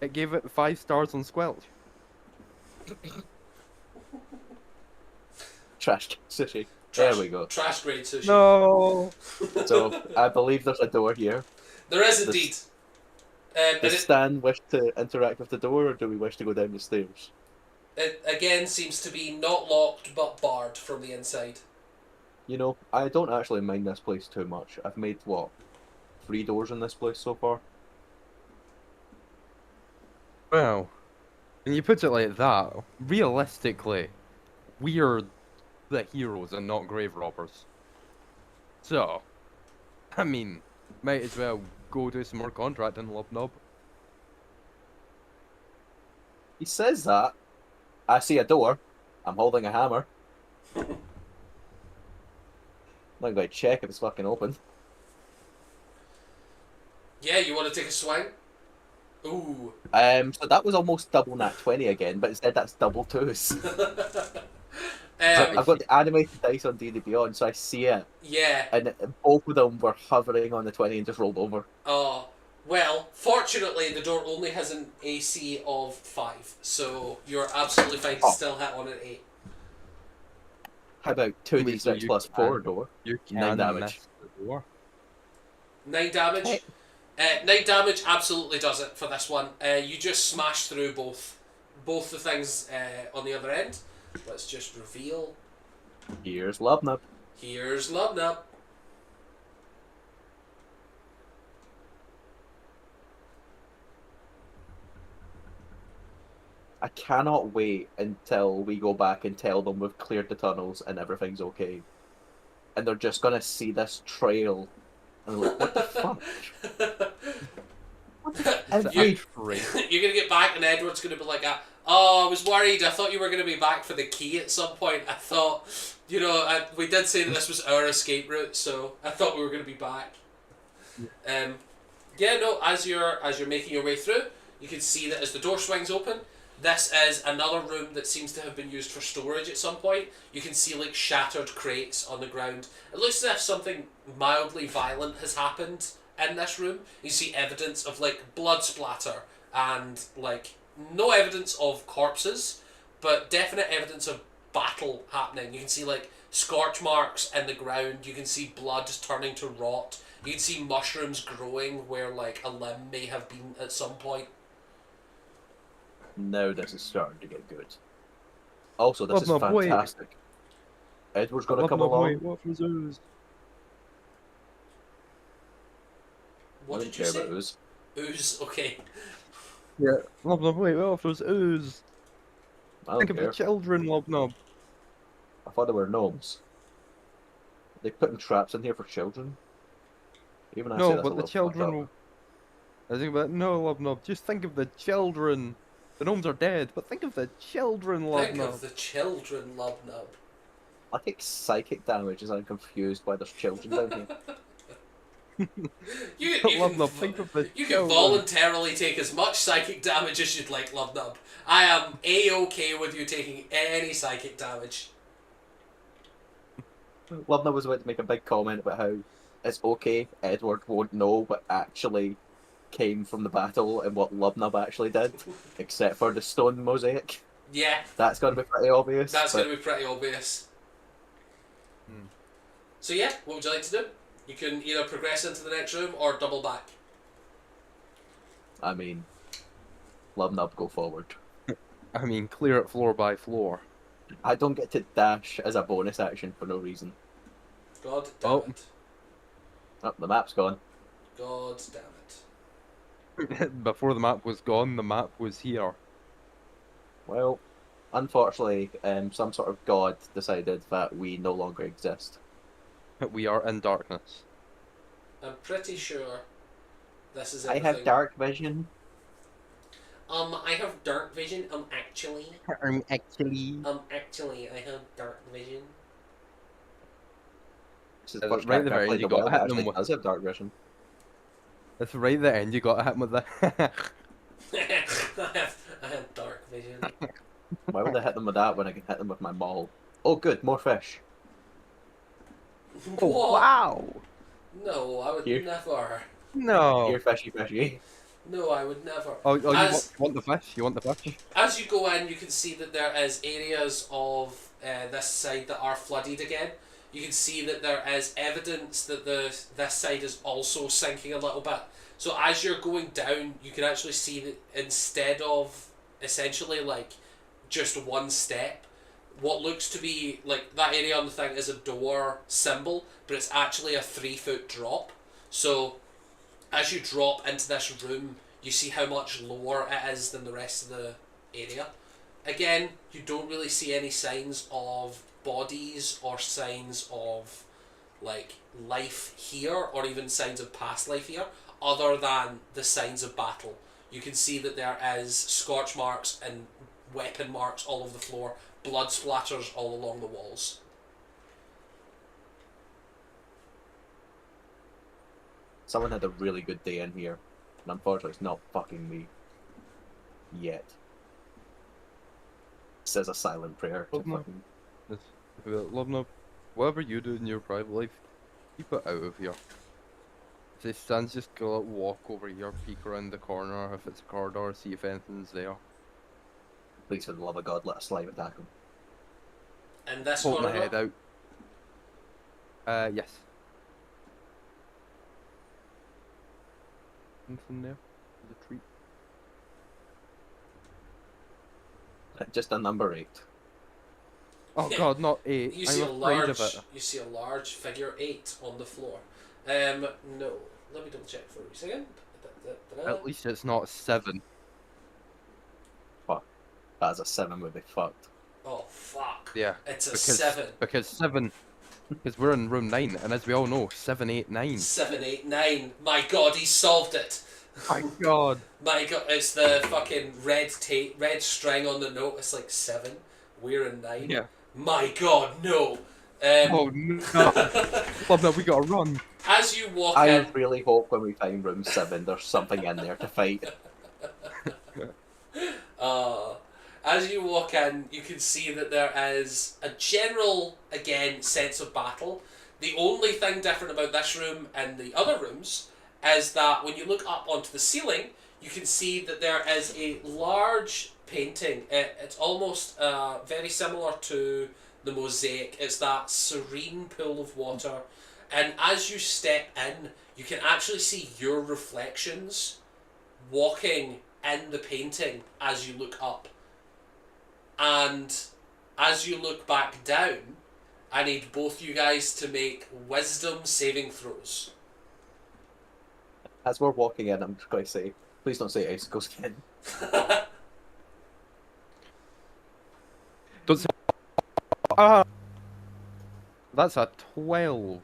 It gave it 5 stars on Squelch. Trash sushi. There we go. Trash grade sushi. No. So, I believe there's a door here. There is indeed. Does Stan wish to interact with the door, or do we wish to go down the stairs? It again seems to be not locked but barred from the inside. You know, I don't actually mind this place too much. I've made, what, 3 doors in this place so far? Well, when you put it like that, realistically, we're the heroes and not grave robbers. So, I mean, might as well go do some more contracting, Lubnub. He says that. I see a door. I'm holding a hammer. I'm not going to check if it's fucking open. Yeah, you want to take a swing? Ooh. So that was almost double nat 20 again, but instead that's double 2s. So I've got the animated dice on D&D Beyond, so I see it. Yeah. And both of them were hovering on the 20 and just rolled over. Oh. Well, fortunately, the door only has an AC of 5, so you're absolutely fine to still hit on an 8. How about 2d6 plus 4 door? You 9 damage. miss the door. 9 damage? 9 damage absolutely does it for this one. You just smash through both the things on the other end. Let's just reveal. Here's Lubnub. Here's Lubnub. I cannot wait until we go back and tell them we've cleared the tunnels and everything's okay. And they're just gonna see this trail and they're like, what the fuck? You're gonna get back and Edward's gonna be like, oh, I was worried. I thought you were gonna be back for the key at some point. I thought, we did say that this was our escape route, so I thought we were gonna be back. As you're making your way through, you can see that as the door swings open, this is another room that seems to have been used for storage at some point. You can see like shattered crates on the ground. It looks as if something mildly violent has happened in this room. You see evidence of like blood splatter and like no evidence of corpses, but definite evidence of battle happening. You can see like scorch marks in the ground. You can see blood turning to rot. You can see mushrooms growing where like a limb may have been at some point. Now this is starting to get good. Also, this is Lubnub, wait. fantastic. Edward's gonna come Lubnub, along. wait, what was ooze? What I did don't you care say? about ooze. Ooze, okay. Yeah, Lubnub, wait, what was ooze? I don't Think of care. the children, Lubnub. I thought they were gnomes. They putting traps in here for children? Even I say No, that's a but the little children fucked will... up. I think about no, Lubnub. Just think of the children. The gnomes are dead, but think of the children, Think Lubnub. of the children, Lubnub. I take psychic damage as I'm confused why there's children down here. You Lubnub, think of the you can children. voluntarily take as much psychic damage as you'd like, Lubnub. I am A-okay with you taking any psychic damage. Lubna was about to make a big comment about how it's okay, Edward won't know what actually came from the battle and what Lubnub actually did, except for the stone mosaic. Yeah, That's got to be pretty obvious. that's but going to be pretty obvious. Hmm. So yeah, what would you like to do? You can either progress into the next room or double back. I mean, Lubnub, go forward. I mean, clear it floor by floor. I don't get to dash as a bonus action for no reason. God damn Oh. it. Oh, the map's gone. God damn it. Before the map was gone, the map was here. Well, unfortunately, some sort of god decided that we no longer exist. We are in darkness. I'm pretty sure this is I everything. have dark vision. I have dark vision. Actually, Actually, I have dark vision. This is Right the first at the character very I end, played you the got world hit that them actually with. does have dark vision. It's right at the end. You got hit with the. I have dark vision. Why would I hit them with that when I can hit them with my maul? Oh, good, more fish. Oh What? wow! No, I would Here. never. No. Here, fishy, fishy. No, I would never. Oh, you As want the fish? You want the fish? as you go in, you can see that there is areas of this side that are flooded again. You can see that there is evidence that this side is also sinking a little bit. So as you're going down, you can actually see that instead of essentially like just one step, what looks to be like that area on the thing is a door symbol, but it's actually a 3-foot drop. So as you drop into this room, you see how much lower it is than the rest of the area. Again, you don't really see any signs of bodies or signs of like life here, or even signs of past life here, other than the signs of battle. You can see that there is scorch marks and weapon marks all over the floor, blood splatters all along the walls. Someone had a really good day in here, and unfortunately it's not fucking me. Yet. Says a silent prayer to Oh, no. fucking... Love no. Whatever you do in your private life, keep it out of here. Say, Stan's just go walk over here, peek around the corner if it's a corridor, see if anything's there. Please, for the love of God, let a slime attack him. And this Hold my corridor, head out. Yes. Anything there? The treat. Just a number 8. Oh god, not 8. you see I'm a afraid large, of it. you see a large figure 8 on the floor. No, let me double check for a second. At least it's not 7. Fuck. That's a 7 would be fucked. Oh fuck! Yeah. It's a Because 7. Because 7. Because we're in room 9, and as we all know, 7, 8, 9. 7, 8, 9. My god, he solved it. My god. My god, it's the fucking red tape, red string on the note. It's like 7. We're in 9. Yeah. My god, no. Oh no. Love that, we gotta run. As you walk I in, really hope when we find room 7 there's something in there to fight. as you walk in, you can see that there is a general, again, sense of battle. The only thing different about this room and the other rooms is that when you look up onto the ceiling, you can see that there is a large painting. It's almost very similar to the mosaic. It's that serene pool of water. And as you step in, you can actually see your reflections walking in the painting as you look up. And as you look back down, I need both you guys to make wisdom saving throws. As we're walking in, I'm just going to say, please don't say icicle skin. Don't say. That's a 12.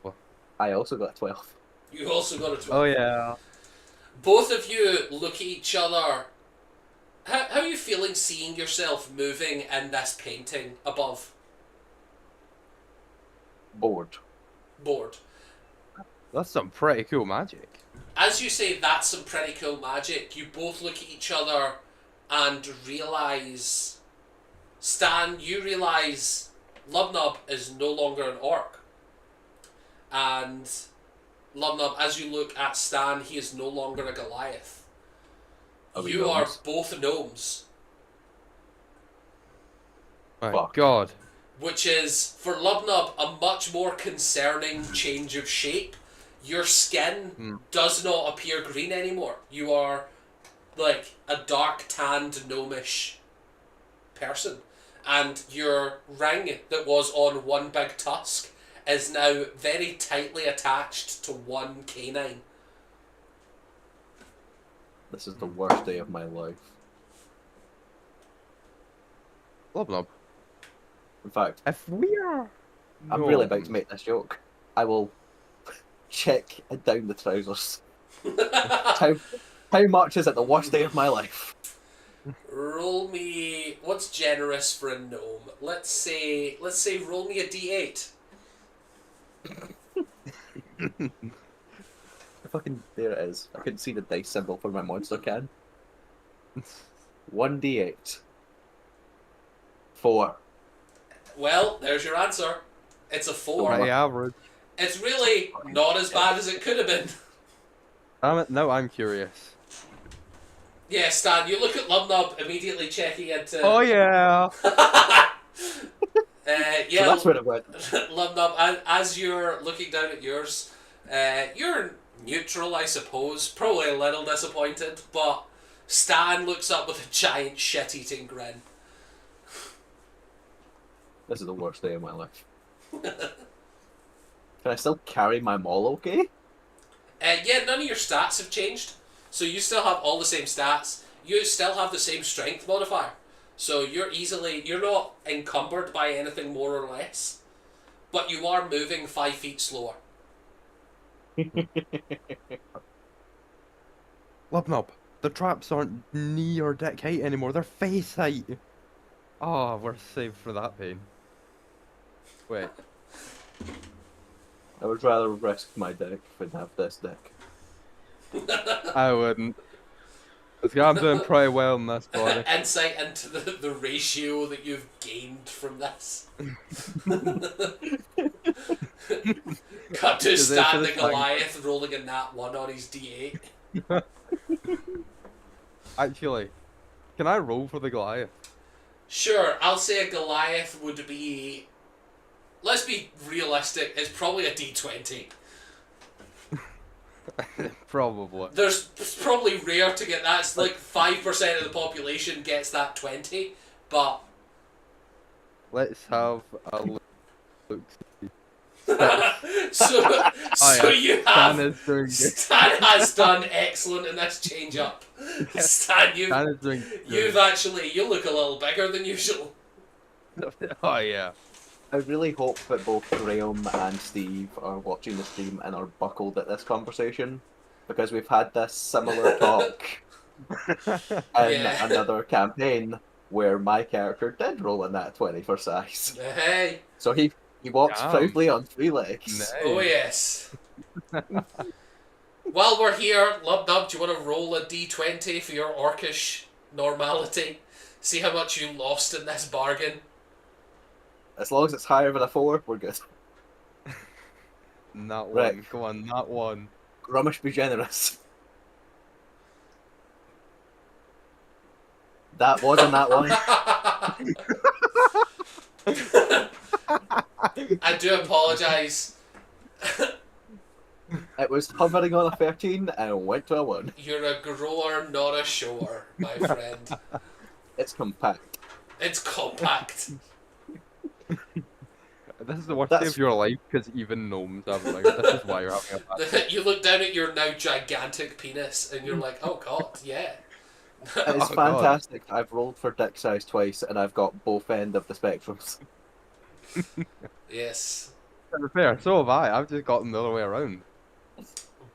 I also got a 12. You also got a 12. Oh yeah. Both of you look at each other. How are you feeling seeing yourself moving in this painting above? Bored. Board. That's some pretty cool magic. As you say that's some pretty cool magic, you both look at each other and realise... Stan, you realise Lubnub is no longer an orc. And Lubnub, as you look at Stan, he is no longer a Goliath. Are we You are gnomes? both gnomes. My Fuck. God. which is, for Lubnub, a much more concerning change of shape. Your skin does not appear green anymore. You are like a dark tanned gnomish person. And your ring that was on one big tusk is now very tightly attached to one canine. This is the worst day of my life. Lubnub. In fact, If we are... I'm really about gnomes- to make this joke. I will check down the trousers. How much is it the worst day of my life? Roll me. What's generous for a gnome? Let's say roll me a d8. Fucking there it is. I couldn't see the dice symbol for my monster can. 1d8. 4. Well, there's your answer. It's a 4. Pretty average. It's really not as bad as it could have been. Damn it, now I'm curious. Yeah, Stan, you look at Lubnub immediately checking into... Oh yeah! yeah, So that's where it went. Lubnub, as you're looking down at yours, you're neutral, I suppose. Probably a little disappointed, but Stan looks up with a giant shit-eating grin. This is the worst day of my life. Can I still carry my maul okay? Yeah, none of your stats have changed. So you still have all the same stats. You still have the same strength modifier. So you're not encumbered by anything more or less. But you are moving 5 feet slower. Lubnub, the traps aren't knee or dick height anymore, they're face height! Oh, we're saved for that pain. Wait. I would rather risk my dick than have this dick. I wouldn't. I'm doing pretty well in this body. Insight into the ratio that you've gained from this. Cut to Is this Stan for the the Goliath rolling a nat 1 on his d8. Actually, can I roll for the Goliath? Sure, I'll say a Goliath would be... Let's be realistic, it's probably a d20. Probably. It's probably rare to get that. It's like 5% of the population gets that 20, but... Let's have a look. so Oh, yeah. you Stan have... is doing good. Stan has done excellent in this change up. Stan, Stan is doing you've good. actually... You look a little bigger than usual. Oh yeah. I really hope that both Graham and Steve are watching the stream and are buckled at this conversation, because we've had this similar talk in another campaign where my character did roll in that 20 for size. Hey. So he walks Damn. proudly on 3 legs. Nice. Oh yes. While we're here, Lubnub, do you want to roll a d20 for your orcish normality? See how much you lost in this bargain. As long as it's higher than a 4, we're good. Not one. Right. Go on, not one. Grummish be generous. That wasn't that one. I do apologise. It was hovering on a 13 and went to a 1. You're a grower, not a shower, my friend. It's compact. It's compact. This is the worst day of your life because even gnomes have like this is why you're having a bad day. You look down at your now gigantic penis and you're like, oh god, yeah. It's Oh, God. fantastic. I've rolled for dick size twice and I've got both end of the spectrums. Yes. To be fair, so have I. I've just got them the other way around.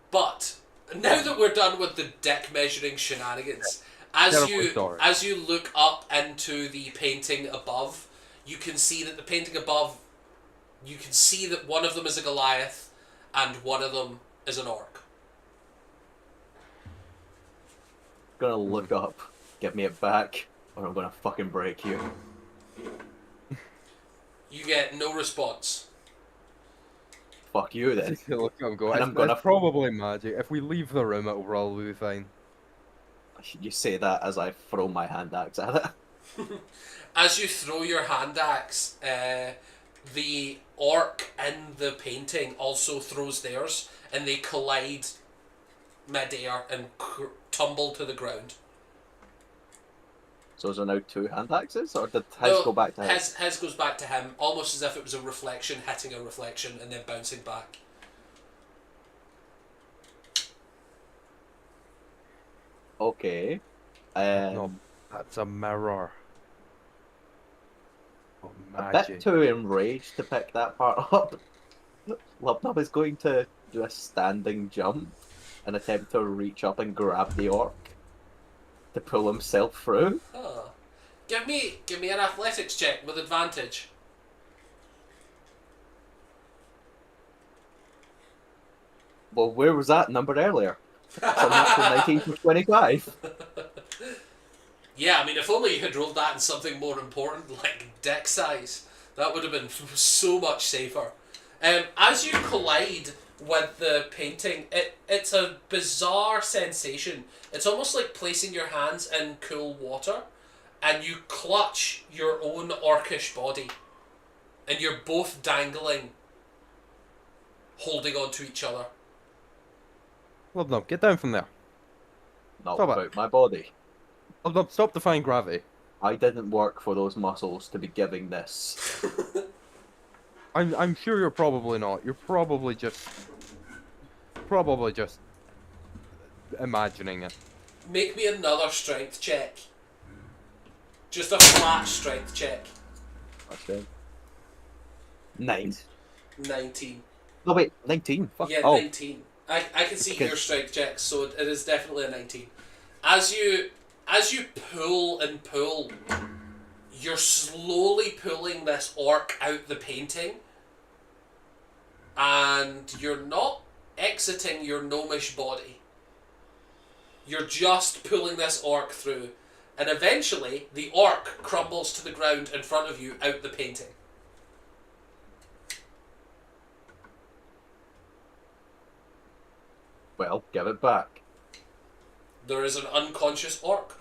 But now that we're done with the dick measuring shenanigans, as Terrible story. as you look up into the painting above, you can see that the painting above, you can see that one of them is a Goliath and one of them is an orc. Gonna look up, get me it back, or I'm gonna fucking break you. You get no response. Fuck you then. Look, I'm going. And It's, I'm gonna- it's probably magic. If we leave the room, it'll probably be fine. You say that as I throw my hand axe at it. As you throw your hand axe, the orc in the painting also throws theirs, and they collide mid-air and tumble to the ground. So is there now 2 hand axes, or did his No, go back to him? his goes back to him, almost as if it was a reflection hitting a reflection and then bouncing back. Okay. No, that's a mirror. Oh, A bit magic. too enraged to pick that part up. Lubnub is going to do a standing jump and attempt to reach up and grab the orc to pull himself through. Huh. Give me an athletics check with advantage. Well, where was that number earlier? It's a natural 19 for 25. Yeah, I mean, if only you had rolled that in something more important, like deck size, that would have been so much safer. As you collide with the painting, it's a bizarre sensation. It's almost like placing your hands in cool water, and you clutch your own orcish body, and you're both dangling, holding on to each other. Lubnub, get down from there. Not Stop it. about my body. Lubnub, stop defying gravity. I didn't work for those muscles to be giving this. I'm sure you're probably not. You're probably just imagining it. Make me another strength check. Just a flat strength check. Okay. 9. 19. No, wait, 19. Fuck. Yeah, Oh, 19. I can see Okay. your strength checks, so it is definitely a 19. As you pull and pull, you're slowly pulling this orc out the painting, and you're not exiting your gnomish body. You're just pulling this orc through, and eventually the orc crumbles to the ground in front of you out the painting. well, give it back. There is an unconscious orc.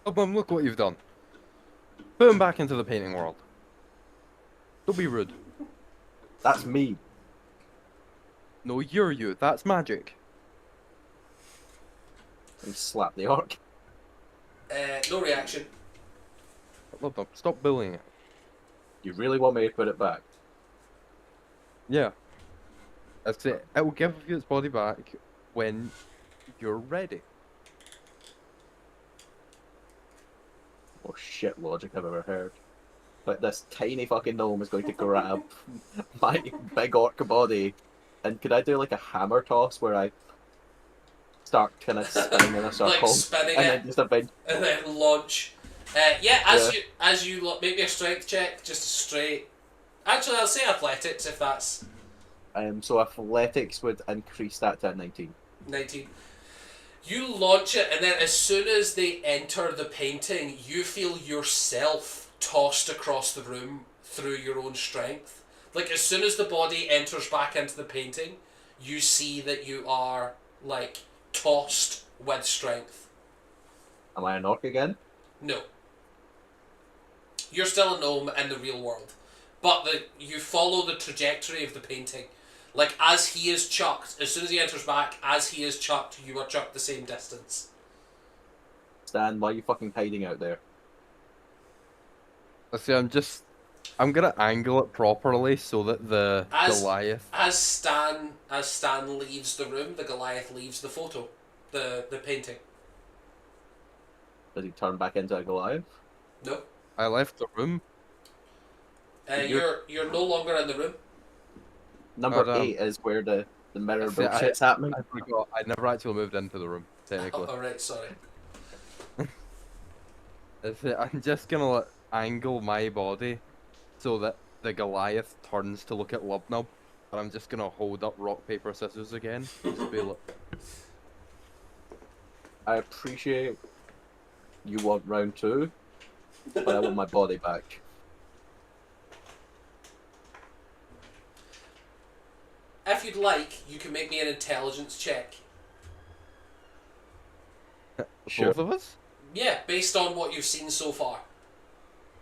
Lubnub, look what you've done. Put him back into the painting world. Don't be rude. That's me. No, you're you. That's magic. And slap the orc. No reaction. Lubnub, stop bullying it. You really want me to put it back? Yeah. That's it. It will give you its body back when you're ready. Oh shit logic I've ever heard. But this tiny fucking gnome is going to grab my big orc body. And could I do like a hammer toss where I start kind of spinning in a circle? spinning and it. then just a big... And then launch. As you make me a strength check, just straight. Actually, I'll say athletics if that's So athletics would increase that to a 19. 19. You launch it, and then as soon as they enter the painting, you feel yourself tossed across the room through your own strength. Like, as soon as the body enters back into the painting, you see that you are, like, tossed with strength. Am I an orc again? No. You're still a gnome in the real world. But you follow the trajectory of the painting. Like, as he is chucked, as soon as he enters back, as he is chucked, you are chucked the same distance. Stan, why are you fucking hiding out there? Let's see, I'm gonna angle it properly so that the Goliath. As Stan leaves the room, the Goliath leaves the photo, the painting. Does he turn back into a Goliath? No. I left the room. You're no longer in the room. Number 8 is where the mirror See, bullshit's happening. I forgot. I never actually moved into the room, technically. Alright, sorry. I'm just gonna angle my body so that the Goliath turns to look at Lubnub, and I'm just gonna hold up rock, paper, scissors again. Just be like, I appreciate you want round 2, but I want my body back. If you'd like, you can make me an intelligence check. Sure. both of us? Yeah, based on what you've seen so far.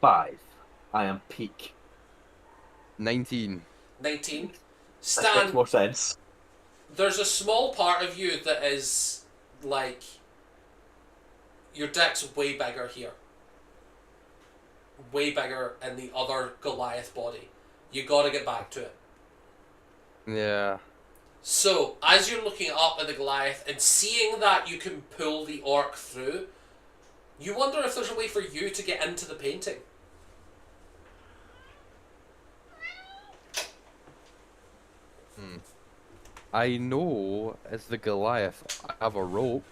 5. I am peak. 19. 19. That Stan, makes more sense. there's a small part of you that is like, your deck's way bigger here. Way bigger in the other Goliath body. You gotta get back to it. Yeah. So, as you're looking up at the Goliath and seeing that you can pull the orc through, you wonder if there's a way for you to get into the painting. I know as the Goliath, I have a rope.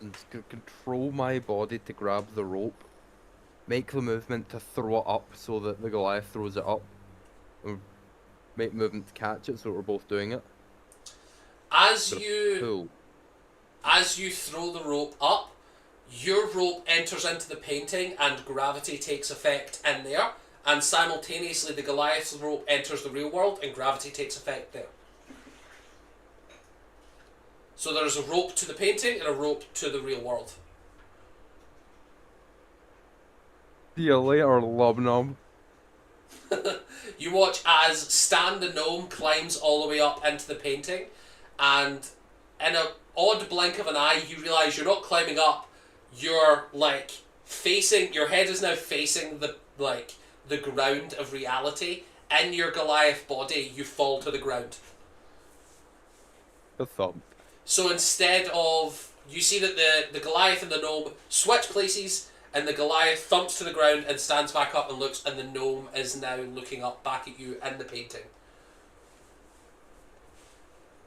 And control my body to grab the rope. Make the movement to throw it up so that the Goliath throws it up. And make movement to catch it so we're both doing it. As Sort of you pull. as you throw the rope up, your rope enters into the painting and gravity takes effect in there, and simultaneously the Goliath's rope enters the real world and gravity takes effect there. So there's a rope to the painting and a rope to the real world. See you later, Lubnum. You watch as Stan the gnome climbs all the way up into the painting, and in an odd blink of an eye, you realise you're not climbing up. You're like facing. Your head is now facing the ground of reality. In your Goliath body, you fall to the ground. A thump. So instead of, you see that the Goliath and the gnome switch places, and the Goliath thumps to the ground and stands back up and looks, and the gnome is now looking up back at you in the painting.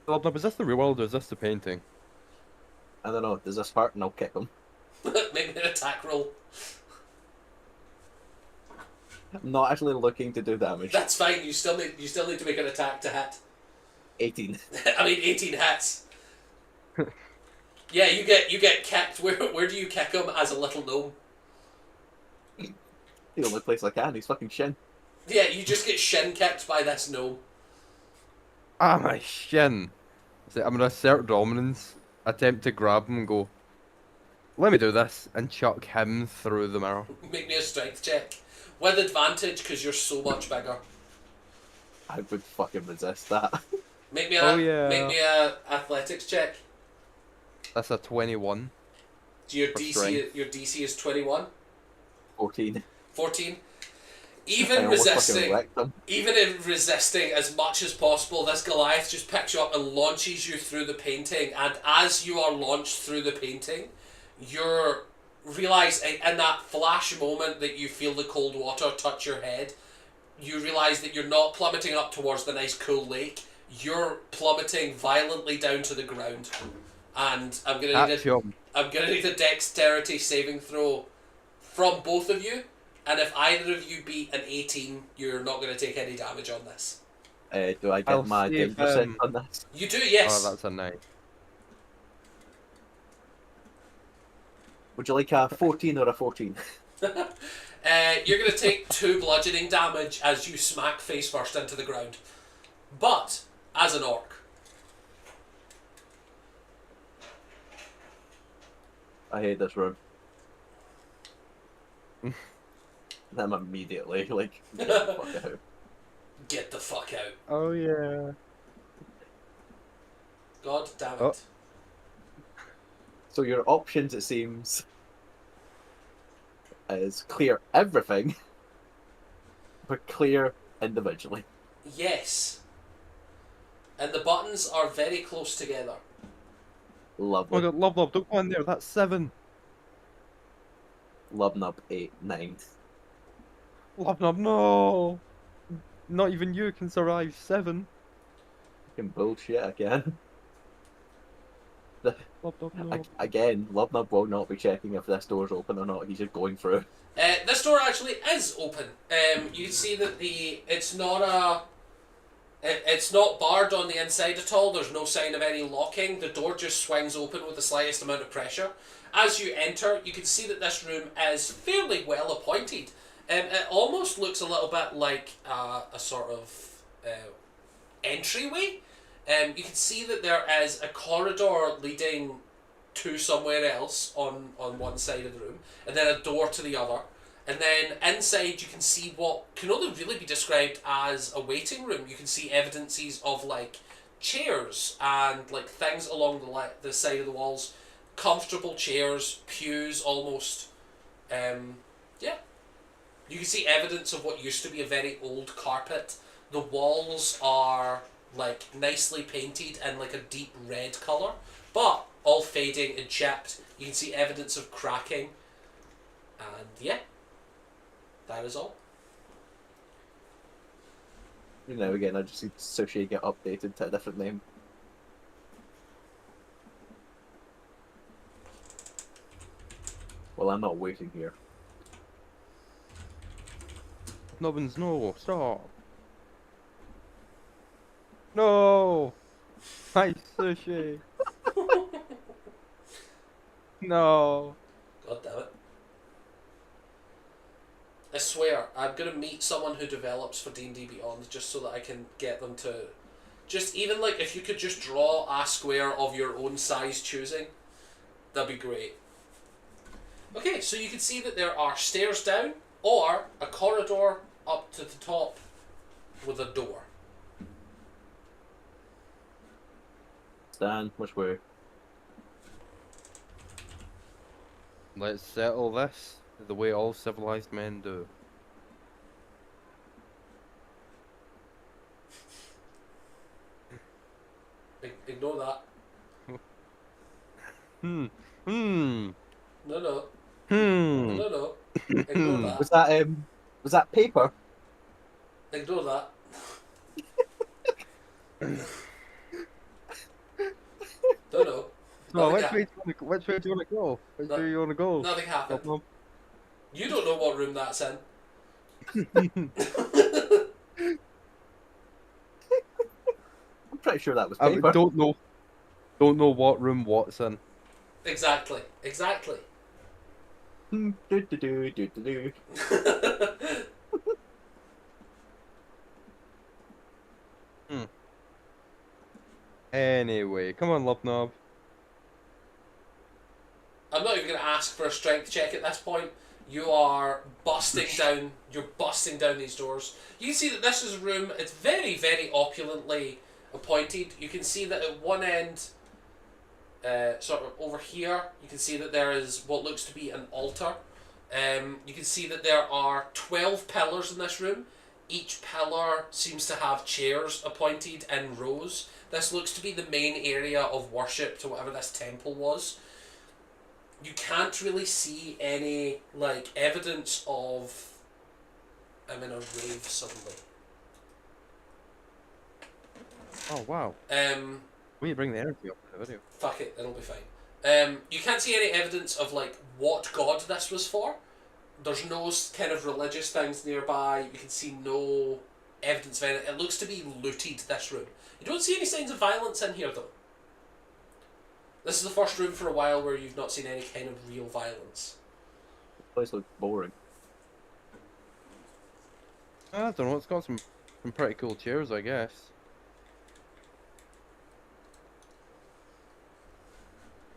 Lubnum, is this the real world or is this the painting? I don't know. Does this hurt? And I'll kick him. Make me an attack roll. I'm not actually looking to do damage. That's fine. You still need to make an attack to hit. 18. I mean, 18 hits. Yeah, you get kicked. Where do you kick him as a little gnome? The only place I can. He's fucking shin. Yeah, you just get shin kicked by this gnome. Ah, my shin. So I'm gonna assert dominance, attempt to grab him and go, let me do this, and chuck him through the mirror. Make me a strength check. With advantage, because you're so much bigger. I would fucking resist that. Make me a athletics check. That's a 21. Your For DC strength. your DC is 21. 14. 14. I Even almost fucking resisting, wrecked him. even in resisting as much as possible, this Goliath just picks you up and launches you through the painting. And as you are launched through the painting, you're realise in that flash moment that you feel the cold water touch your head, you realise that you're not plummeting up towards the nice cool lake. You're plummeting violently down to the ground. And I'm gonna need a dexterity saving throw from both of you. And if either of you beat an 18, you're not going to take any damage on this. Do I get my danger sense on this? You do, yes. Oh, that's a 9. Would you like a 14 or a 14? You're going to take 2 bludgeoning damage as you smack face first into the ground. But, as an orc. I hate this room. I'm immediately like, get the fuck out. Get the fuck out. Oh, yeah. God damn it. Oh. So your options, it seems, is clear everything, but clear individually. Yes. And the buttons are very close together. Lovely. Oh, God, love, don't go in there. That's 7. Lubnub 8, 9. Lubnum, no. Not even you can survive 7. Fucking bullshit again. Lubnum, no. Again, Lubnub will not be checking if this door's open or not. He's just going through. This door actually is open. You see that it's not barred on the inside at all. There's no sign of any locking. The door just swings open with the slightest amount of pressure. As you enter, you can see that this room is fairly well appointed. It almost looks a little bit like a sort of entryway. You can see that there is a corridor leading to somewhere else on one side of the room, and then a door to the other. And then inside you can see what can only really be described as a waiting room. You can see evidences of like chairs and like things along the side of the walls, comfortable chairs, pews almost. Yeah. You can see evidence of what used to be a very old carpet. The walls are like nicely painted in like a deep red colour, but all fading and chipped. You can see evidence of cracking. And yeah, that is all. You know, again, I just need Sushi get updated to a different name. Well, I'm not waiting here. Nubbins, no, stop. No! Hi, Sushi. No. God damn it. I swear, I'm going to meet someone who develops for D&D Beyond just so that I can get them to... Just even like, if you could just draw a square of your own size choosing, that'd be great. Okay, so you can see that there are stairs down, or a corridor up to the top with a door. Stan, which way? Let's settle this the way all civilized men do. Ignore that. Hmm. No, no. Hmm. No, no. Ignore that. Was that paper? Ignore that. No, no. So Nothing which way do you want to go? Which way do you want to go? Nothing happened. Problem? You don't know what room that's in. I'm pretty sure that was I paper. don't know what room what's in. Exactly. Exactly. Do, do, do, do, do, do. Anyway, come on, Lubnob. I'm not even going to ask for a strength check at this point. You are busting down. You're busting down these doors. You can see that this is a room. It's very, very opulently appointed. You can see that at one end, sort of over here, you can see that there is what looks to be an altar. You can see that there are 12 pillars in this room. Each pillar seems to have chairs appointed in rows. This looks to be the main area of worship to whatever this temple was. You can't really see any like evidence of I'm in a rave suddenly. Oh wow. We need to bring the energy up in the video. Fuck it, it'll be fine. You can't see any evidence of like what god this was for. There's no kind of religious things nearby. You can see no evidence of anything. It looks to be looted, this room. You don't see any signs of violence in here though. This is the first room for a while where you've not seen any kind of real violence. The place looks boring. I don't know, it's got some pretty cool chairs, I guess.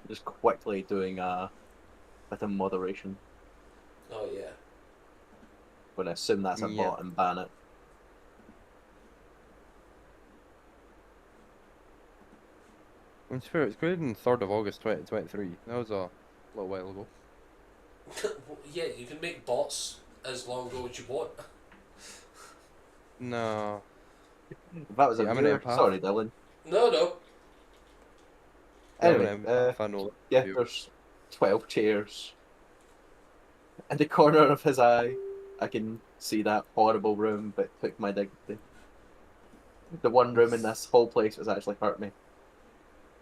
Just quickly doing a bit of moderation. Oh yeah. When I assume that's a Yeah. bot and ban it. It's fair, it's graded on 3rd of August 2023. That was a little while ago. Yeah, you can make bots as long ago as you want. No. If that was a Yeah, I'm an viewer, empath. sorry, Dylan. No, no. Anyway, yeah, you. there's 12 chairs. In the corner of his eye, I can see that horrible room that took my dignity. The one room in this whole place was actually hurt me.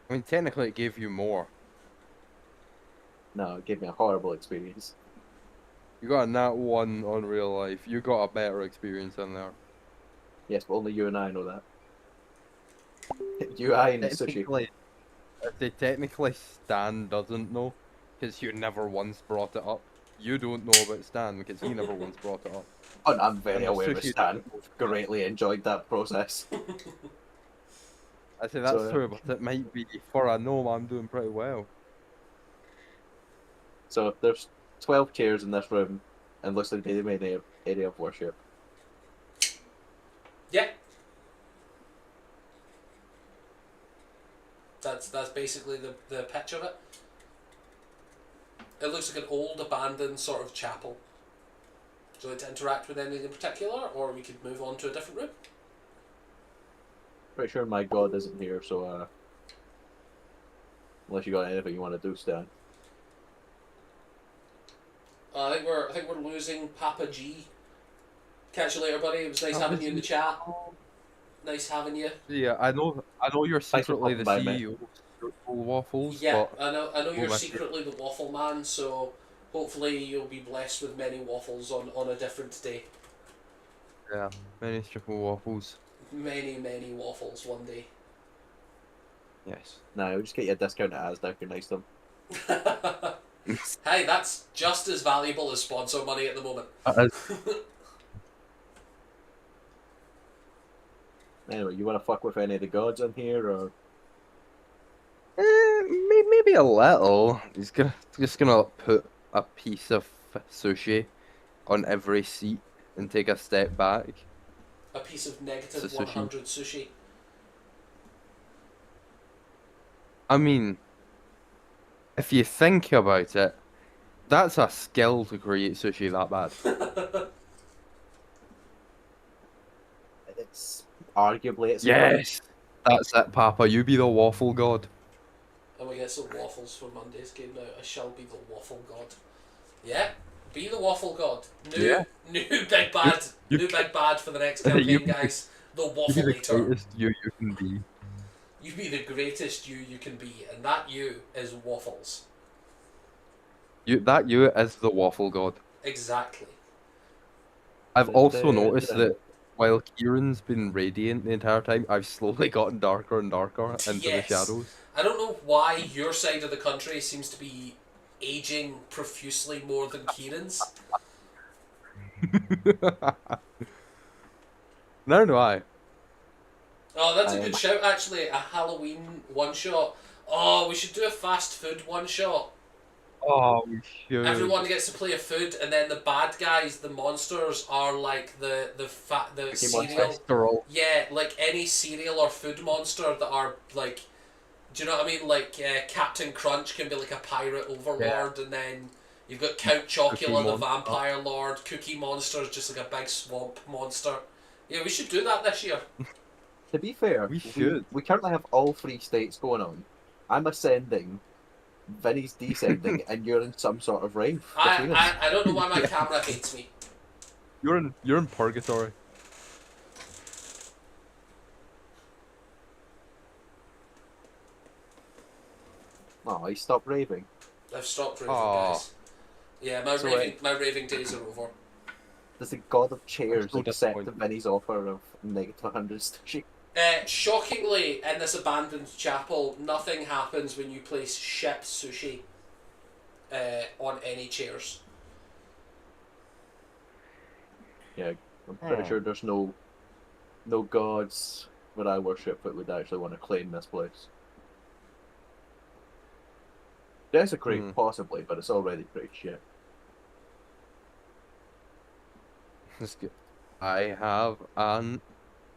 I mean, technically it gave you more. No, it gave me a horrible experience. You got a nat 1 on real life. You got a better experience in there. Yes, but only you and I know that. You, I, and Sushi. Technically, Stan doesn't know, because you never once brought it up. You don't know about Stan, because he never once brought it up. Oh, I'm very And aware of Sushi Stan. doesn't know. Greatly enjoyed that process. I say that's So, true, but it might be, for a gnome, I'm doing pretty well. So there's 12 chairs in this room, and looks like the main area of worship. Yeah. That's basically the pitch of it. It looks like an old abandoned sort of chapel. Would you like to interact with anything in particular, or we could move on to a different room? Pretty sure my god isn't here, so unless you got anything you want to do, Stan. I think we're losing Papa G. Catch you later, buddy. It was nice having you in the chat. Nice having you. Yeah, I know you're Thanks for secretly the popping by, mate. CEO of Circle Waffles, Yeah, but I know we'll you're miss you. secretly the waffle man, so hopefully you'll be blessed with many waffles on a different day. Yeah, many Circle Waffles. Many waffles one day. Yes. Nah, we'll just get you a discount at Asda. You're nice to them. Hey, that's just as valuable as sponsor money at the moment. Anyway, you want to fuck with any of the gods in here, or Maybe a little. Just gonna put a piece of sushi on every seat and take a step back. A piece of negative Sushi. 100 sushi. I mean, if you think about it, that's a skill to create sushi that bad. it's arguably it's Yes, that's it, Papa. You be the waffle god. And we get some waffles for Monday's game now. I shall be the waffle god. Yeah, be the waffle god. New big bad. New big bad for the next campaign, guys. The waffle You be the eater. greatest you can be. You be the greatest you can be, and that you is waffles. You is the waffle god. Exactly. I've also noticed that while Kieran's been radiant the entire time, I've slowly gotten darker and darker into the shadows. I don't know why your side of the country seems to be aging profusely more than Kieran's. Neither do I. Oh, that's a good shout, actually. A Halloween one-shot. Oh, we should do a fast food one-shot. Oh, we should. Everyone gets to play a food, and then the bad guys, the monsters, are like the cereal. Yeah, like any cereal or food monster that are like, do you know what I mean? Like Captain Crunch can be like a pirate overlord, and then you've got Count Chocula, the vampire lord. Cookie Monster is just like a big swamp monster. Yeah, we should do that this year. To be fair, we should. We currently have all 3 states going on. I'm ascending, Vinny's descending, and you're in some sort of rave. I don't know why my camera hates me. You're in purgatory. Oh, he stopped raving. I've stopped raving, guys. Yeah, my raving days are over. Does the god of chairs accept Vinny's offer of negative 100 sushi? Shockingly, in this abandoned chapel, nothing happens when you place ship sushi on any chairs. Yeah, I'm pretty sure there's no gods that I worship that would actually want to claim this place. Desecrate, possibly, but it's already pretty shit. That's good. I have an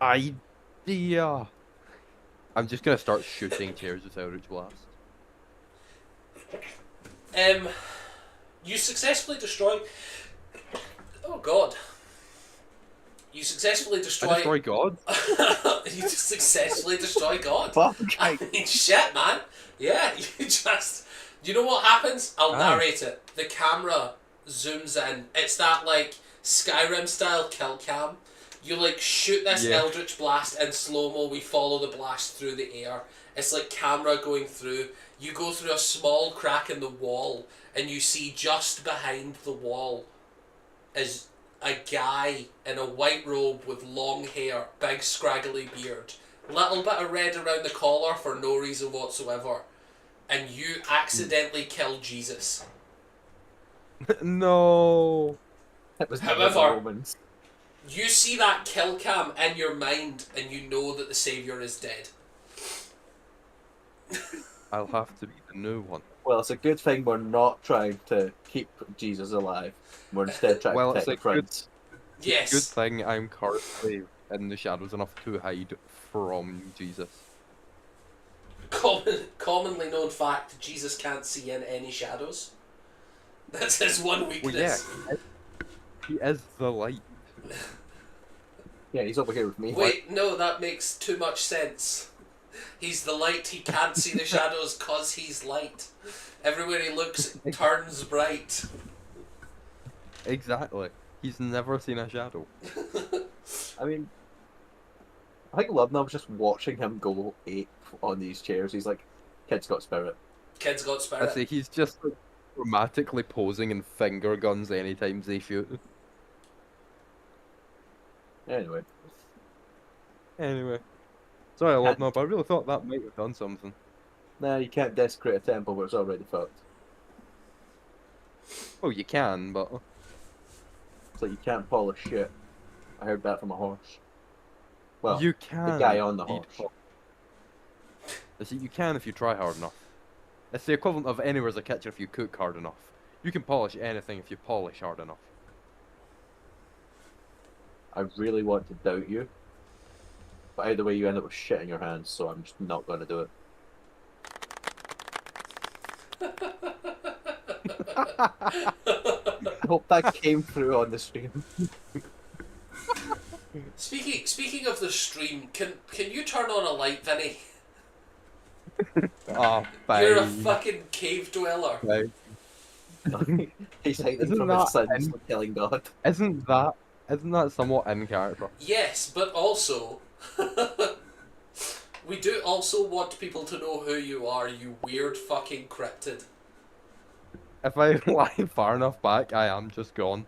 idea. I'm just gonna start shooting chairs with Eldritch Blast. You successfully destroy. Oh God. You successfully destroy. I destroy God. You just successfully destroy God. Fuck. I mean, shit, man. Yeah, you just. You know what happens? I'll narrate it. The camera zooms in. It's that like Skyrim style kill cam. You like shoot this Eldritch Blast in slow-mo, we follow the blast through the air. It's like camera going through. You go through a small crack in the wall and you see just behind the wall is a guy in a white robe with long hair, big scraggly beard, little bit of red around the collar for no reason whatsoever, and you accidentally kill Jesus. No. However, you see that kill cam in your mind and you know that the Saviour is dead. I'll have to be the new one. Well, it's a good thing we're not trying to keep Jesus alive. We're instead trying Well, to it's protect a the good, prince. good Yes. thing I'm currently in the shadows enough to hide from Jesus. Commonly known fact: Jesus can't see in any shadows. That's his one Well, yeah, weakness. he is the light. Yeah, he's over here with me. Wait, no, that makes too much sense. He's the light. He can't see the shadows cause he's light. Everywhere he looks, it turns bright. Exactly. He's never seen a shadow. I mean, I think Lubna was just watching him go ape on these chairs. He's like, kid's got spirit. Kid's got I spirit. say he's just like, dramatically posing in finger guns anytime they shoot. Anyway, Anyway. Sorry, Lobnob, but I really thought that might have done something. nah, you can't desecrate a temple where it's already fucked. Oh, you can, but It's like you can't polish shit. I heard that from a horse. Well, you the can. guy on the indeed horse. See, you can if you try hard enough. It's the equivalent of anywhere's a kitchen if you cook hard enough. You can polish anything if you polish hard enough. I really want to doubt you. But either way, you end up with shit in your hands, so I'm just not going to do it. I hope that came through on the stream. Speaking of the stream, can you turn on a light, Vinny? Oh, You're a fine. fucking cave dweller. Fine. He's hiding Isn't from that his sins in- for killing God. Isn't that somewhat in character? Yes, but also we do also want people to know who you are, you weird fucking cryptid. If I lie far enough back, I am just gone.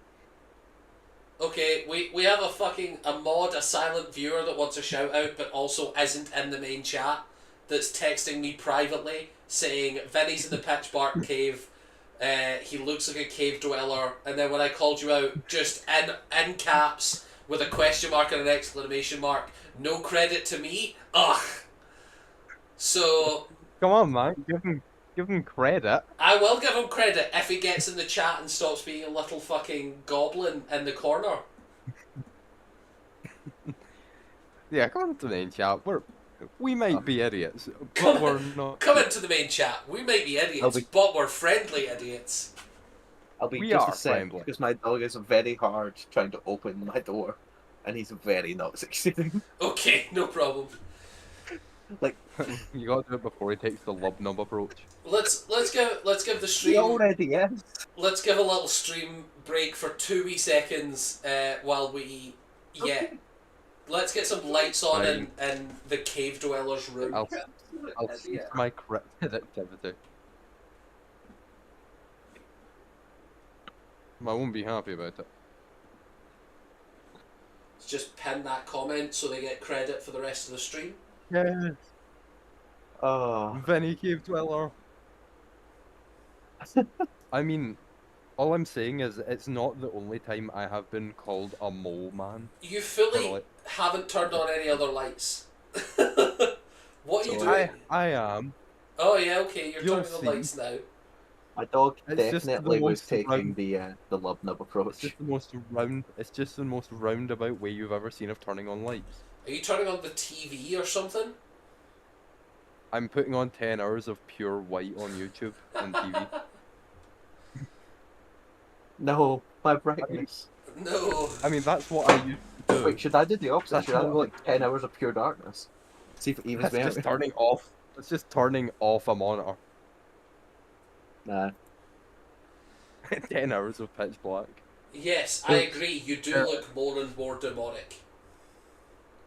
Okay, we have a mod, a silent viewer that wants a shout out but also isn't in the main chat, that's texting me privately saying Vinny's in the pitch dark cave, he looks like a cave dweller, and then when I called you out, just in caps with a question mark and an exclamation mark, no credit to me. Ugh. So Come on, man. Give him credit. I will give him credit if he gets in the chat and stops being a little fucking goblin in the corner. Yeah, come on to the main chat. We might be idiots, but we're not. Come into the main chat. We may be idiots, but we're friendly idiots. I'll be We just are a sec, friendly. because my dog is very hard trying to open my door, and he's very not succeeding. Okay, no problem. Like, You gotta do it before he takes the Lubnub approach. Let's give the he stream. already is. Let's give a little stream break for 2 wee seconds while we let's get some lights on in the cave dweller's room. I'll cease my cryptid activity. I won't be happy about it. Just pin that comment so they get credit for the rest of the stream. Yes. Oh, Vinny Cave Dweller. I mean, all I'm saying is it's not the only time I have been called a mole man. You fully Or haven't turned on any other lights. What are you So doing? I am. Oh yeah, okay, you're You'll turning the see. lights now. my dog It's just the definitely was most taking round- the lub nub It's approach. just the most It's just the most roundabout way you've ever seen of turning on lights. Are you turning on the TV or something? I'm putting on 10 hours of pure white on YouTube and TV. No, my brightness. No. I mean, that's what I used to do. Wait, should I do the opposite? That's Should I what- go like 10 hours of pure darkness? See if it evens That's me just out. turning off. That's just turning off a monitor. Nah. 10 hours of pitch black. Yes, I agree. You do look more and more demonic.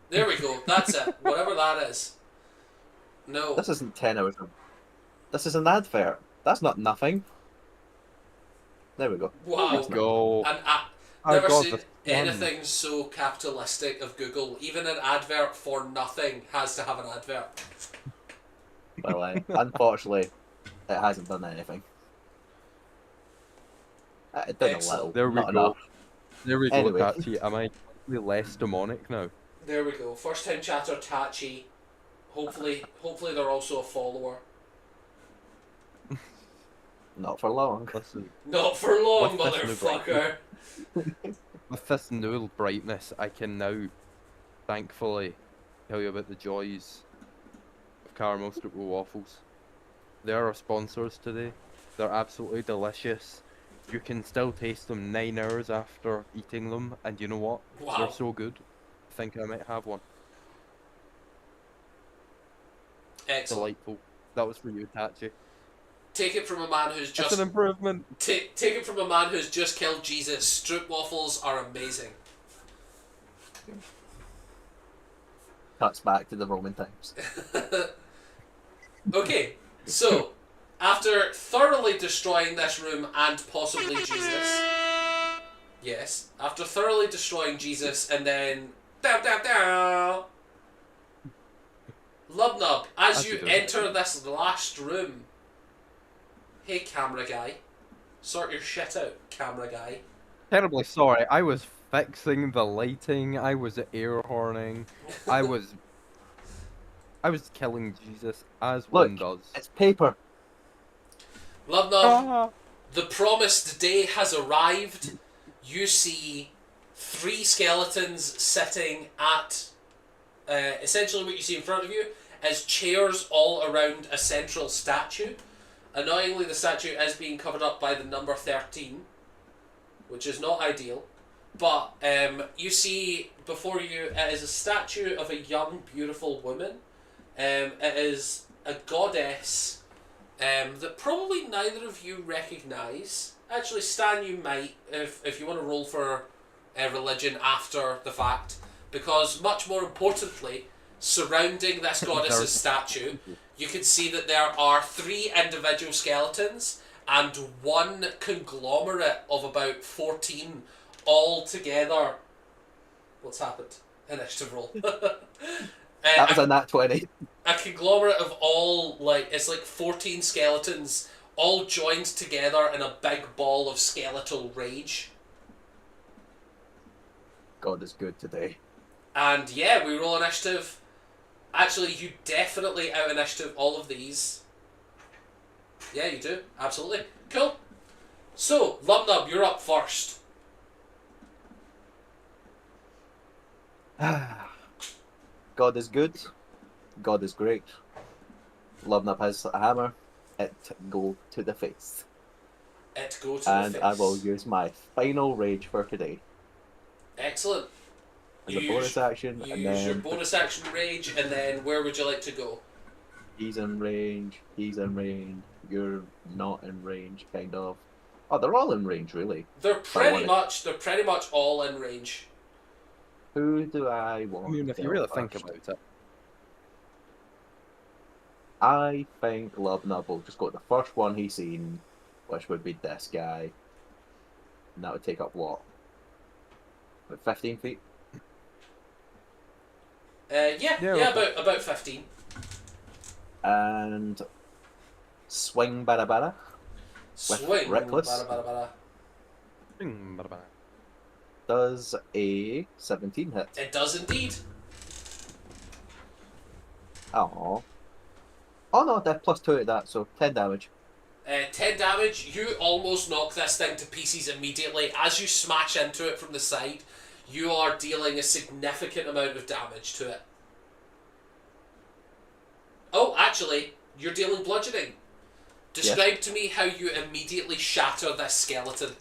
There we go. That's it. Whatever that is. No. This isn't 10 hours of... This is an advert. That's not nothing. There we go. Wow. Let's go. And I never got seen this one. anything so capitalistic of Google. Even an advert for nothing has to have an advert. Well, unfortunately, it hasn't done anything. It did a Excellent. little. There we not go. enough. There we go, Anyway. Tachi. Am I less demonic now? There we go. First time chatter Tachi. Hopefully they're also a follower. Not for long. Listen, Not for long, With this new motherfucker. with this new brightness, I can now, thankfully, tell you about the joys of caramel strip waffles. They're our sponsors today. They're absolutely delicious. You can still taste them 9 hours after eating them, and you know what? Wow. They're so good. I think I might have one. Excellent. Delightful. That was for you, Tachi. Take it from a man who's That's just an improvement. take it from a man who's just killed Jesus. Strip waffles are amazing. Cuts back to the Roman times. Okay, so after thoroughly destroying this room and possibly Jesus, yes, after thoroughly destroying Jesus and then Lubnub, as you enter this last room, hey camera guy, sort your shit out, camera guy. Terribly sorry. I was fixing the lighting. I was air horning. I was killing Jesus as one Look, does. it's paper. Lubnub, Ah. the promised day has arrived. You see 3 skeletons sitting at essentially what you see in front of you is chairs all around a central statue. Annoyingly, the statue is being covered up by the number 13, which is not ideal. But you see before you, it is a statue of a young, beautiful woman. It is a goddess that probably neither of you recognise. Actually, Stan, you might, if you want to roll for religion after the fact, because much more importantly, surrounding this goddess's statue, you can see that there are 3 individual skeletons and 1 conglomerate of about 14 all together. What's happened? Initiative roll. That was a nat 20. A conglomerate of all, it's like 14 skeletons all joined together in a big ball of skeletal rage. God is good today. And yeah, we roll initiative. Actually, you definitely out initiative all of these. Yeah, you do. Absolutely. Cool. So, Lumnub, you're up first. God is good. God is great. Lubnap has a hammer. It go to the face. It go to And the face. I will use my final rage for today. Excellent. As a bonus action, You and use your then bonus action rage, and then where would you like to go? he's in range, he's in range, you're not in range, kind of. Oh, they're all in range, really. They're pretty much all in range. Who do I want? I mean, if to you kill really think first? about it. I think Lubnub will just go to the first one he's seen, which would be this guy. And that would take up what? About 15 feet? Yeah, about 15. And swing bada bada. Swing. Reckless. Bada, bada, bada. Does a 17 hit. It does indeed. Oh. Oh no, that's plus 2 at that, so 10 damage. 10 damage. You almost knock this thing to pieces immediately. As you smash into it from the side, you are dealing a significant amount of damage to it. Oh, actually, you're dealing bludgeoning. Describe to me how you immediately shatter this skeleton.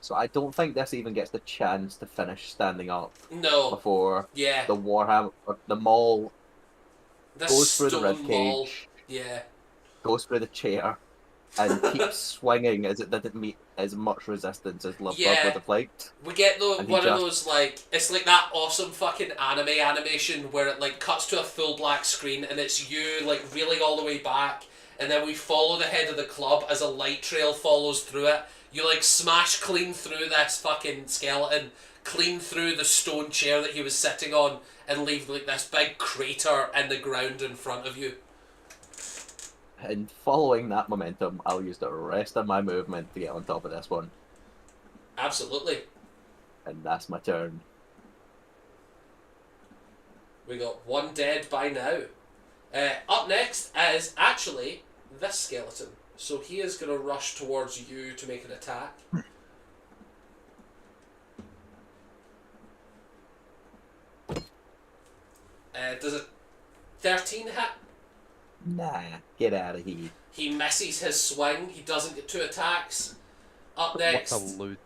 So I don't think this even gets the chance to finish standing up No. before Yeah. the Warhammer, or the maul This goes through the stone rib maul. cage, Yeah. goes through the chair, and keeps swinging as it didn't meet as much resistance as Love Yeah. would have liked. We get And he one of just- those, like, it's like that awesome fucking anime animation where it, like, cuts to a full black screen and it's you, like, reeling all the way back, and then we follow the head of the club as a light trail follows through it. You, like, smash clean through this fucking skeleton, clean through the stone chair that he was sitting on, and leave, like, this big crater in the ground in front of you. And following that momentum, I'll use the rest of my movement to get on top of this one. Absolutely. And that's my turn. We got one dead by now. Up next is actually this skeleton. So he is going to rush towards you to make an attack. Does a 13 hit? Nah, get out of here. He misses his swing. He doesn't get 2 attacks. Up What a next, loot.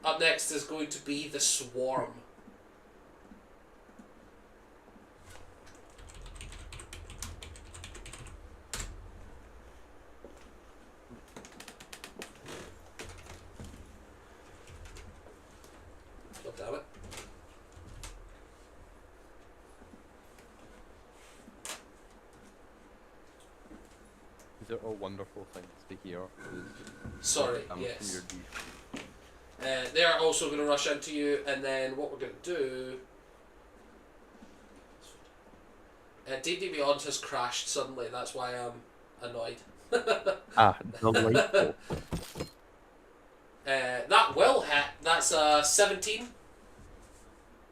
up next is going to be the Swarm. Oh, damn it. These are all wonderful things to hear. Sorry, From yes. your D. They are also going to rush into you, and then what we're going to do... D&D Beyond has crashed suddenly, that's why I'm annoyed. Delightful. That will hit. That's a 17.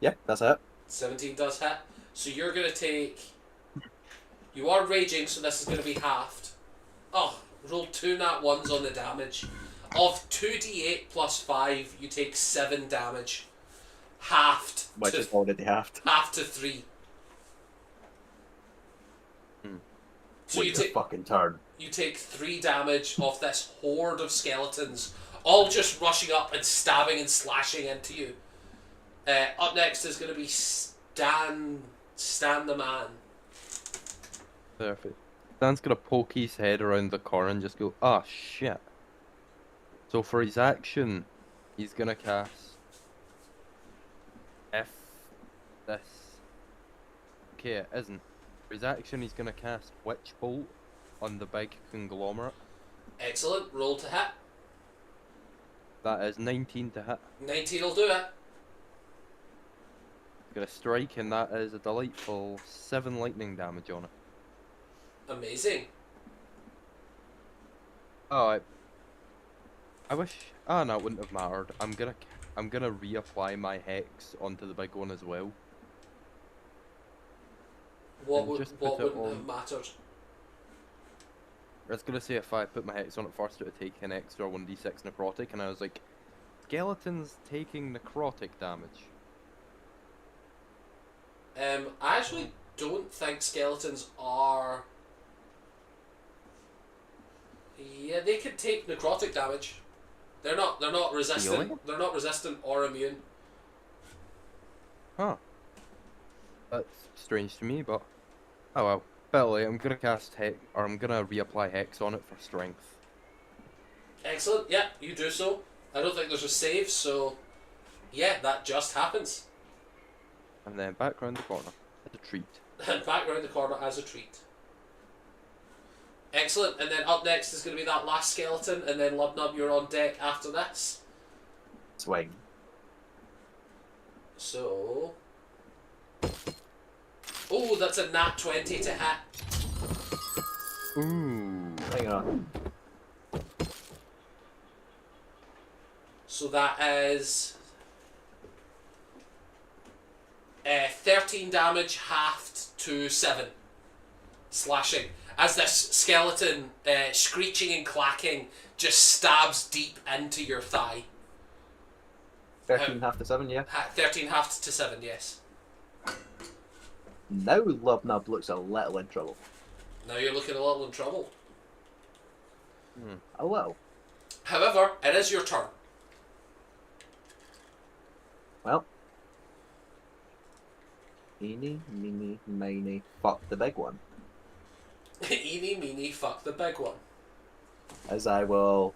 Yeah, that's it. 17 does hit. So you're going to take... You are raging, so this is going to be halved. Oh, roll 2 nat 1s on the damage. Of 2d8 plus 5, you take 7 damage. Halved Which to, is already halved. half to 3. So Wait you your take... fucking turn. You take 3 damage off this horde of skeletons, all just rushing up and stabbing and slashing into you. Up next is going to be Stan the Man. Perfect. Stan's gonna poke his head around the corner and just go, ah, shit. So for his action, he's gonna cast... If this... Okay, it isn't. For his action, he's gonna cast Witch Bolt on the big conglomerate. Excellent, roll to hit. That is 19 to hit. 19 will do it. He's gonna strike, and that is a delightful 7 lightning damage on it. Amazing. Oh, I wish... Ah, no, it wouldn't have mattered. I'm gonna reapply my hex onto the big one as well. What And just wouldn't put it have on- mattered? I was gonna say if I put my hex on it first, it would take an extra 1d6 necrotic, and I was like, skeletons taking necrotic damage. I actually don't think skeletons are... Yeah, they could take necrotic damage. They're not resistant. Really? They're not resistant or immune. Huh. That's strange to me, but oh well. Billy, I'm gonna cast hex, or I'm gonna reapply hex on it for strength. Excellent. Yeah, you do so. I don't think there's a save, so yeah, that just happens. And then back round the corner. As a treat. And back around the corner as a treat. Excellent. And then up next is going to be that last skeleton, and then Lubnub, you're on deck after this. Swing. So... Oh, that's a nat 20 to hit. Ooh. Hang on. So that is 13 damage halved to 7 slashing as this skeleton screeching and clacking just stabs deep into your thigh. 13 half to 7, yeah. 13 halved to 7, yes. Now Lubnub looks a little in trouble. Now you're looking a little in trouble. A little. However, it is your turn. Well. Eeny, meeny, miny, fuck the big one. Eeny, meeny, fuck the big one. As I will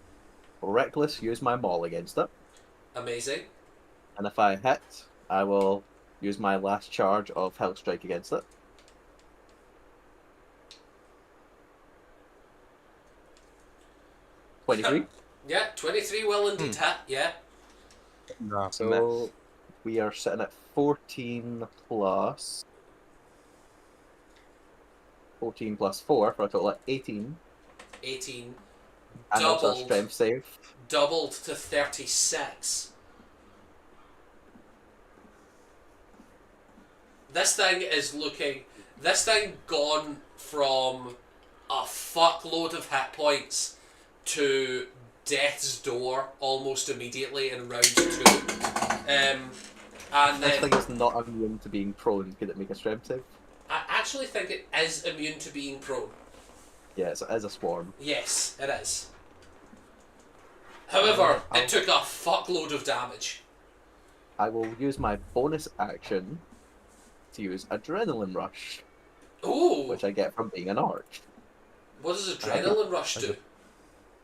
reckless use my maul against it. Amazing. And if I hit, I will use my last charge of Hell Strike against it. $23. Yeah, 23 will indeed hit, yeah. Nah, So we are sitting at 14 plus 14 plus 4 for a total of 18. 18. And that's our Doubled. strength save. Doubled to 36. This thing is looking... This thing gone from a fuckload of hit points to death's door almost immediately in round 2. And This then thing is not immune to being prone. Could it make a strength save? I actually think it is immune to being prone. Yes, it is a swarm. Yes, it is. However, I'll- it took a fuckload of damage. I will use my bonus action to use Adrenaline Rush, Ooh! which I get from being an orc. What does Adrenaline Rush do?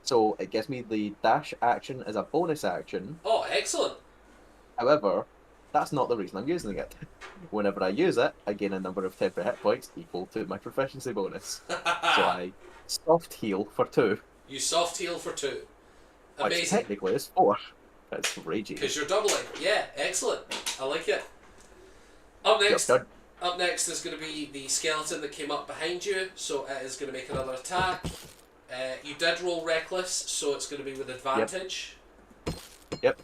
So it gives me the dash action as a bonus action. Oh, excellent. However, that's not the reason I'm using it. Whenever I use it, I gain a number of temporary hit points equal to my proficiency bonus. So I soft heal for 2, You soft heal for 2. which Amazing. technically is 4. That's raging. Because you're doubling. Yeah, excellent. I like it. Up next, Yep, up next is going to be the skeleton that came up behind you. So it is going to make another attack. You did roll reckless, so it's going to be with advantage. Yep.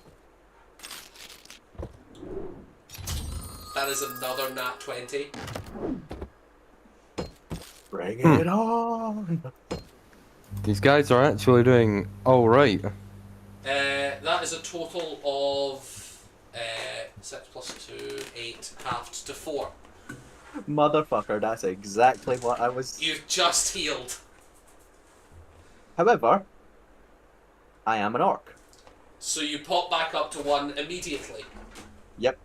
That is another nat 20. Bring it on! These guys are actually doing all right. That is a total of 6 plus 2, 8, halved to 4. Motherfucker, that's exactly what I was... You've just healed. However, I am an orc. So you pop back up to 1 immediately. Yep.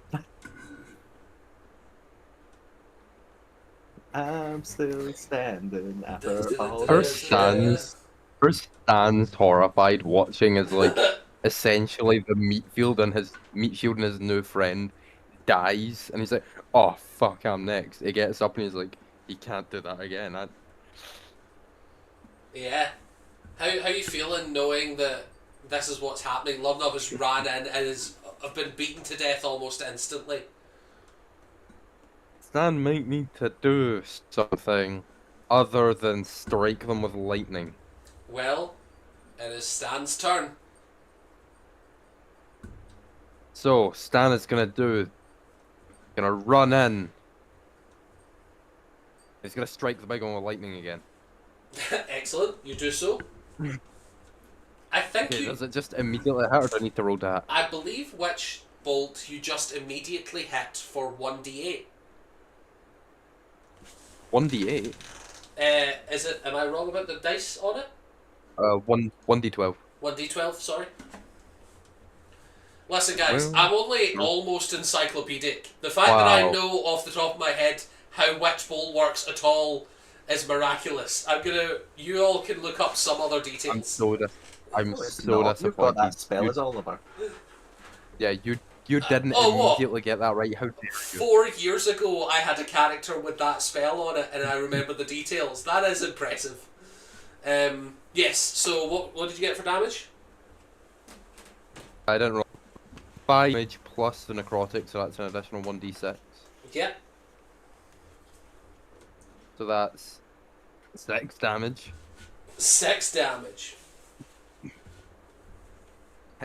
I'm still standing after all First this shit. stands horrified watching as like essentially the meat shield and his new friend dies, and he's like, "Oh fuck, I'm next." He gets up and he's like, "He can't do that again." Yeah. How you feeling knowing that this is what's happening? Lubnub has ran in and have been beaten to death almost instantly. Stan might need to do something other than strike them with lightning. Well, it is Stan's turn. So Stan is gonna run in. He's gonna strike the big one with lightning again. Excellent, you do so. I think Okay, does it just immediately hit, or do I need to roll that? I believe which bolt you just immediately hit for 1d8. 1d8. Is it? Am I wrong about the dice on it? 1d12. 1d12, sorry. Listen, guys, Well, I'm only almost encyclopedic. The fact that I know off the top of my head how Witch Bolt works at all is miraculous. You all can look up some other details. I'm so You've got disappointed. that spell as Oliver. Yeah, you didn't what? immediately get that right. How dare you? 4 years ago, I had a character with that spell on it, and I remember the details. That is impressive. Yes. So what did you get for damage? I didn't roll 5 damage plus the necrotic, so that's an additional 1d6. Yeah. So that's 6 damage. 6 damage.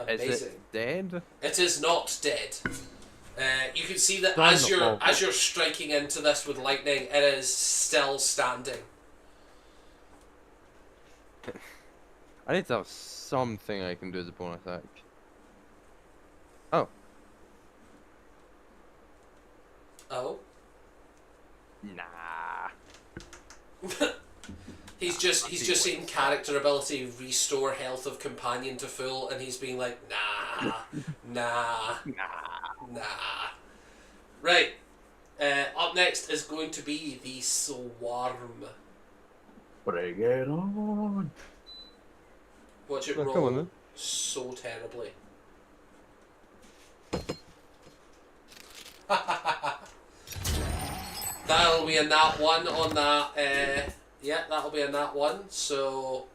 Is Amazing. it dead? It is not dead. You can see that Darn as it, Bob. as you're striking into this with lightning, it is still standing. I need to have something I can do as a bonus attack. Oh. Oh. Nah. He's just seen character ability restore health of companion to full, and he's being like, nah, nah, nah. Right. Up next is going to be the swarm. Bring it on! Watch it Oh, come on, roll then. so terribly. That'll be a nat 1 on that. Yeah, that'll be a nat 1. So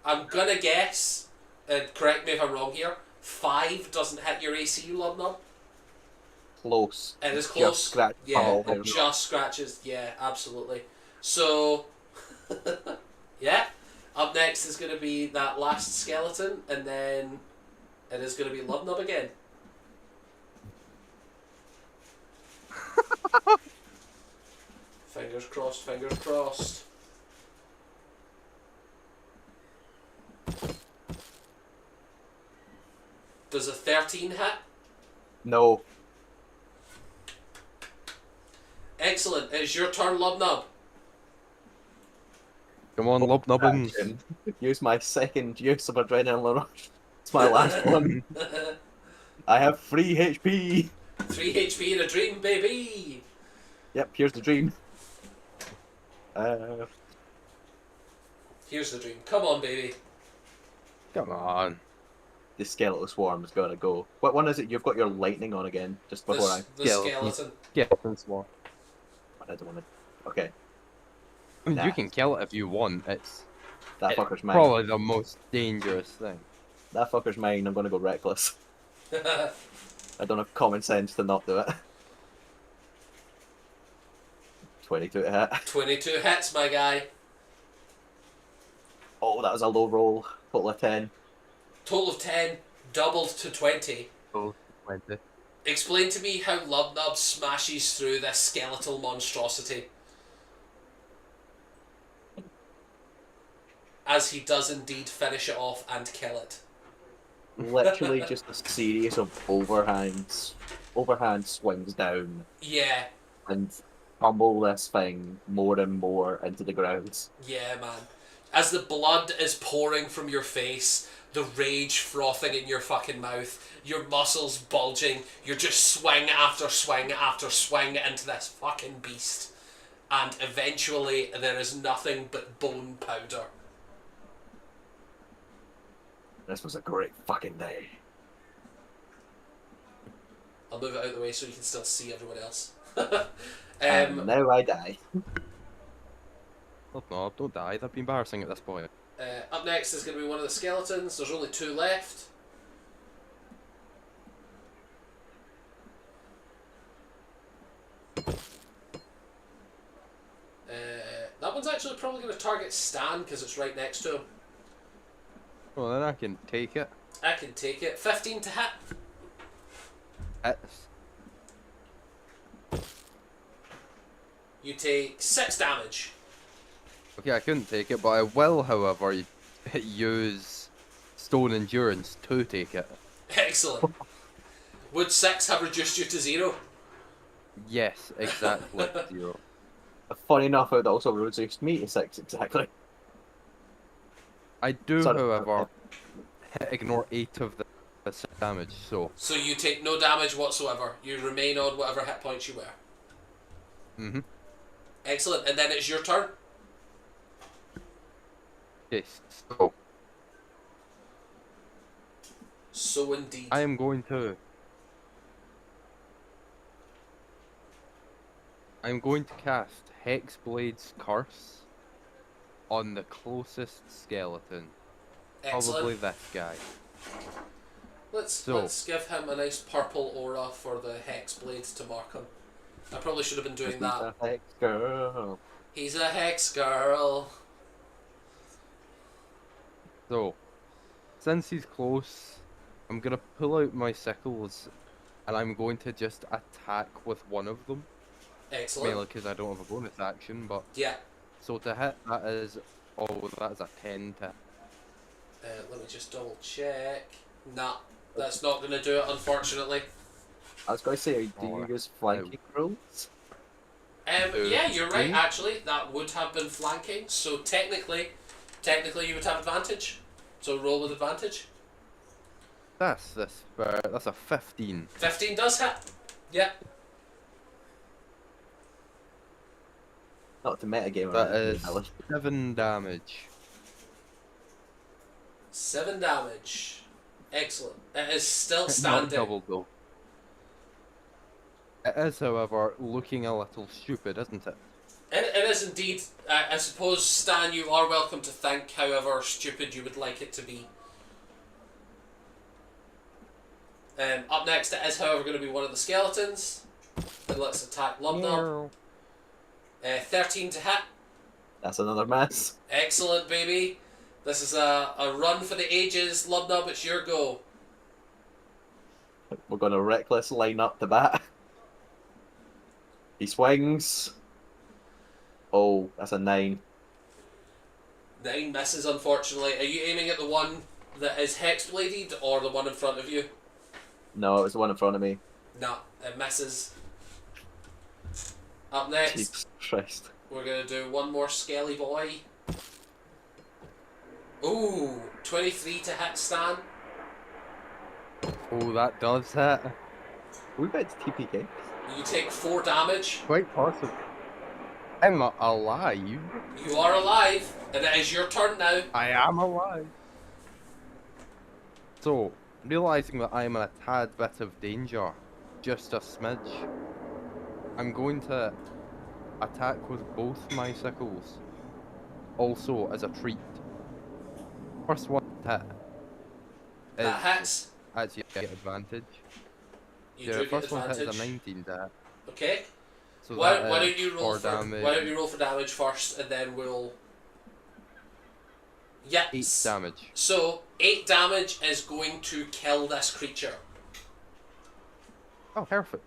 I'm gonna guess, and correct me if I'm wrong here, 5 doesn't hit your AC, Lubnub. Close. It is close. Just scratch Yeah, all it there. just scratches. Yeah, absolutely. So, yeah. Up next is going to be that last skeleton, and then it is going to be Lubnub again. Fingers crossed, fingers crossed. 13 hit? No. Excellent. It's your turn, Lubnub. Come on, Lub Nubbins. Action. Use my second use of Adrenaline Rush. It's my last one. I have 3 HP. 3 HP in a dream, baby. Yep, here's the dream. Here's the dream. Come on, baby. Come on. The skeletal swarm is gonna go. What one is it? You've got your lightning on again. Just before The skeleton. Skeleton Swarm. I don't want to. Okay, I mean, Nah. you can kill it if you want. It's that fucker's mine. probably the most dangerous thing. That fucker's mine. I'm gonna go reckless. I don't have common sense to not do it. 22 to hit. 22 hits, my guy. Oh, that was a low roll. Total of 10. Total of 10, doubled to 20. Oh, 20. Explain to me how Lubnub smashes through this skeletal monstrosity. As he does indeed finish it off and kill it. Literally just a series of overhand swings down Yeah, and tumble this thing more and more into the ground. yeah, man. As the blood is pouring from your face, the rage frothing in your fucking mouth, your muscles bulging, you're just swing after swing after swing into this fucking beast. And eventually there is nothing but bone powder. This was a great fucking day. I'll move it out of the way so you can still see everyone else. And now I die. Oh, no, don't die. That'd be embarrassing at this point. Up next is going to be one of the skeletons. There's only 2 left. That one's actually probably going to target Stan because it's right next to him. Well, then I can take it. I can take it. 15 to hit. Hits. You take 6 damage. Okay, I couldn't take it, but I will, however, use Stone Endurance to take it. Excellent. Would 6 have reduced you to 0? Yes, exactly. 0. Funny enough, it also reduced me to 6 exactly. I do, Sorry. however, ignore 8 of the damage, so... So you take no damage whatsoever. You remain on whatever hit points you were. Mm-hmm. Excellent. And then it's your turn. Yes, so So indeed. I am going to... I'm going to cast Hexblade's Curse on the closest skeleton. Excellent. Probably this guy. Let's give him a nice purple aura for the hex blades to mark him. I probably should have been doing that. Hex girl. He's a hex girl. So, since he's close, I'm gonna pull out my sickles and I'm going to just attack with one of them. Excellent. Mainly because I don't have a bonus action, but... Yeah. So to hit, that is... Oh, that is a 10 to... Let me just double check. Nah, that's not going to do it, unfortunately. I was going to say, do you use flanking rules? Yeah, you're right, actually. That would have been flanking, so technically you would have advantage. So roll with advantage. That's a 15. 15 does hit. Yeah. Not to metagame. That is 7 damage. 7 damage. Excellent. It is still Not standing. double though. It is, however, looking a little stupid, isn't it? It is indeed. I suppose, Stan, you are welcome to think however stupid you would like it to be. Up next, it is, however, going to be one of the skeletons. And let's attack Lubnub. 13 to hit. That's another mess. Excellent, baby. This is a run for the ages. Lubnub, it's your go. We're going to reckless line up the bat. He swings. Oh, that's a 9. 9 misses, unfortunately. Are you aiming at the one that is hex-bladed or the one in front of you? No, it was the one in front of me. Nah, it misses. Up next, Jesus Christ. we're gonna do one more Skelly boy. Ooh, 23 to hit Stan. Oh, that does hit. We bet it's TPK. You take 4 damage. Quite possible. I'm alive. You are alive, and it is your turn now. I am alive. So, realizing that I'm in a tad bit of danger, just a smidge, I'm going to attack with both my sickles. Also, as a treat. First one hit. That hits. Actually, I get advantage. You Yeah, do the get first one hit is a advantage. 19 to hit. Okay. So Why that don't is you roll 4 for damage. Why don't you roll for damage first, and then we'll. Yeah. 8 damage. So 8 damage is going to kill this creature. Oh, perfect.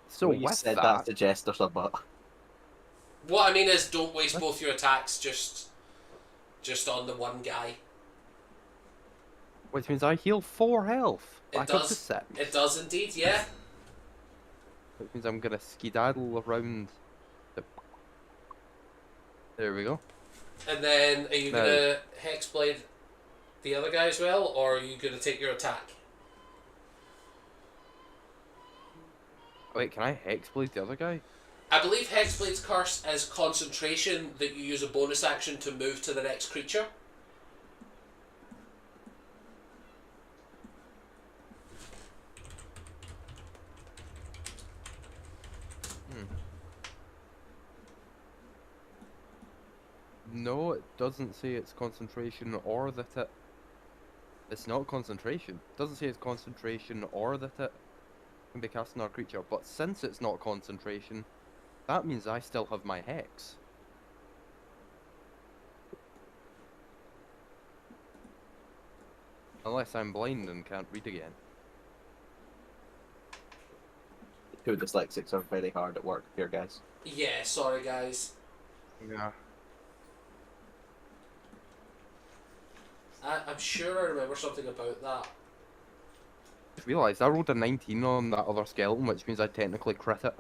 So When you with said that, that suggests a but. What I mean is, don't waste both your attacks just on the one guy. which means I heal 4 health. It Back up to does. 6. It does indeed, yeah. Which means I'm gonna skedaddle around. There we go. And then, are you No. gonna hexblade the other guy as well, or are you gonna take your attack? Wait, can I hexblade the other guy? I believe Hexblade's curse is concentration that you use a bonus action to move to the next creature. No, it doesn't say it's concentration or that it. It's not concentration. It doesn't say it's concentration or that it can be cast on our creature. But since it's not concentration, that means I still have my hex. Unless I'm blind and can't read again. Two dyslexics are very hard at work here, guys. Yeah, sorry guys. Yeah. I'm sure I remember something about that. Just realised I rolled a 19 on that other skeleton, which means I technically crit it.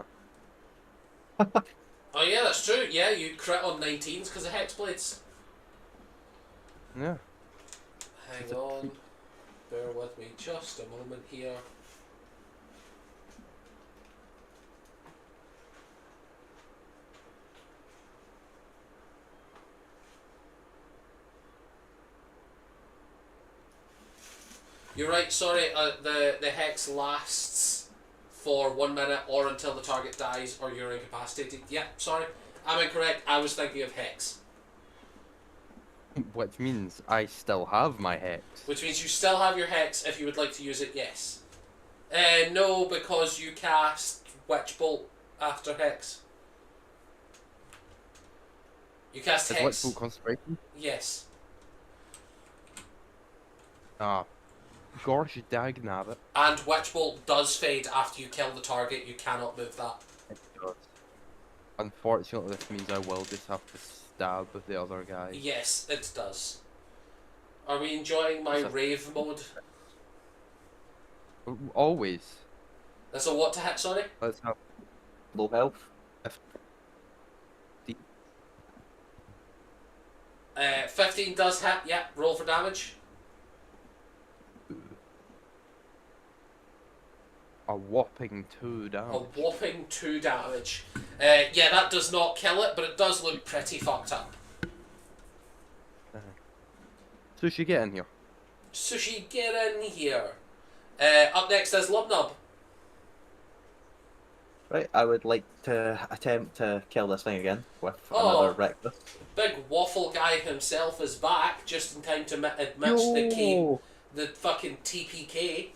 Oh yeah, that's true. Yeah, you crit on 19s because of Hexblades. Yeah. Hang on. Bear with me just a moment here. You're right, sorry, the hex lasts for 1 minute or until the target dies or you're incapacitated. Yeah, sorry. I'm incorrect. I was thinking of hex. Which means I still have my hex. Which means you still have your hex if you would like to use it, yes. No, because you cast Witch Bolt after hex. You cast Is hex. Witch Bolt concentration? Yes. Ah. Gosh dag nabbit. And Witch Bolt does fade after you kill the target. You cannot move that. It does. Unfortunately, this means I will just have to stab the other guy. Yes, it does. Are we enjoying my rave mode? Always. That's a what to hit, sorry? Let's have Low health. 15 does hit, yeah. Roll for damage. a whopping 2 damage. A whopping 2 damage. Yeah, that does not kill it, but it does look pretty fucked up. Sushi, get in here. Sushi, get in here. Up next is Lubnub. Right, I would like to attempt to kill this thing again with another reckless. Big waffle guy himself is back just in time to match the fucking TPK.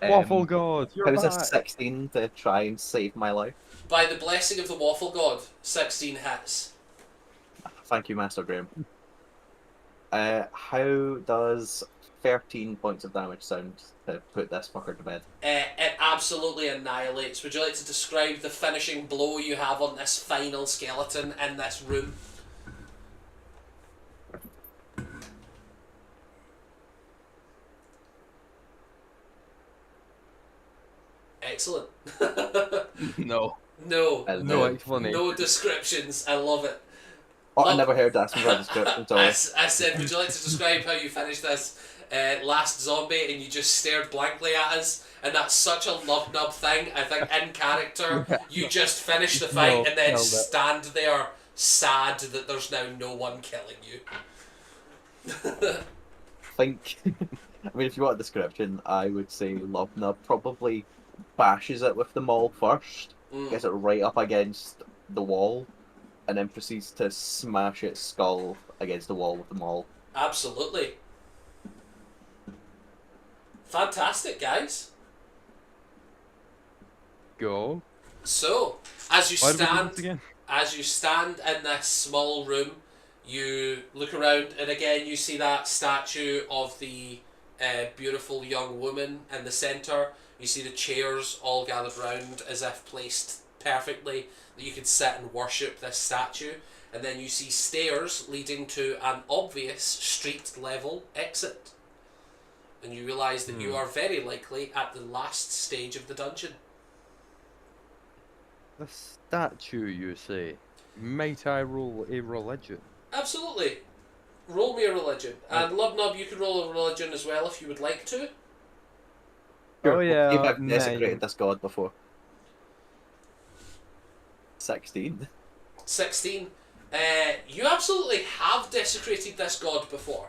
Waffle God, you're How's back. a 16 to try and save my life? By the blessing of the waffle god, 16 hits. Thank you, Master Graham. How does 13 points of damage sound to put this fucker to bed? It absolutely annihilates. Would you like to describe the finishing blow you have on this final skeleton in this room? No. No. No explanation. No descriptions. I love it. Oh, I never heard asking for a description, sorry. I said, would you like to describe how you finished this last zombie and you just stared blankly at us? And that's such a Lubnub thing. I think in character, you just finish the fight and then stand there sad that there's now no one killing you. Think, I mean, if you want a description, I would say Lubna probably bashes it with the maul first, gets it right up against the wall, and then proceeds to smash its skull against the wall with the maul. Absolutely. Fantastic, guys. Go. So, as you Why did we do stand, this again? as you stand in this small room, you look around, and again you see that statue of the beautiful young woman in the centre. You see the chairs all gathered round as if placed perfectly that you could sit and worship this statue. And then you see stairs leading to an obvious street level exit. And you realise that you are very likely at the last stage of the dungeon. The statue, you say? Might I roll a religion? Absolutely. Roll me a religion. And Lubnub, you can roll a religion as well if you would like to. Sure, Oh, yeah, we'll see if I've 9. desecrated this god before. 16. 16. You absolutely have desecrated this god before.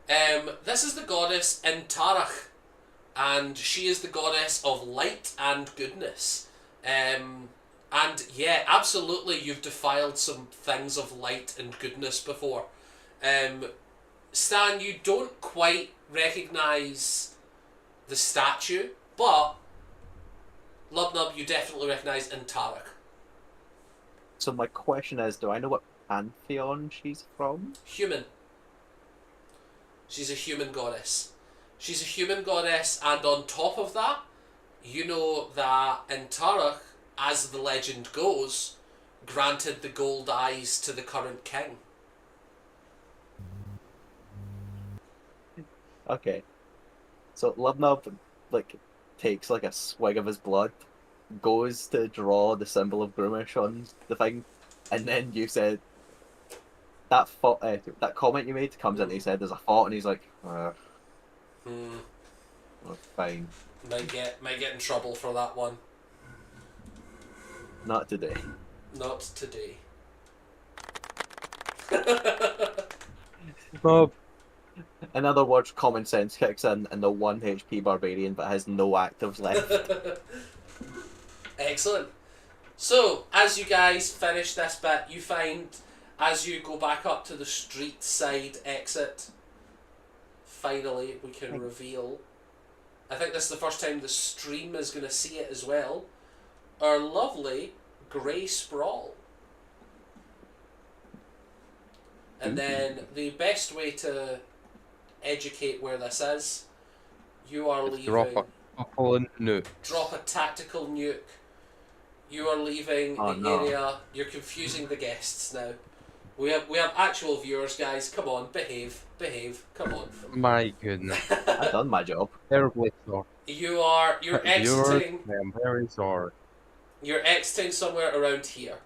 This is the goddess Intarach, and she is the goddess of light and goodness. And yeah, absolutely, you've defiled some things of light and goodness before. Stan, you don't quite recognise the statue, but Lubnub, you definitely recognise Intarach. So my question is, do I know what pantheon she's from? Human. She's a human goddess. She's a human goddess, and on top of that, you know that Intarach, as the legend goes, granted the gold eyes to the current king. Okay. So Lubnub, takes, a swig of his blood, goes to draw the symbol of Grumish on the thing, and then you said, that comment you made comes in and he said there's a thought, and he's like, well, fine. Might get in trouble for that one. Not today. Not today. Bob. In other words, common sense kicks in, and the 1 HP barbarian but has no actives left. Excellent. So, as you guys finish this bit, you find, as you go back up to the street side exit, finally we can reveal, I think this is the first time the stream is going to see it as well, our lovely Grey Sprawl. And then the best way to educate where this is, you are leaving... Drop a couple of nukes. Drop a tactical nuke. You are leaving the area. You're confusing the guests now. We have actual viewers, guys. Come on, behave. Come on. My goodness. I've done my job. Terribly sorry. You're exiting. I'm very sorry. You're exiting somewhere around here.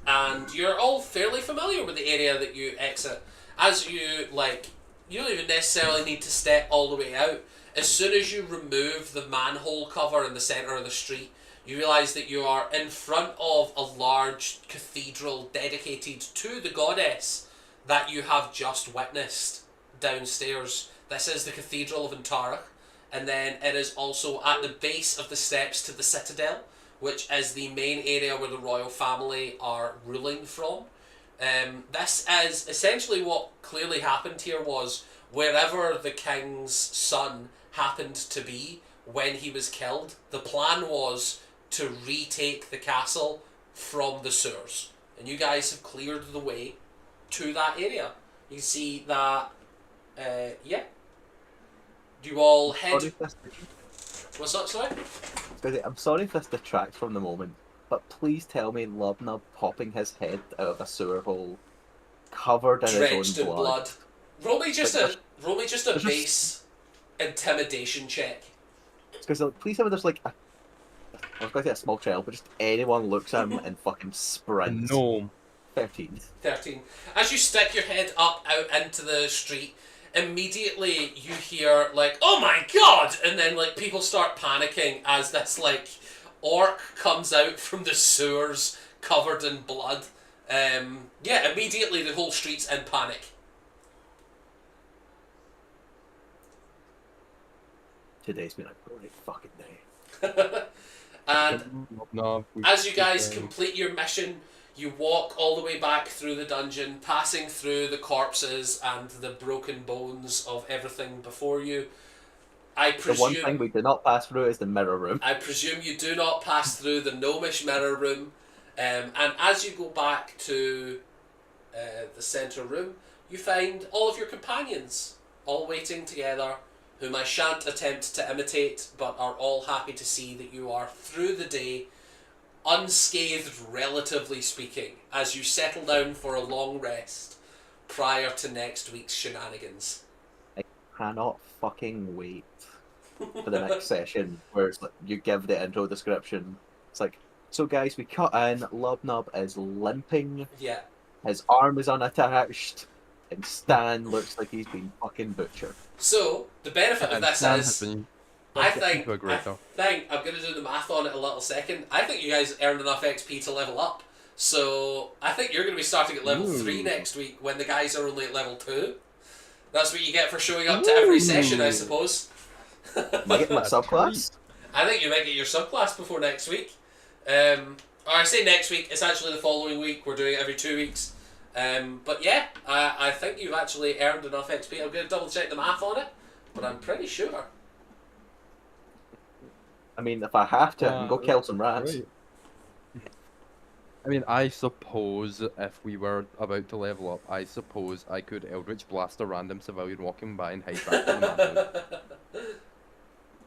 And you're all fairly familiar with the area that you exit. As you, you don't even necessarily need to step all the way out. As soon as you remove the manhole cover in the centre of the street, you realise that you are in front of a large cathedral dedicated to the goddess that you have just witnessed downstairs. This is the Cathedral of Intarach, and then it is also at the base of the steps to the Citadel, which is the main area where the royal family are ruling from. This is essentially what clearly happened here was wherever the king's son happened to be when he was killed, the plan was to retake the castle from the sewers. And you guys have cleared the way to that area. You can see that, yeah. Do you all head... What's that, sorry? I'm sorry if this detracts from the moment, but please tell me Lubnub popping his head out of a sewer hole, covered in drenched his own blood. Roll me just a base intimidation check. Because like, please tell me there's like I was going to say a small child, but just anyone looks at him and fucking sprints. No. 13. 13. As you stick your head up out into the street, immediately you hear like, "Oh my god!" and then like people start panicking as this like orc comes out from the sewers covered in blood. Yeah, immediately the whole street's in panic. Today's been a great fucking day. And No, as you guys complete your mission, you walk all the way back through the dungeon, passing through the corpses and the broken bones of everything before you. The one thing we do not pass through is the mirror room. I presume you do not pass through the gnomish mirror room. And as you go back to the centre room, you find all of your companions all waiting together, whom I shan't attempt to imitate, but are all happy to see that you are through the day, unscathed relatively speaking, as you settle down for a long rest prior to next week's shenanigans. I cannot fucking wait for the next session where it's like you give the intro description. It's like, so guys, we cut in, Lubnub is limping, Yeah. his arm is unattached, and Stan looks like he's been fucking butchered. So, the benefit of this is, I think I'm going to do the math on it a little second. I think you guys earned enough XP to level up. So, I think you're going to be starting at level 3 next week when the guys are only at level 2. That's what you get for showing up to every session, I suppose. Am I getting my subclass? I think you might get your subclass before next week. Or I say next week, it's actually the following week. We're doing it every 2 weeks. But yeah, I think you've actually earned enough XP. I'm going to double check the math on it, but I'm pretty sure. I mean, if I have to, I can go kill some rats. Right. I mean, I suppose if we were about to level up, I suppose I could Eldritch Blast a random civilian walking by and hide back in the man.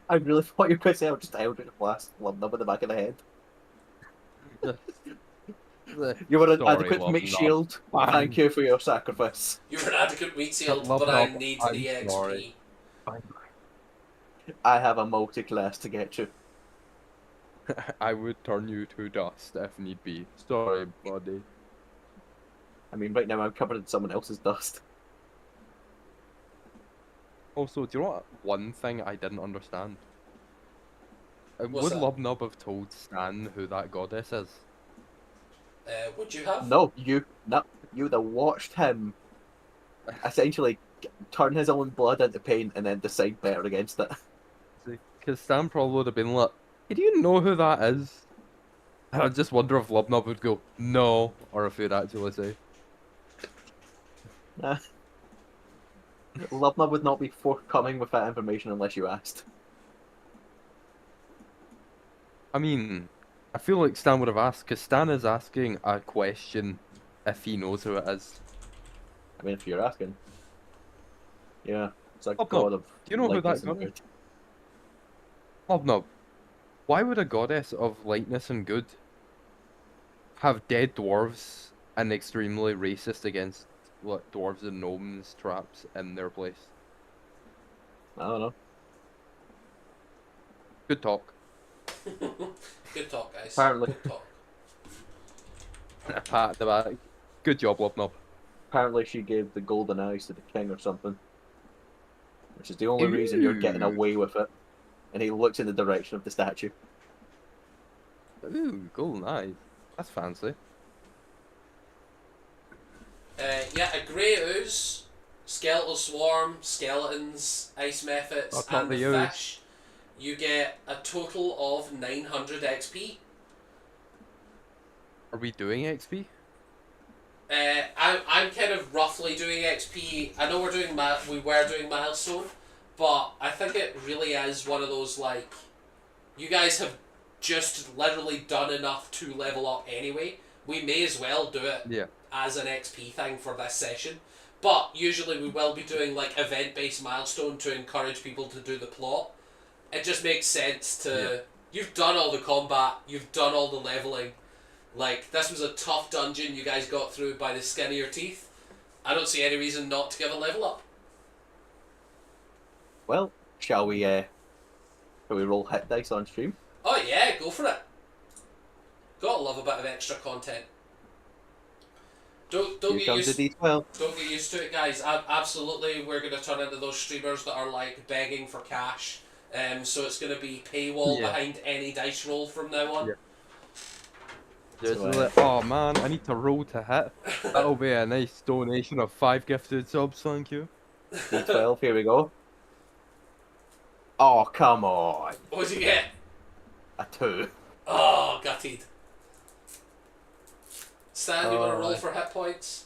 I really thought you were going to say I'll just Eldritch Blast Lubnub in the back of the head. You were an adequate meat shield. Thank you for your sacrifice. You were an adequate meat shield, but I need the XP. Sorry. I have a multi-class to get you. I would turn you to dust if need be. Sorry, buddy. I mean, right now I'm covered in someone else's dust. Also, do you know what? One thing I didn't understand? What's Would that? Lubnub have told Stan who that goddess is? Would you have? No, you'd have watched him essentially turn his own blood into pain and then decide better against it. Because Stan probably would have been like, do you know who that is? And I just wonder if Lubnub would go, no, or if he'd actually say. Lubnub would not be forthcoming with that information unless you asked. I mean, I feel like Stan would have asked, because Stan is asking a question if he knows who it is. I mean, if you're asking. Yeah, it's like Lubnub, god of. do you know who that lightness and god is? good. Lubnub, why would a goddess of lightness and good have dead dwarves and extremely racist against what dwarves and gnomes traps in their place? I don't know. Good talk. Good talk, guys. Apparently. Good talk. A pat at the back. Good job, Lubnub. Apparently she gave the golden eyes to the king or something. Which is the only reason you're getting away with it. And he looks in the direction of the statue. Ooh, golden eyes. That's fancy. Yeah, a grey ooze, skeletal swarm, skeletons, ice mephits, Oh, not and the the ooze. fish. You get a total of 900 XP. Are we doing XP? I'm kind of roughly doing XP. I know we were doing milestone, but I think it really is one of those like, you guys have just literally done enough to level up anyway. We may as well do it as an XP thing for this session. But usually we will be doing like event-based milestone to encourage people to do the plot. It just makes sense to... You've done all the combat, you've done all the leveling. Like, this was a tough dungeon you guys got through by the skin of your teeth. I don't see any reason not to give a level up. Well, shall we roll hit dice on stream? Oh yeah, go for it. Gotta love a bit of extra content. Don't Here get comes used. the D12. Don't get used to it, guys. Absolutely, we're gonna turn into those streamers that are like begging for cash. So it's gonna be paywall Yeah. behind any dice roll from now on. Yeah. Just So, like, oh man, I need to roll to hit. That'll be a nice donation of 5 gifted subs, thank you. D12, here we go. Oh, come on. What'd you get? A 2. Oh, gutted. Stan, you want to roll Alright. for hit points?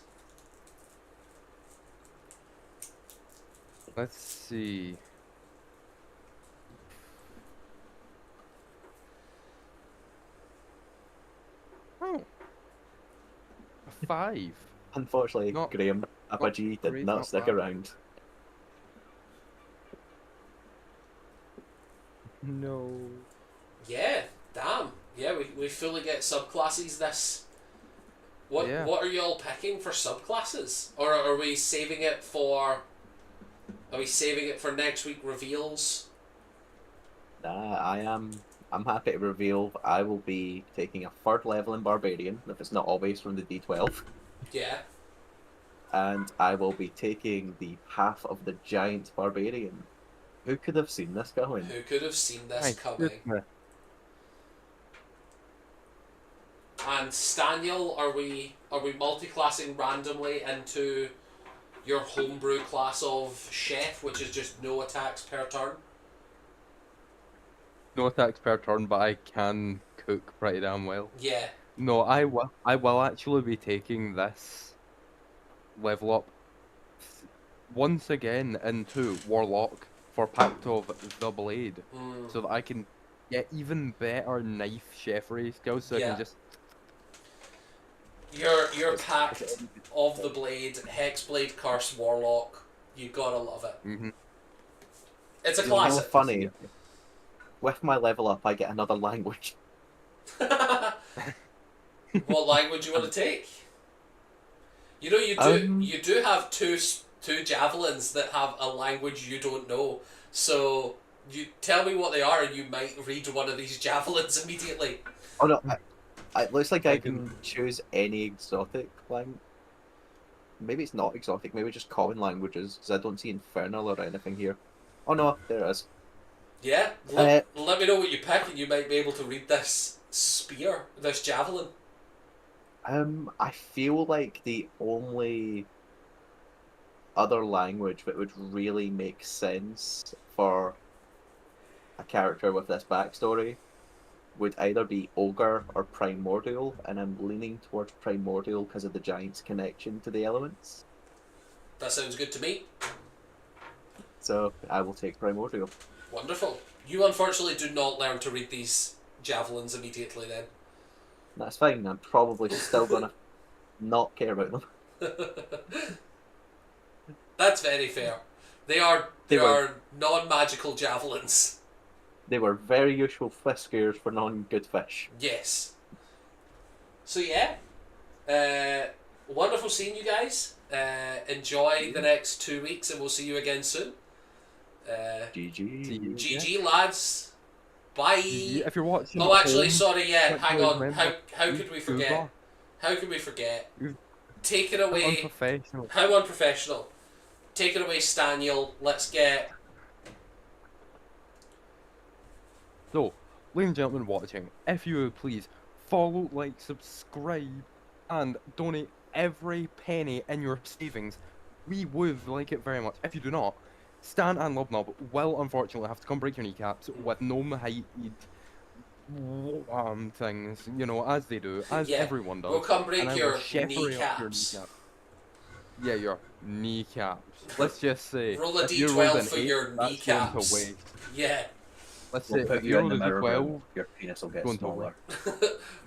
Let's see. Oh. A 5. Unfortunately, Not- Graham Apogee did great, not not stick bad. around. No. Yeah, damn. Yeah, we fully get subclasses this. What Yeah. What are you all picking for subclasses? Or are we saving it for... Are we saving it for next week reveals? I'm happy to reveal I will be taking a 3rd level in Barbarian, if it's not always from the D12. Yeah. And I will be taking the half of the Giant Barbarian. Who could have seen this coming? Who could have seen this My coming? goodness. And Staniel, are we multi-classing randomly into your homebrew class of chef, which is just no attacks per turn? No attacks per turn, but I can cook pretty damn well. Yeah. No, I will actually be taking this level up once again into Warlock for Pact of the Blade, Mm. so that I can get even better knife cheffery skills, so I Yeah. can just... Your Pact of the Blade, Hexblade, Curse, Warlock. You gotta love it. Mhm. It's a You know, classic. funny. With my level up, I get another language. What language you want to take? You know, you do have two javelins that have a language you don't know. So you tell me what they are, and you might read one of these javelins immediately. Oh no, it looks like I I can choose any exotic language. Maybe it's not exotic, maybe just common languages, because I don't see Infernal or anything here. Oh no, there it is. Yeah, let me know what you pick, and you might be able to read this spear, this javelin. I feel like the only other language that would really make sense for a character with this backstory would either be Ogre or Primordial, and I'm leaning towards Primordial because of the Giant's connection to the elements. That sounds good to me. So I will take Primordial. Wonderful. You unfortunately do not learn to read these javelins immediately then. That's fine, I'm probably still gonna not care about them. That's very fair. They are non-magical javelins. They were very useful fish spears for non-good fish. Yes. So yeah, wonderful seeing you guys. Enjoy the next 2 weeks, and we'll see you again soon. GG. GG lads. Bye. If you're watching Oh, at actually, home, sorry. Yeah, click hang the on. remember How could we forget? Google. How could we forget? You- Take it away. Unprofessional. How unprofessional. Take it away, Staniel. Let's get... So, ladies and gentlemen watching, if you would please follow, like, subscribe, and donate every penny in your savings, we would like it very much. If you do not, Stan and Lubnob will unfortunately have to come break your kneecaps with gnome heighted things, you know, as they do, as Yeah, everyone does. We'll come break and I will your shepherd up your kneecaps. kneecaps. Yeah, your kneecaps. Let's just say, Roll a if you rolled D12 an for 8, your that's going to kneecaps. waste. Yeah. Let's We'll say put if you you in the rolled a mirror D12, realm. Your penis will get Going to smaller.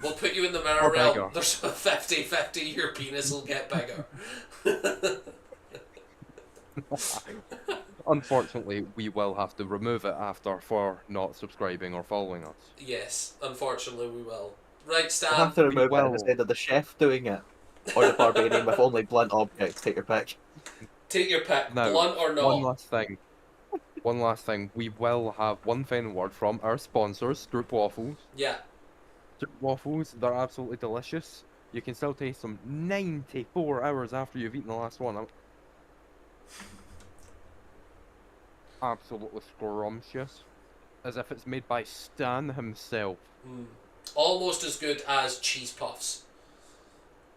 We'll put you in the mirror Or realm. bigger. There's a 50-50. Your penis will get bigger. unfortunately, we will have to remove it after for not subscribing or following us. Yes, unfortunately we will. Right, I Stan. have to remove it will. instead of the chef doing it. Or the barbarian with only blunt objects. Take your pick. Take your pick. Now, Blunt or one not. last thing. one last thing. We will have one final word from our sponsors, Stroop Waffles. Yeah. Stroop Waffles, they're absolutely delicious. You can still taste them 94 hours after you've eaten the last one. Absolutely scrumptious. As if it's made by Stan himself. Almost as good as cheese puffs.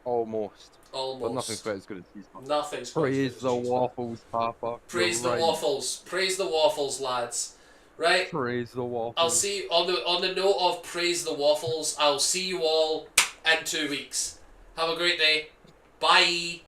Almost. Almost. But nothing's quite as good as cheese puffs. Nothing's quite as Praise good as the cheese puffs. waffles, Papa. Praise You're the right. waffles. Praise the waffles, lads. Right? Praise the waffles. I'll see you on the note of praise the waffles. I'll see you all in 2 weeks. Have a great day. Bye.